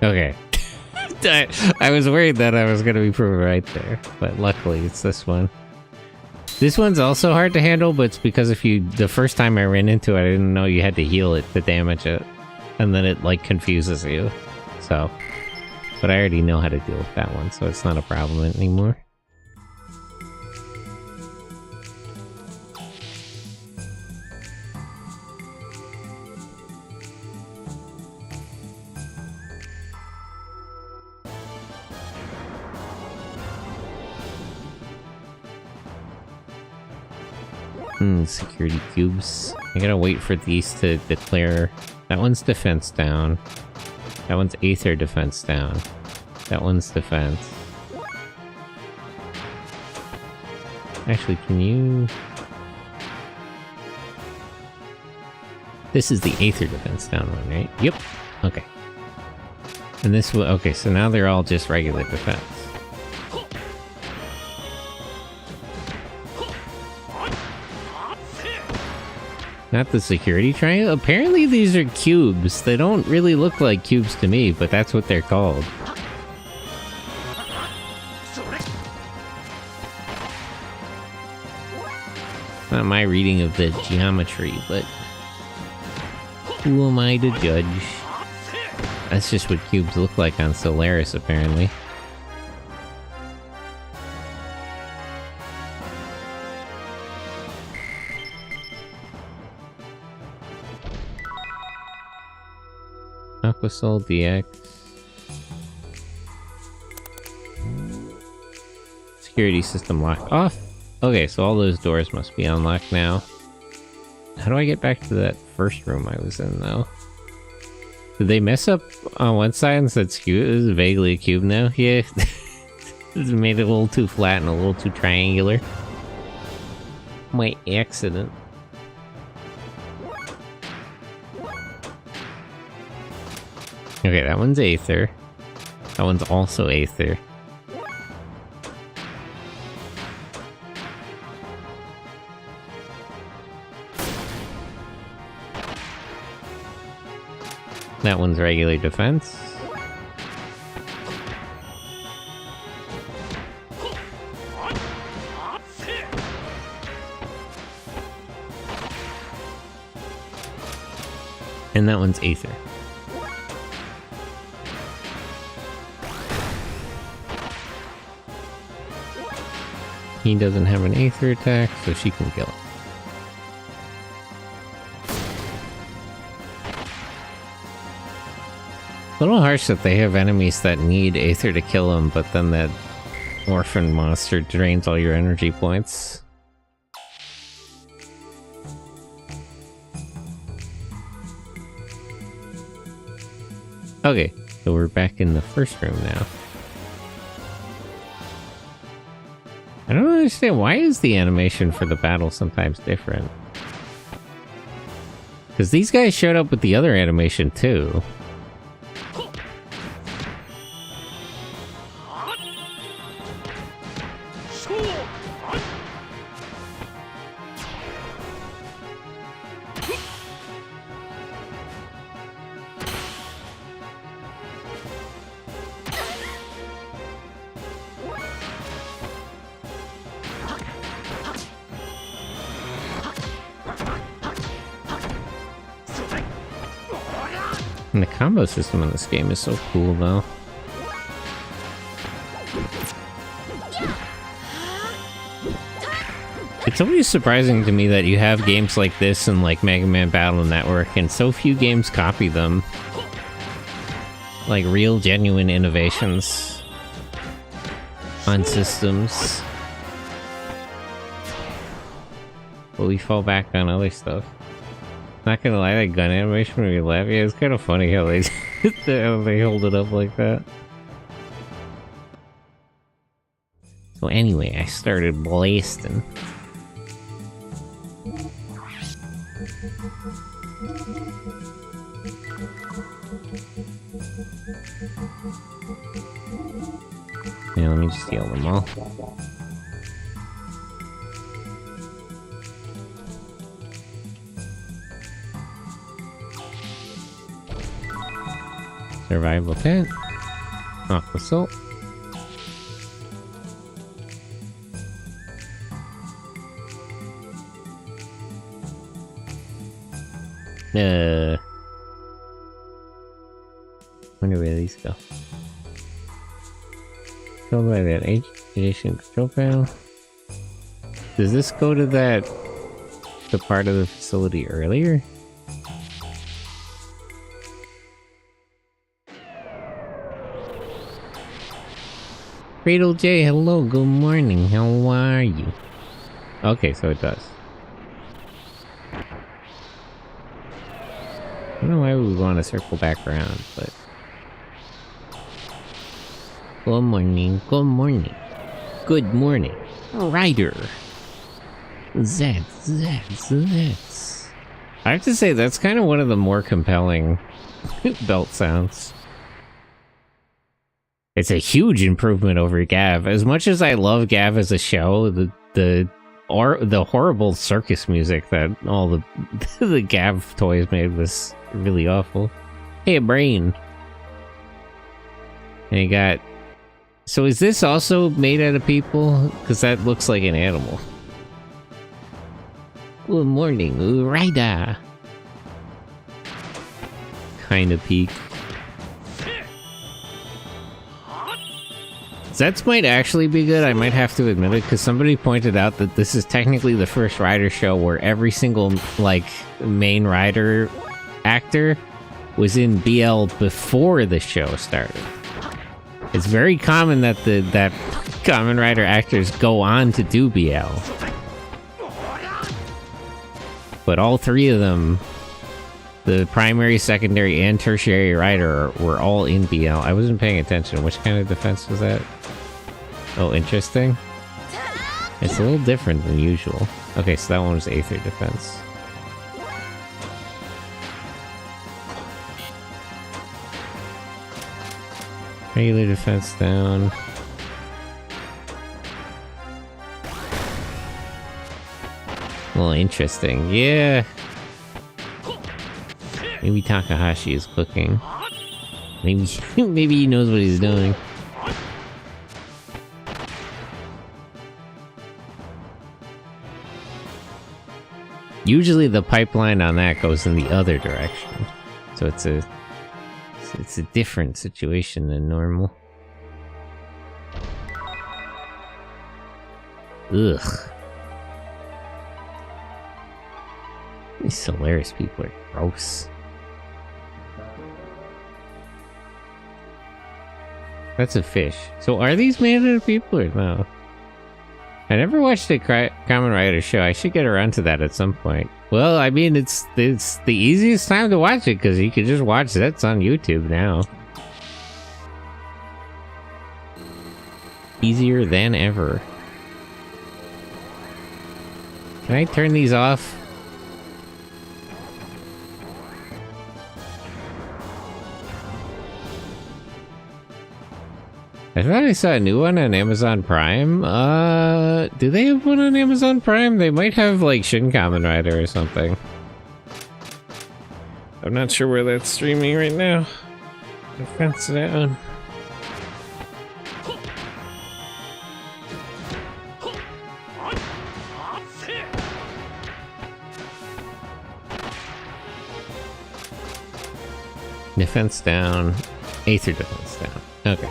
Okay. I was worried that I was going to be proven right there, but luckily it's this one. This one's also hard to handle, but it's because the first time I ran into it, I didn't know you had to heal it to damage it. And then it, like, confuses you. So, but I already know how to deal with that one, so it's not a problem anymore. Security cubes. I gotta wait for these to declare. That one's defense down. That one's Aether defense down. That one's defense. Actually, can you... This is the Aether defense down one, right? Yep. Okay. And this will... Okay, so now they're all just regular defense. Not the security triangle? Apparently these are cubes. They don't really look like cubes to me, but that's what they're called. Not my reading of the geometry, but who am I to judge? That's just what cubes look like on Solaris, apparently. Aquasol DX. Security system locked off. Okay, so all those doors must be unlocked now. How do I get back to that first room I was in, though? Did they mess up on one side and said skew? It was vaguely a cube now. Yeah. It's made it a little too flat and a little too triangular. My accident. Okay, that one's Aether. That one's also Aether. That one's regular defense. And that one's Aether. He doesn't have an Aether attack, so she can kill him. A little harsh that they have enemies that need Aether to kill them, but then that orphan monster drains all your energy points. Okay, so we're back in the first room now. I don't understand, why is the animation for the battle sometimes different? Because these guys showed up with the other animation too. And the combo system in this game is so cool, though. It's always surprising to me that you have games like this in like Mega Man Battle Network, and so few games copy them. Like real, genuine innovations on systems. But we fall back on other stuff. Not gonna lie, that gun animation when we laugh, yeah, it's kind of funny how they how they hold it up like that. So anyway, I started blasting. Yeah, let me just heal them all. Survival tent. Aqua salt. Wonder where these go. Controlled by that adjacent control panel. Does this go to the part of the facility earlier? Cradle J, hello, good morning, how are you? Okay, so it does. I don't know why we would want to circle back around, but... Good morning, good morning. Good morning, Ryder. That's. I have to say, that's kind of one of the more compelling belt sounds. It's a huge improvement over Gav. As much as I love Gav as a show, the horrible circus music that all the Gav toys made was really awful. Hey, a brain. And you got... So is this also made out of people? Because that looks like an animal. Good morning, Ryder. Kind of peak. Zets might actually be good, I might have to admit it, because somebody pointed out that this is technically the first Rider show where every single, like, main Rider actor was in BL before the show started. It's very common that that Kamen Rider actors go on to do BL. But all three of them, the primary, secondary, and tertiary rider, were all in BL. I wasn't paying attention. Which kind of defense was that? Oh, interesting. It's a little different than usual. Okay, so that one was Aether defense. Regular defense down. Well, interesting. Yeah. Maybe Takahashi is cooking. Maybe maybe he knows what he's doing. Usually the pipeline on that goes in the other direction. So it's a different situation than normal. Ugh. These Solaris people are gross. That's a fish. So are these made out of people or no? I never watched a Kamen Rider show. I should get around to that at some point. Well, I mean, it's the easiest time to watch it because you can just watch that on YouTube now. Easier than ever. Can I turn these off? I thought I saw a new one on Amazon Prime. Do they have one on Amazon Prime? They might have, like, Shin Kamen Rider or something. I'm not sure where that's streaming right now. Defense down. Defense down. Aether defense down. Okay.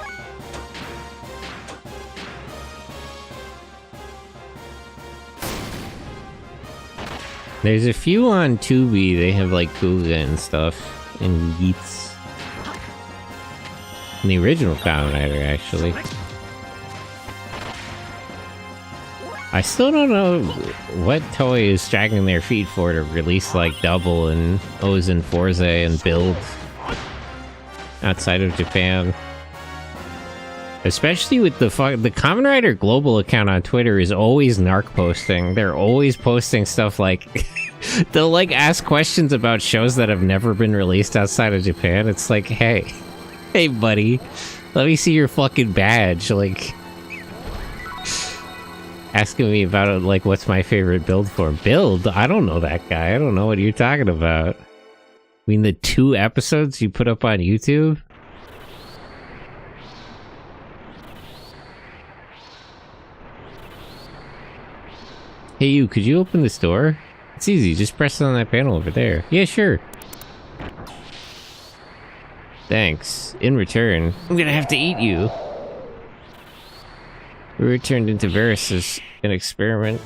There's a few on Tubi, they have like Kuga and stuff, and Yeats. And the original Kamen Rider, actually. I still don't know what Toei is dragging their feet for to release like Double and Ozen Forze and Build outside of Japan. Especially with the Kamen Rider Global account on Twitter is always narc posting. They're always posting stuff like... they'll, like, ask questions about shows that have never been released outside of Japan. It's like, hey. Hey, buddy. Let me see your fucking badge. Like... asking me about, like, what's my favorite build for. Build? I don't know that guy. I don't know what you're talking about. I mean, the 2 episodes you put up on YouTube? Hey you, could you open this door? It's easy, just press it on that panel over there. Yeah, sure. Thanks. In return, I'm gonna have to eat you. We were turned into viruses, an experiment.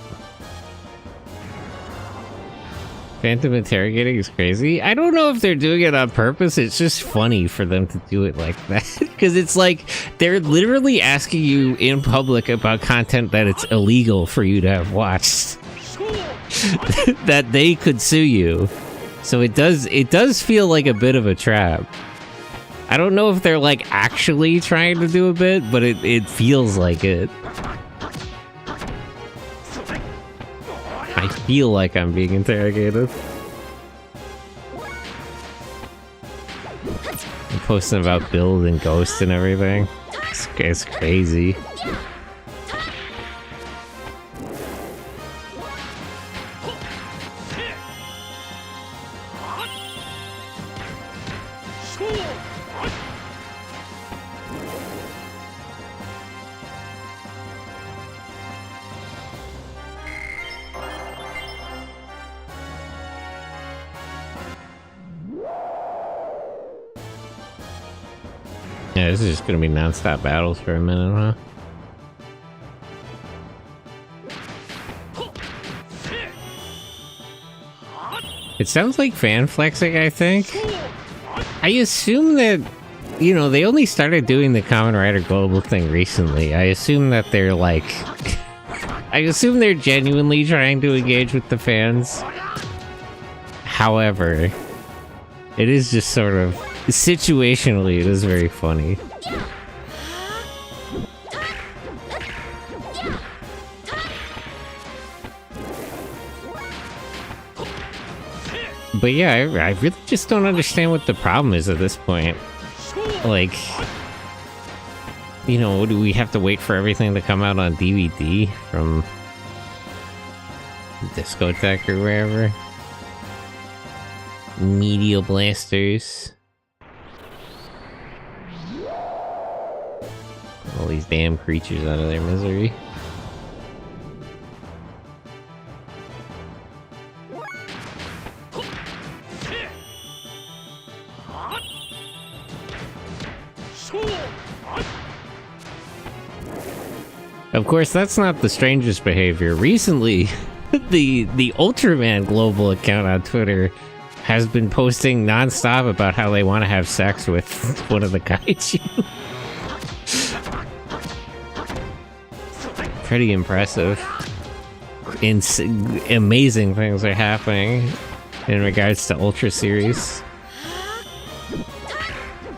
Phantom interrogating is crazy. I don't know if they're doing it on purpose. It's just funny for them to do it like that. Because it's like, they're literally asking you in public about content that it's illegal for you to have watched. That they could sue you. So it does feel like a bit of a trap. I don't know if they're like actually trying to do a bit, but it feels like it. I feel like I'm being interrogated. I'm posting about Build and Ghost and everything. It's crazy. Yeah, this is just gonna be non-stop battles for a minute, huh? It sounds like fan flexing, I think. I assume that, you know, they only started doing the Kamen Rider Global thing recently. I assume that they're like... I assume they're genuinely trying to engage with the fans. However, it is just sort of... Situationally, it is very funny. But yeah, I really just don't understand what the problem is at this point. Like, you know, do we have to wait for everything to come out on DVD from Discotheque or wherever? Media blasters. All these damn creatures out of their misery. Of course, that's not the strangest behavior. Recently, the Ultraman Global account on Twitter has been posting non-stop about how they want to have sex with one of the kaiju. Pretty impressive. Amazing things are happening in regards to Ultra series.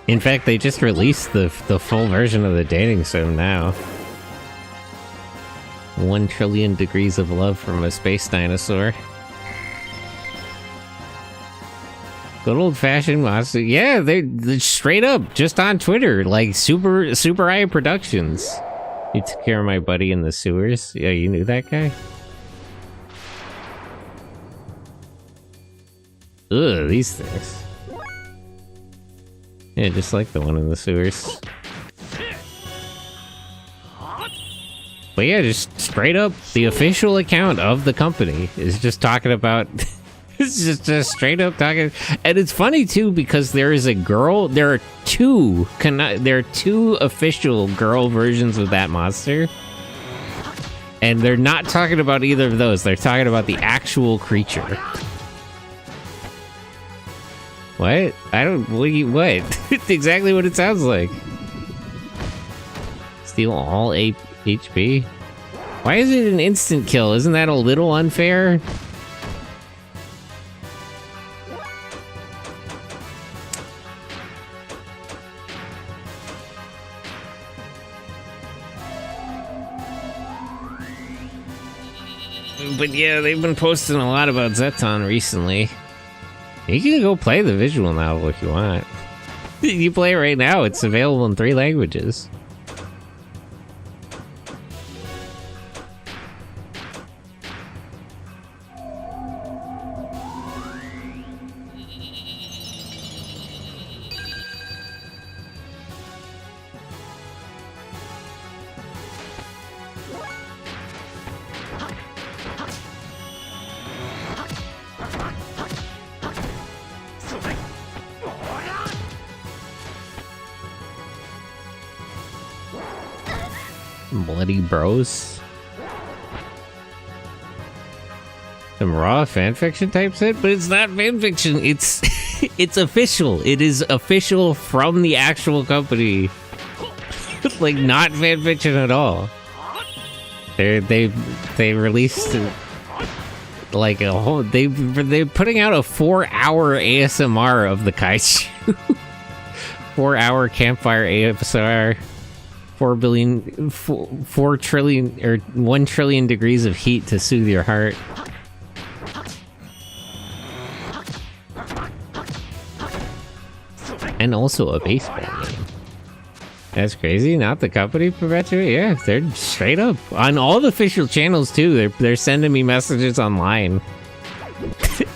In fact, they just released the full version of the dating sim now. 1 trillion degrees of love from a space dinosaur. Good old-fashioned monster. Yeah, they're straight up just on Twitter, like Super Eye Productions. You took care of my buddy in the sewers. Yeah, you knew that guy? Ugh, these things. Yeah, just like the one in the sewers. But yeah, just straight up, the official account of the company is just talking about... it's just straight up talking... And it's funny, too, because there is a girl... There are two official girl versions of that monster. And they're not talking about either of those. They're talking about the actual creature. What? I don't... What? It's exactly what it sounds like. Steal all HP? Why is it an instant kill? Isn't that a little unfair? But yeah, they've been posting a lot about Zeton recently. You can go play the visual novel if you want. You play it right now, it's available in 3 languages. Bloody bros. Some raw fanfiction type shit, but it's not fanfiction. It's it's official. It is official from the actual company. Like not fanfiction at all. They released like a whole they're putting out a 4-hour ASMR of the kaiju. 4-hour campfire ASMR. 4 trillion or 1 trillion degrees of heat to soothe your heart. And also a baseball game. That's crazy. Not the company perpetuate. Yeah, they're straight up on all the official channels too. They're sending me messages online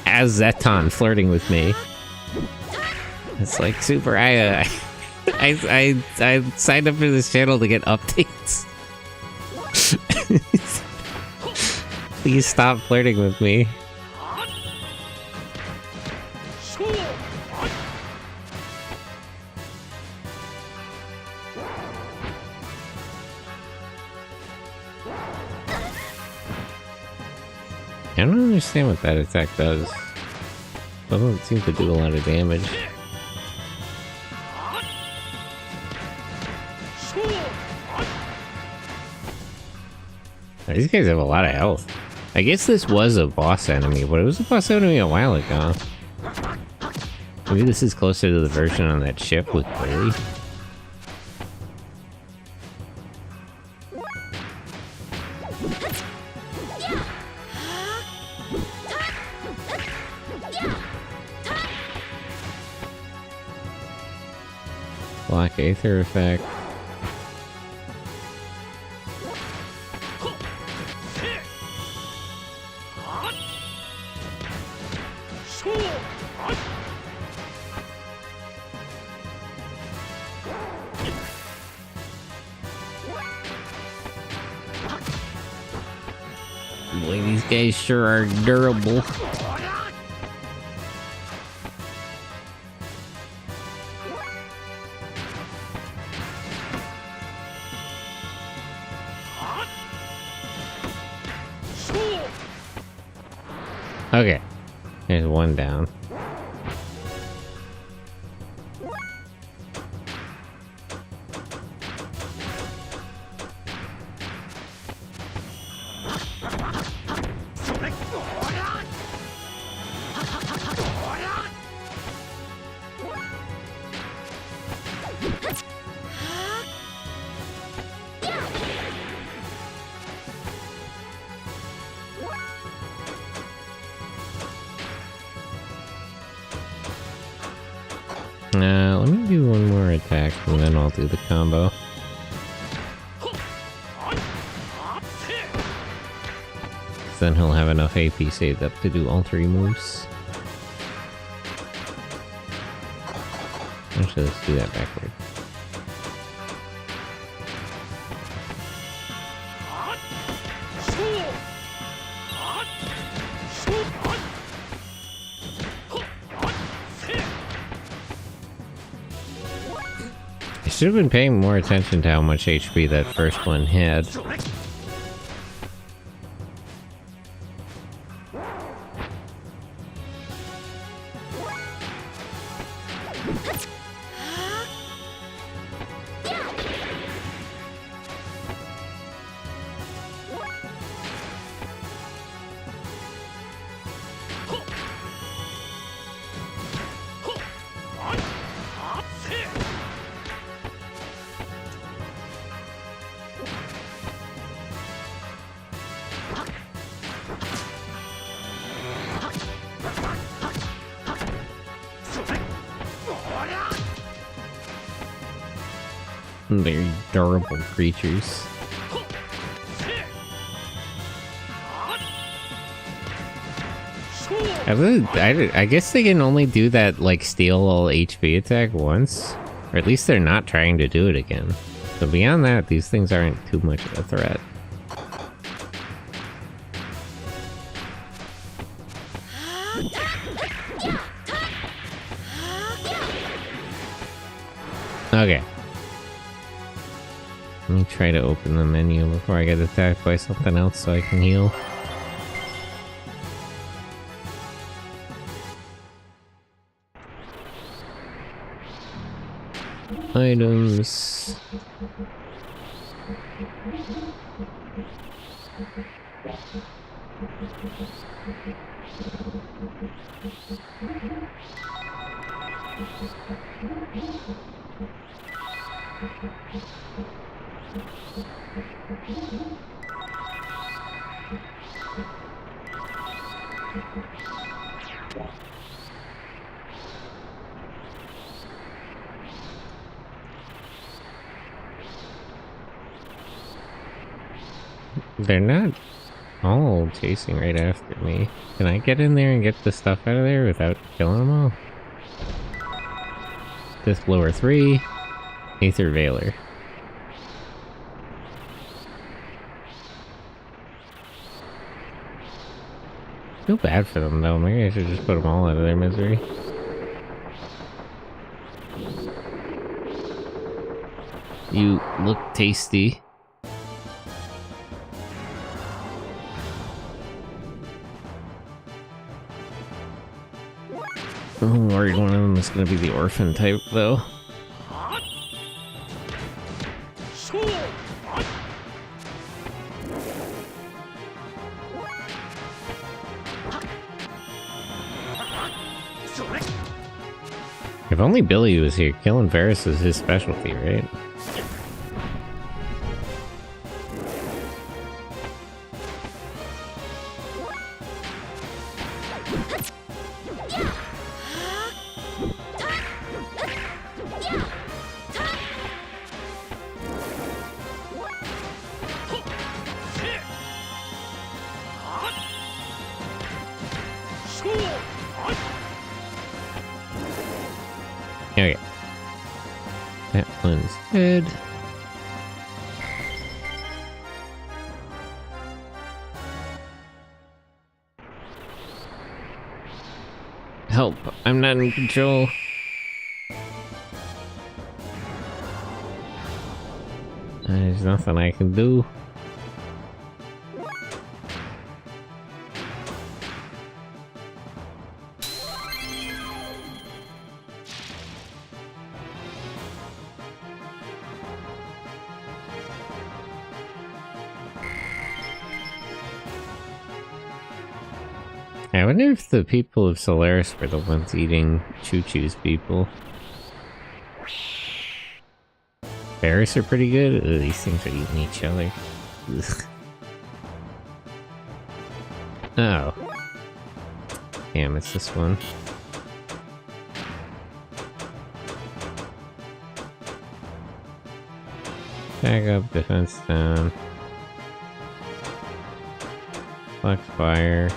as Zeton flirting with me. It's like super. I signed up for this channel to get updates. Please stop flirting with me. I don't understand what that attack does. Doesn't seem to do a lot of damage. These guys have a lot of health. I guess this was a boss enemy, but it was a boss enemy a while ago. Maybe this is closer to the version on that ship with Billy. Block Aether effect. Boy, these guys sure are durable. Okay, there's one down. Let me do one more attack and then I'll do the combo. Then he'll have enough AP saved up to do all three moves. Actually, let's do that backward. I should have been paying more attention to how much HP that first one had. Very durable creatures. I guess they can only do that, like, steal all HP attack once. Or at least they're not trying to do it again. So beyond that, these things aren't too much of a threat. Okay. Let me try to open the menu before I get attacked by something else so I can heal. Items. They're not all chasing right after me. Can I get in there and get the stuff out of there without killing them all? This blower 3, Aether Veiler. Feel bad for them though. Maybe I should just put them all out of their misery. You look tasty. I'm worried one of them is going to be the orphan type, though. If only Billy was here, killing Varus is his specialty, right? Okay. That one's good. Help! I'm not in control. There's nothing I can do. I wonder if the people of Solaris were the ones eating Choo-Choo's people. Bears are pretty good. Ugh, these things are eating each other. Ugh. Oh. Damn, it's this one. Back up, defense down. Flex fire.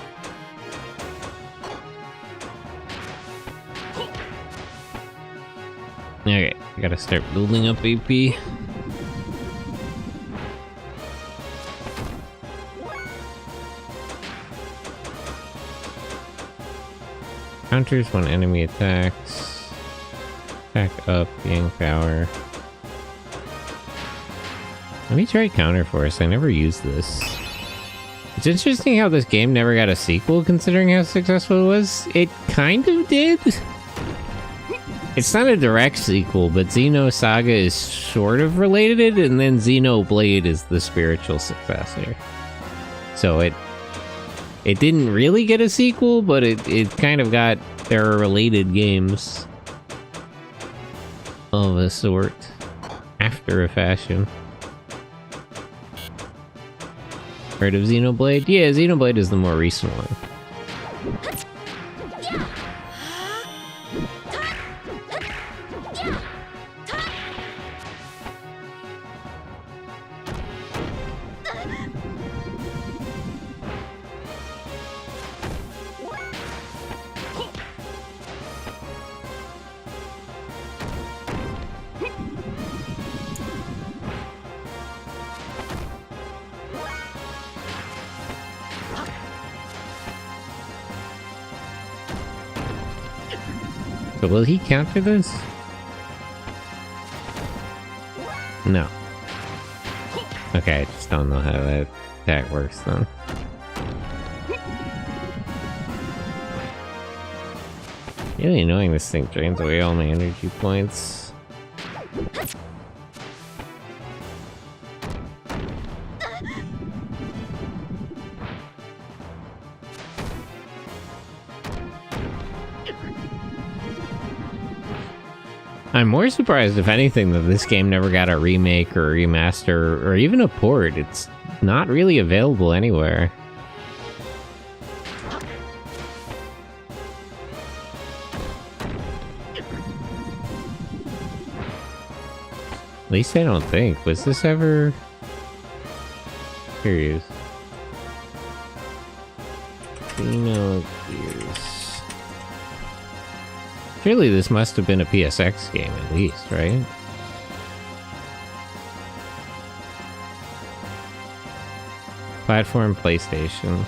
Okay, I gotta start building up AP. Counters when enemy attacks. Attack up, gain power. Let me try Counter Force. I never used this. It's interesting how this game never got a sequel, considering how successful it was. It kind of did. It's not a direct sequel, but Xenosaga is sort of related, and then Xenoblade is the spiritual successor. So it didn't really get a sequel, but it kind of got their related games of a sort after a fashion. Heard of Xenoblade? Yeah, Xenoblade is the more recent one. So will he counter this? No. Okay, I just don't know how that works then. Really annoying, this thing drains away all my energy points. I'm more surprised, if anything, that this game never got a remake or a remaster or even a port. It's not really available anywhere. At least I don't think. Was this ever... Here he is. Xenogears. Surely this must have been a PSX game at least, right? Platform PlayStation.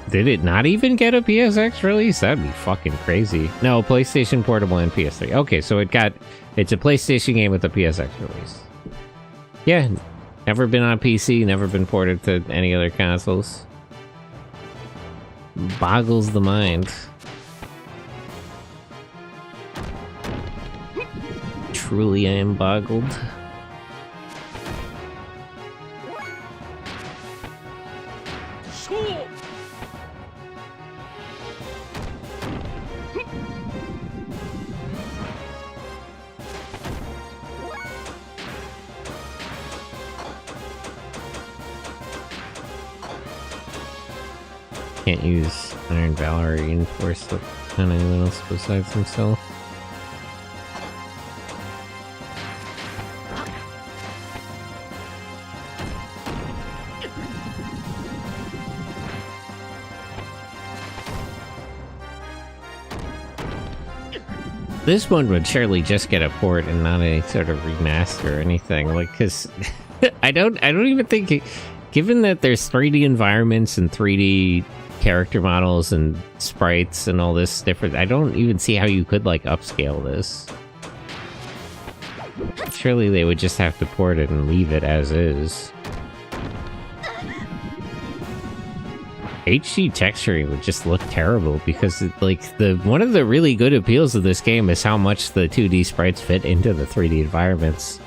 Did it not even get a PSX release? That'd be fucking crazy. No, PlayStation Portable and PS3. Okay, so it's a PlayStation game with a PSX release. Yeah, never been on PC, never been ported to any other consoles. Boggles the mind. Truly, I am boggled. can't use Iron Valor or Reinforce on anyone else besides himself. This one would surely just get a port and not any sort of remaster or anything, like, cause I don't even think, given that there's 3D environments and 3D character models and sprites and all this different, I don't even see how you could, like, upscale this. Surely they would just have to port it and leave it as is. HD texturing would just look terrible because one of the really good appeals of this game is how much the 2D sprites fit into the 3D environments.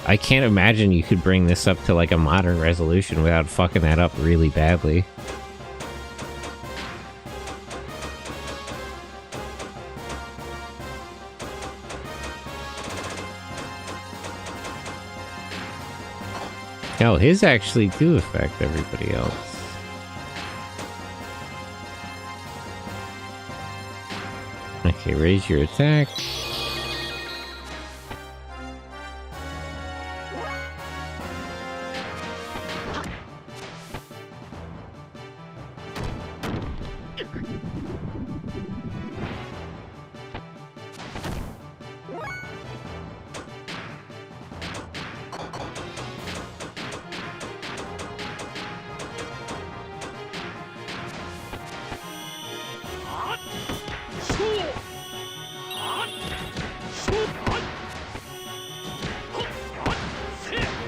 I can't imagine you could bring this up to like a modern resolution without fucking that up really badly. Oh, his actually do affect everybody else. Okay, raise your attack.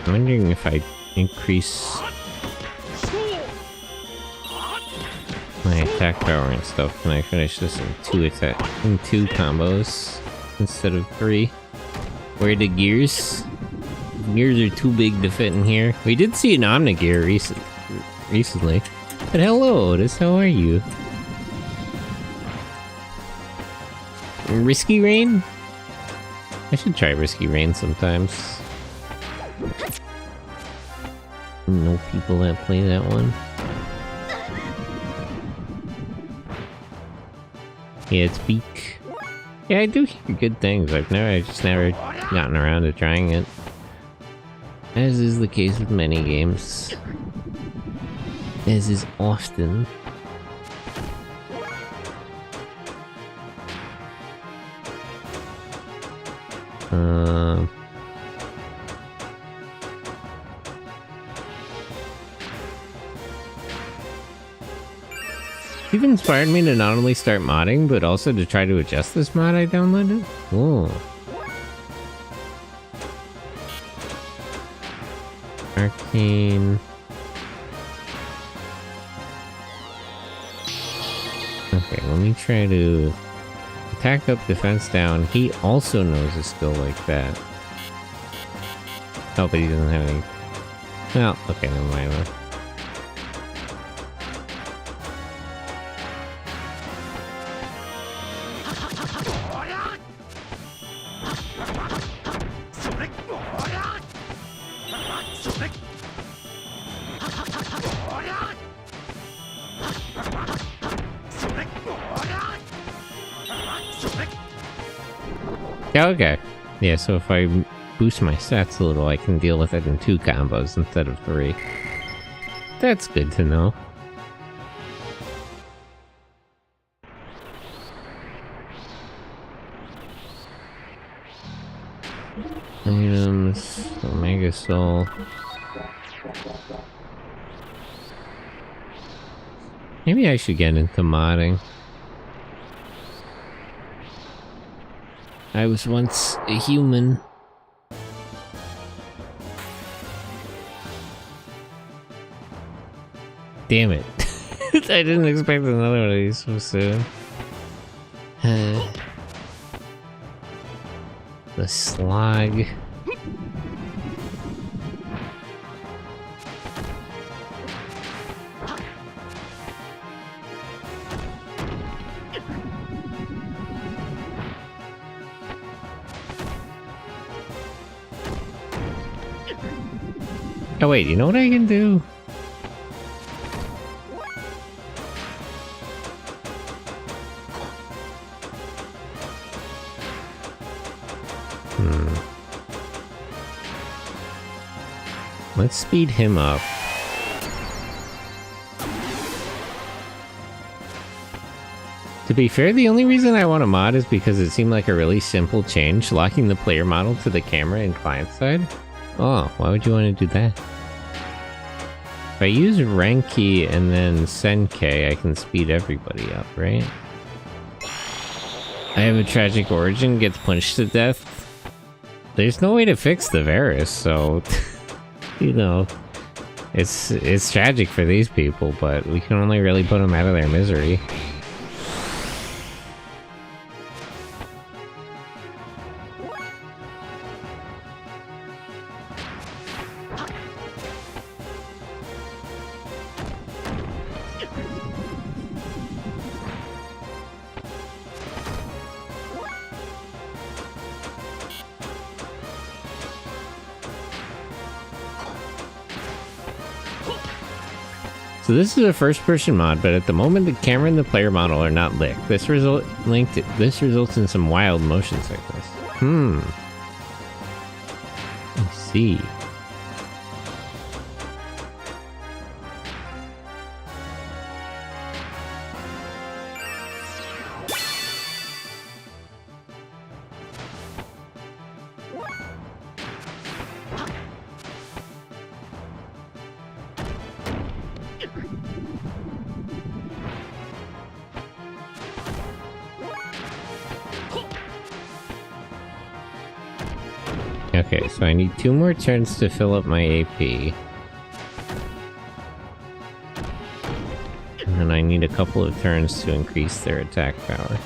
I'm wondering if I increase my attack power and stuff, can I finish this in two combos instead of 3? Where the gears? Gears are too big to fit in here. We did see an Omnigear recently. But hello, Otis, how are you? Risky Rain? I should try Risky Rain sometimes. Know people that play that one. Yeah, it's Beak. Yeah, I do hear good things. I just never gotten around to trying it. As is the case with many games. As is often. You've inspired me to not only start modding, but also to try to adjust this mod I downloaded. Oh. Arcane. Okay, let me try to attack up, defense down. He also knows a skill like that. Oh, but he doesn't have any. Well, okay, never mind. Yeah, okay. Yeah, so if I boost my stats a little, I can deal with it in 2 combos instead of 3. That's good to know. Items, Omega Soul. Maybe I should get into modding. I was once a human. Damn it. I didn't expect another one of these so soon. The slog. Oh wait, you know what I can do? Let's speed him up. To be fair, the only reason I want a mod is because it seemed like a really simple change, locking the player model to the camera and client side. Oh, why would you want to do that? If I use rank key and then send K, I can speed everybody up, right? I have a tragic origin, gets punched to death. There's no way to fix the Varus, so you know, it's tragic for these people, but we can only really put them out of their misery. So this is a first-person mod, but at the moment the camera and the player model are not linked. This results in some wild motion sickness. I see. Okay, so I need 2 more turns to fill up my AP. And then I need a couple of turns to increase their attack power.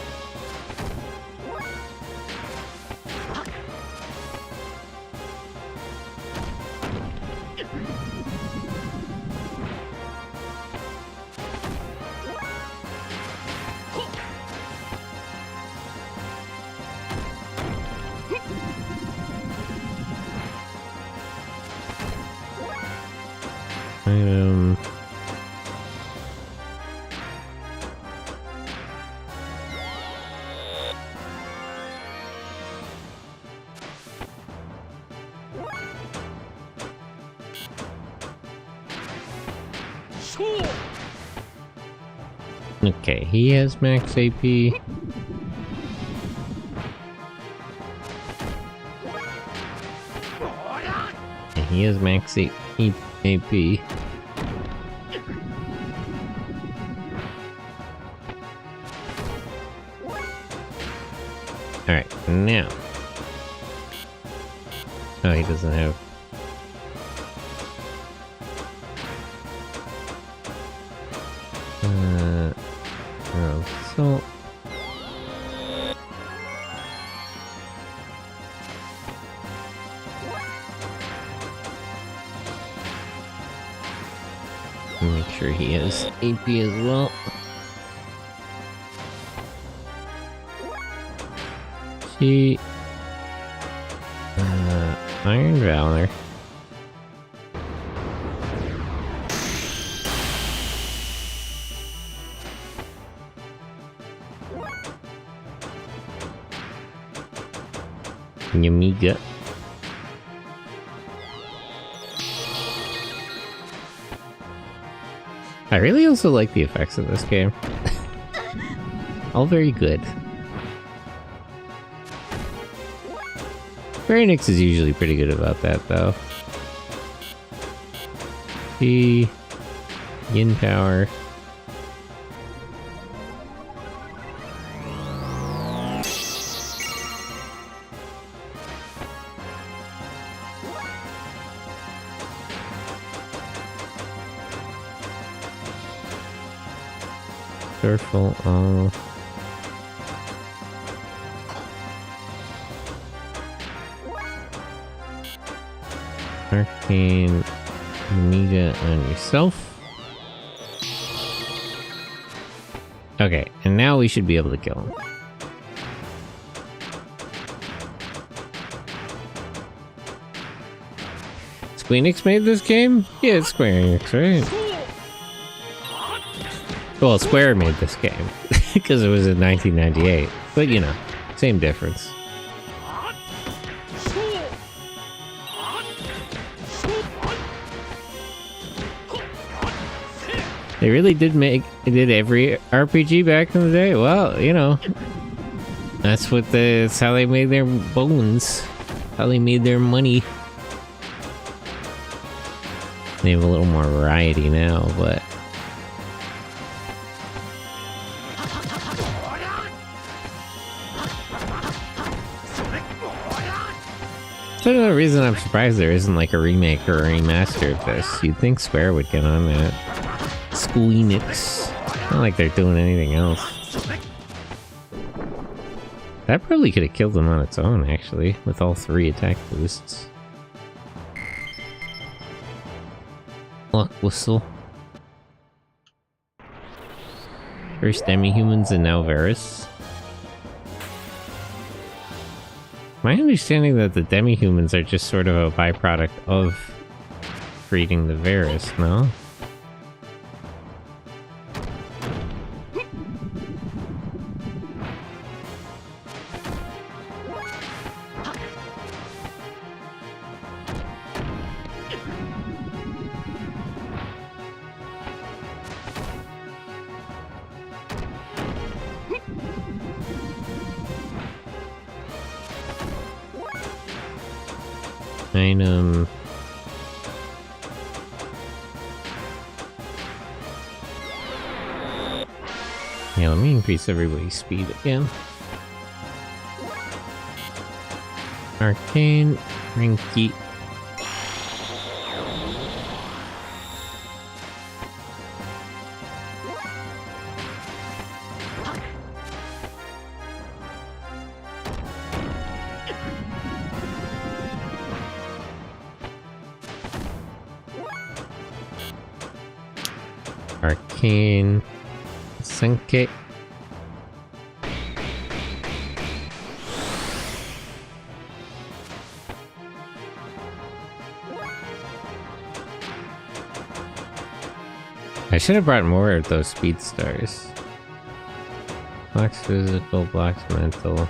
Okay, he has max AP. And he has max AP. Alright, now. Oh, he doesn't have... So... make sure he has AP as well. See... Iron Valor. Yamiga. I really also like the effects of this game. All very good. Square Enix is usually pretty good about that, though. The Yin Power. Careful, Arcane Amiga on yourself. Okay, and now we should be able to kill him. Square Enix made this game? Yeah, it's Square Enix, right? Well, Square made this game, because it was in 1998. But, you know, same difference. They really did every RPG back in the day. Well, you know, that's how they made their bones. How they made their money. They have a little more variety now, but that's another reason I'm surprised there isn't like a remake or a remaster of this. You'd think Square would get on that. Squeenix. Not like they're doing anything else. That probably could have killed them on its own, actually, with all 3 attack boosts. Luck whistle. First demi-humans and now Varus. My understanding that the demi-humans are just sort of a byproduct of breeding the Varus, no? Item. Yeah, let me increase everybody's speed again. Arcane, Rinky. Arcane, Senke. I should have brought more of those speed stars. Blocks physical, blocks mental.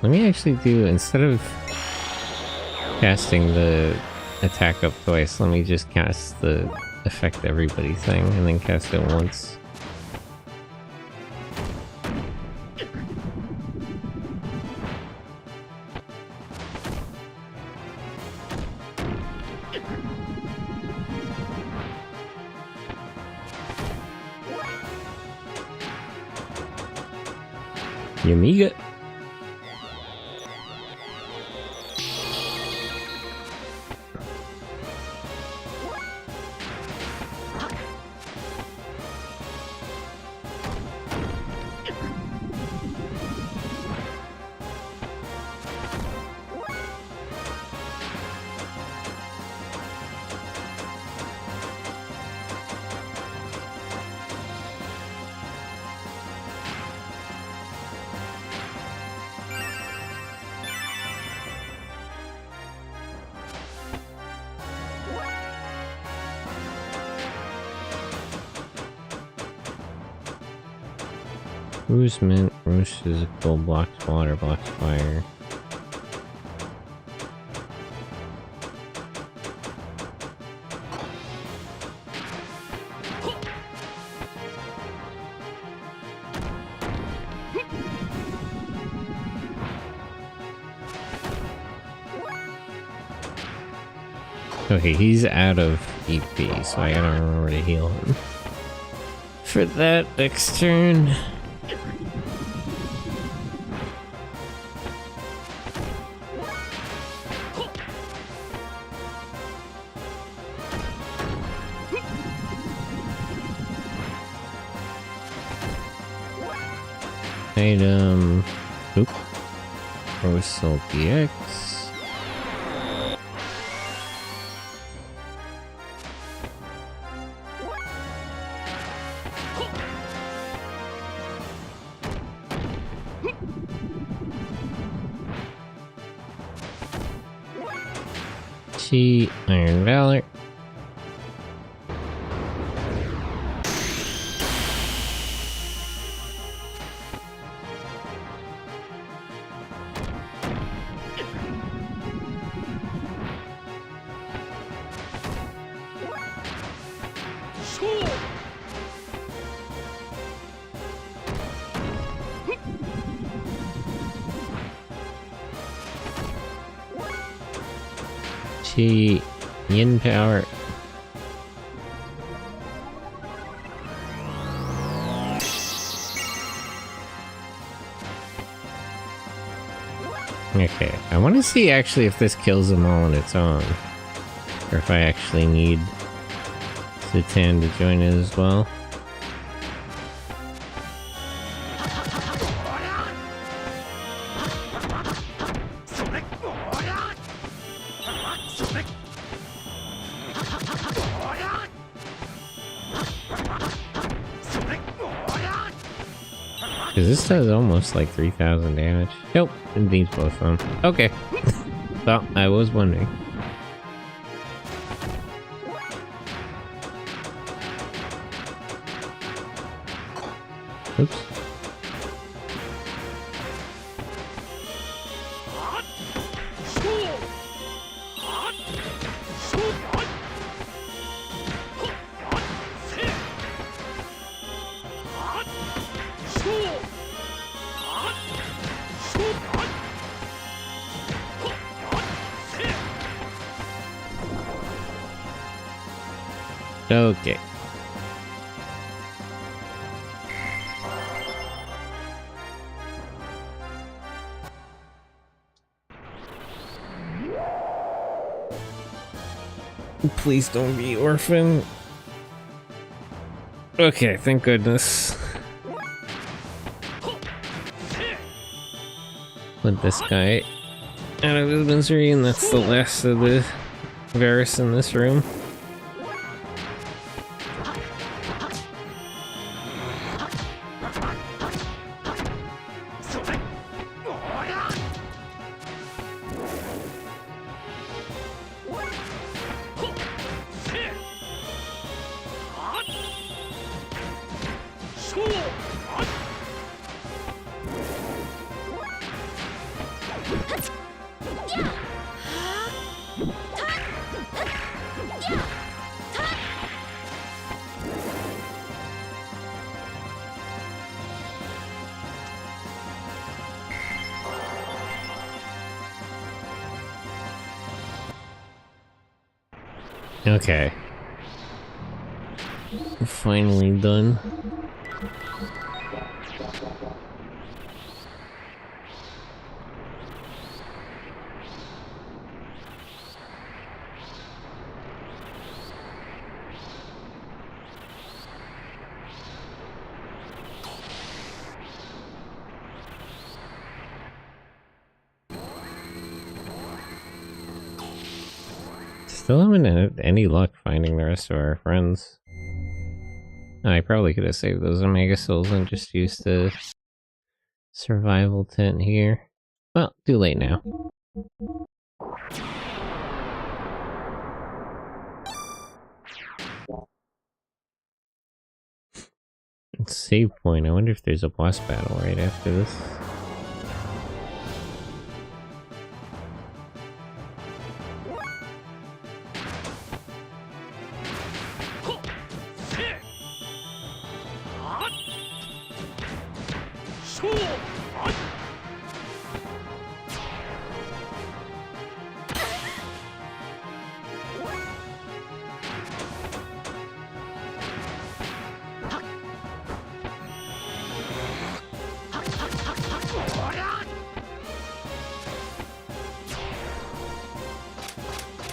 Let me actually do, instead of casting the attack up twice, let me just cast the affect everybody thing and then cast it once. Yamiga. Ruse mint, Ruse physical, blocks water, blocks fire. Okay, he's out of EP, so I gotta remember to heal him. For that next turn. Item. Oop. Rosal DX. Chi, Iron Valor. Chi, Yin Power. Okay, I want to see actually if this kills them all on its own. Or if I actually need Satan to join it as well. Because this does almost like 3,000 damage. Nope, it needs both of them. Okay. Well, I was wondering. Oops. Okay. Please don't be orphan. Okay, thank goodness. Let this guy out of his misery, and that's the last of the Varus in this room. Okay. We're finally done. Still haven't had any luck finding the rest of our friends. I probably could have saved those Omega Souls and just used the survival tent here. Well, too late now. Save point. I wonder if there's a boss battle right after this.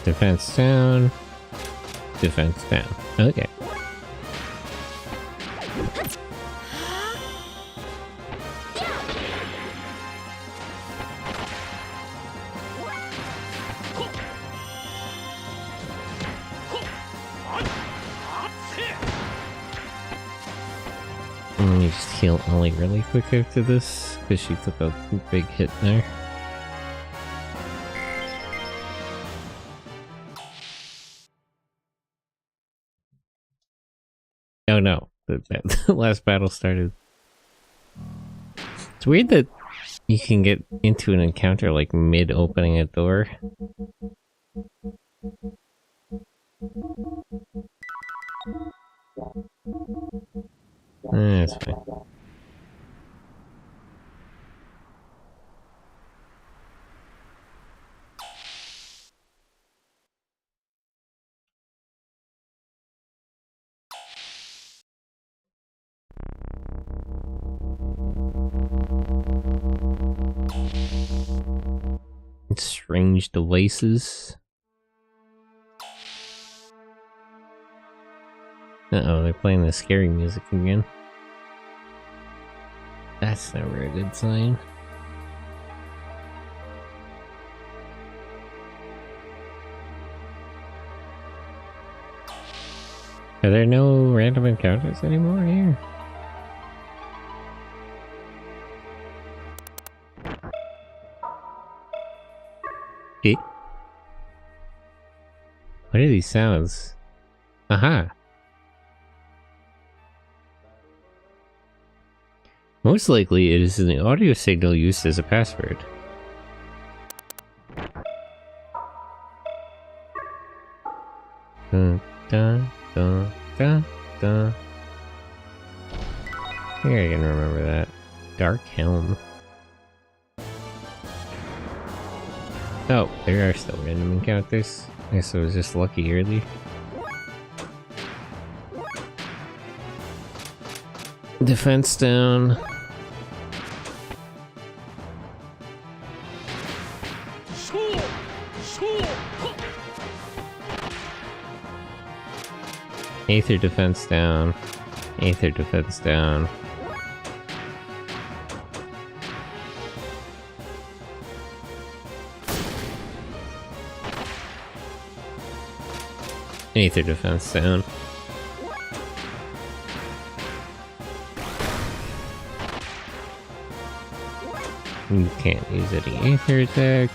Defense down. Defense down. Okay. Let me just heal Ollie really quick after this, because she took a big hit there. Oh no, the last battle started. It's weird that you can get into an encounter like mid opening a door. That's fine. Strange devices. Uh-oh, they're playing the scary music again. That's never a good sign. Are there no random encounters anymore here? Eh? What are these sounds? Aha! Most likely it is an audio signal used as a password. Dun, dun, dun, dun, dun. I think I can remember that. Dark Helm. Oh, there are still random encounters. I guess I was just lucky early. Defense down. Aether defense down. Aether defense down. Aether defense down. You can't use any Aether attacks.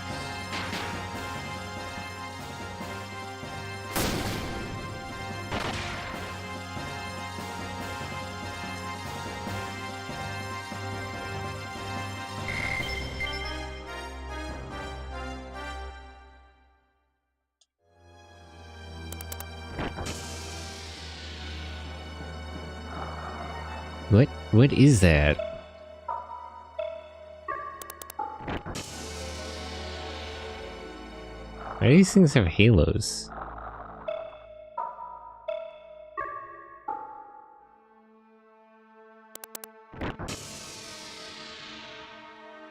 What is that? Why do these things have halos?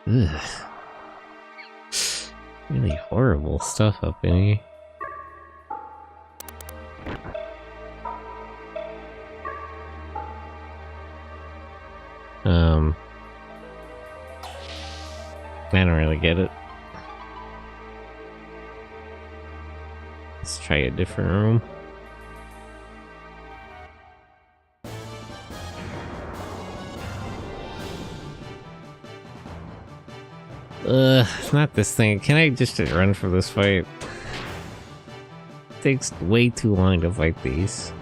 Ugh. Really horrible stuff up in here. I don't really get it. Let's try a different room. Not this thing. Can I just run for this fight? It takes way too long to fight these.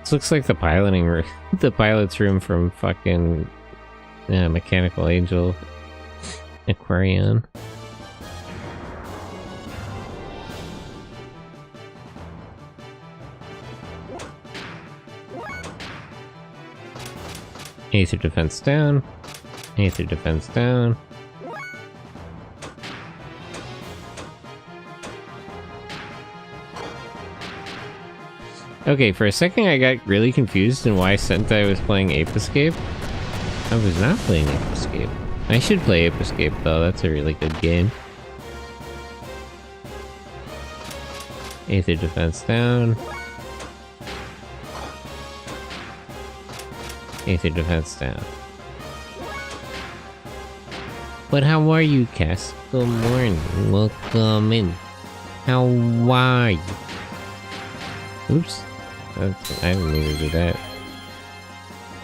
This looks like the piloting room, the pilot's room from fucking Mechanical Angel Aquarion. Aether defense down. Aether defense down. Okay, for a second I got really confused in why Sentai was playing Ape Escape. I was not playing Ape Escape. I should play Ape Escape though, that's a really good game. Aether defense down. Aether defense down. But how are you, Cass? Good morning. Welcome in. How are you? Oops. I didn't mean to do that.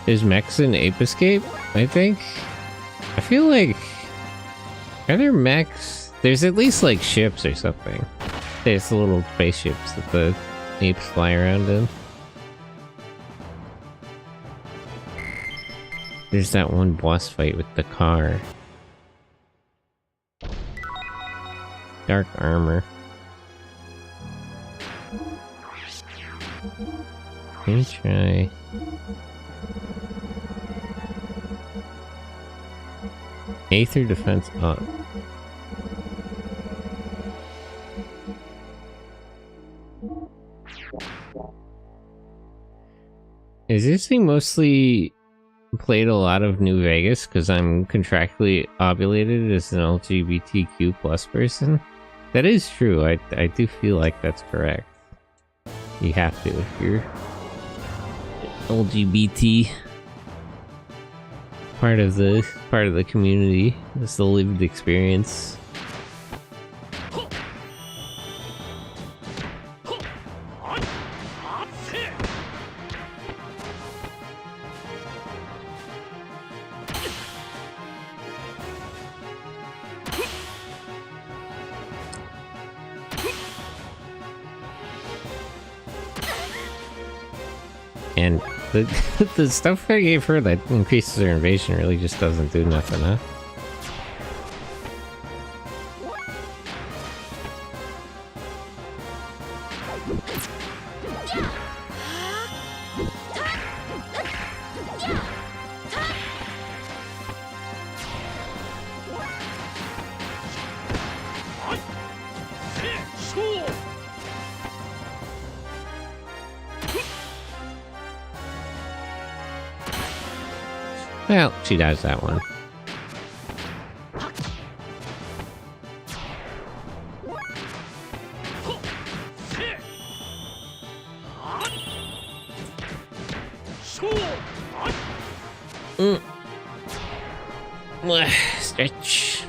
Is Mecha in Ape Escape? I think? I feel like... Are there mechs? There's at least like ships or something. There's little spaceships that the apes fly around in. There's that one boss fight with the car. Dark armor. Let me try. Aether defense up. Is this thing mostly played a lot of New Vegas because I'm contractually obligated as an LGBTQ plus person? That is true. I do feel like that's correct. You have to if you're LGBT. Part of the community. It's the lived experience. And the stuff I gave her that increases her invasion really just doesn't do nothing, huh? Well, she does that one. Stretch.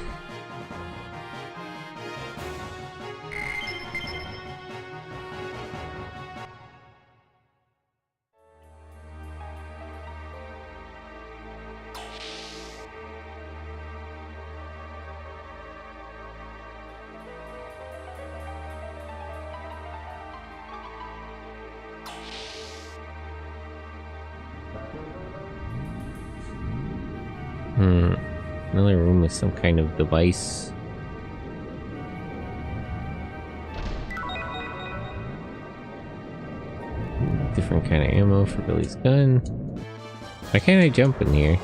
Another room with some kind of device. Different kind of ammo for Billy's gun. Why can't I jump in here?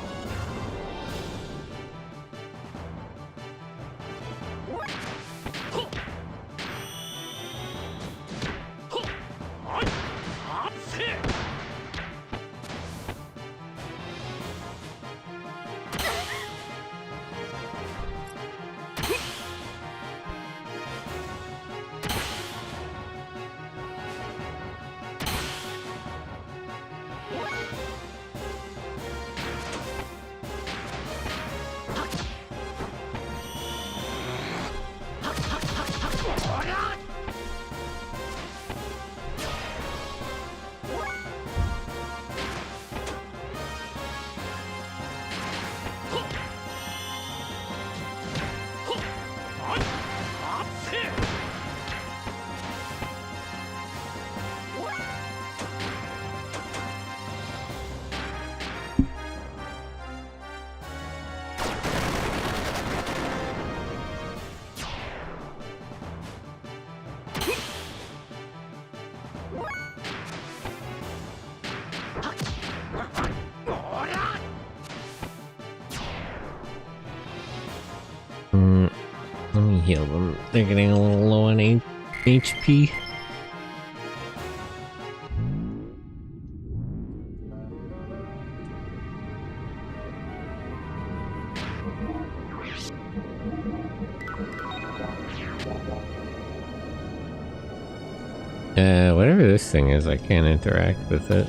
Let me heal them. They're getting a little low on HP. Whatever this thing is, I can't interact with it.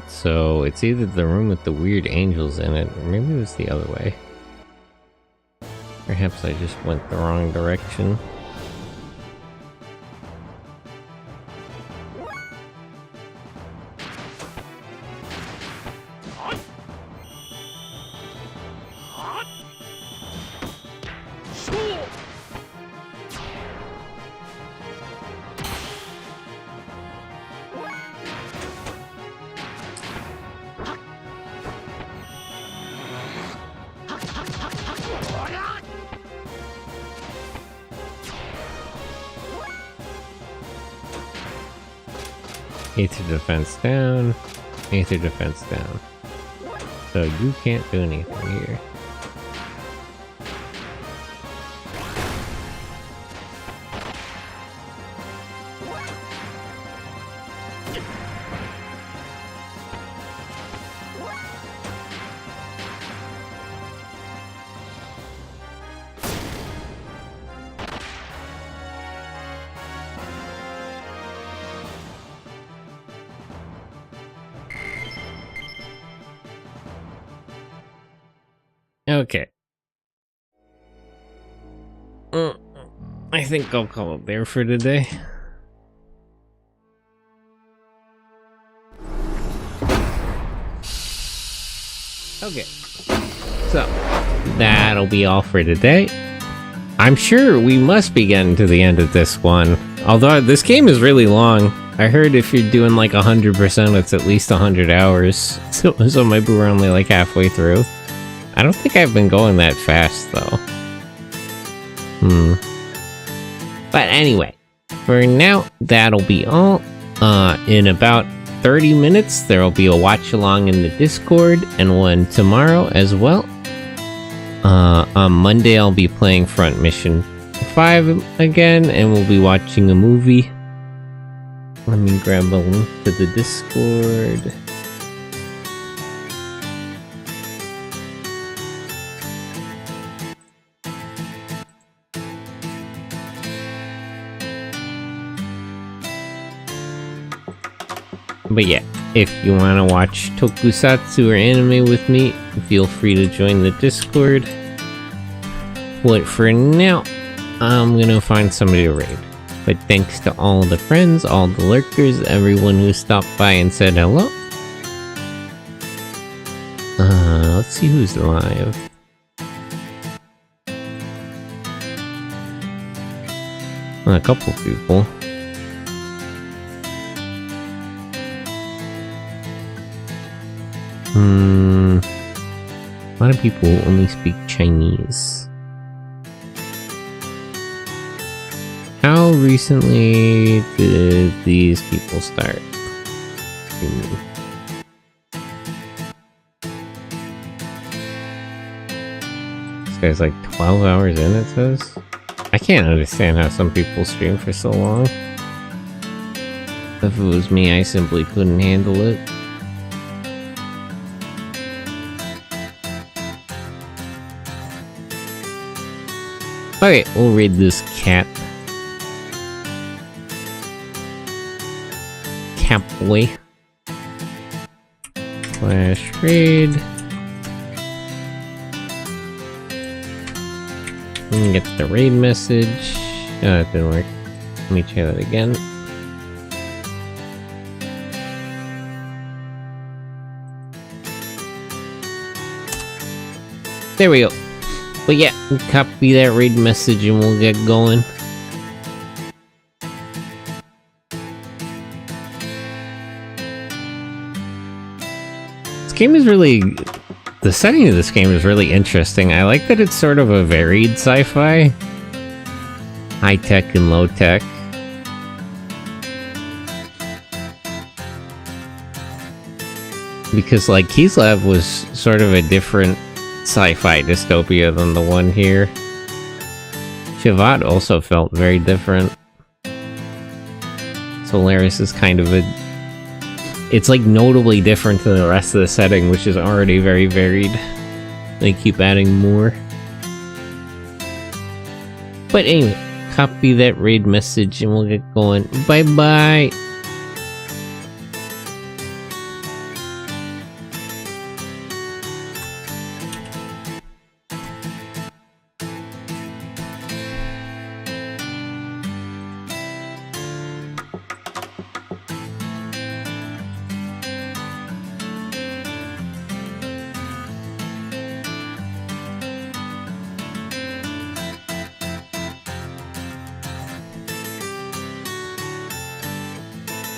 So it's either the room with the weird angels in it, or maybe it was the other way. Perhaps I just went the wrong direction. Aether defense down. Aether defense down. So you can't do anything here. Okay. I think I'll call it there for today. Okay. So, that'll be all for today. I'm sure we must be getting to the end of this one. Although, this game is really long. I heard if you're doing like 100%, it's at least 100 hours. So maybe we're only like halfway through. I don't think I've been going that fast, though. But anyway, for now, that'll be all. In about 30 minutes, there'll be a watch-along in the Discord, and one tomorrow as well. On Monday, I'll be playing Front Mission 5 again, and we'll be watching a movie. Let me grab a link to the Discord. But yeah, if you want to watch tokusatsu or anime with me, feel free to join the Discord. But for now, I'm gonna find somebody to raid. But thanks to all the friends, all the lurkers, everyone who stopped by and said hello. Let's see who's live. A couple people. A lot of people only speak Chinese. How recently did these people start? This guy's like 12 hours in, it says. I can't understand how some people stream for so long. If it was me, I simply couldn't handle it. Okay, we'll raid this cat. Cat boy. Flash raid. And get the raid message. Oh, it didn't work. Let me try that again. There we go. But yeah, copy that raid message and we'll get going. This game is really... The setting of this game is really interesting. I like that it's sort of a varied sci-fi. High-tech and low-tech. Because, like, Kislev was sort of a different sci-fi dystopia than the one here. Shivat also felt very different. Solaris is kind of a... It's like notably different than the rest of the setting, which is already very varied. They keep adding more. But anyway, copy that raid message and we'll get going. Bye bye!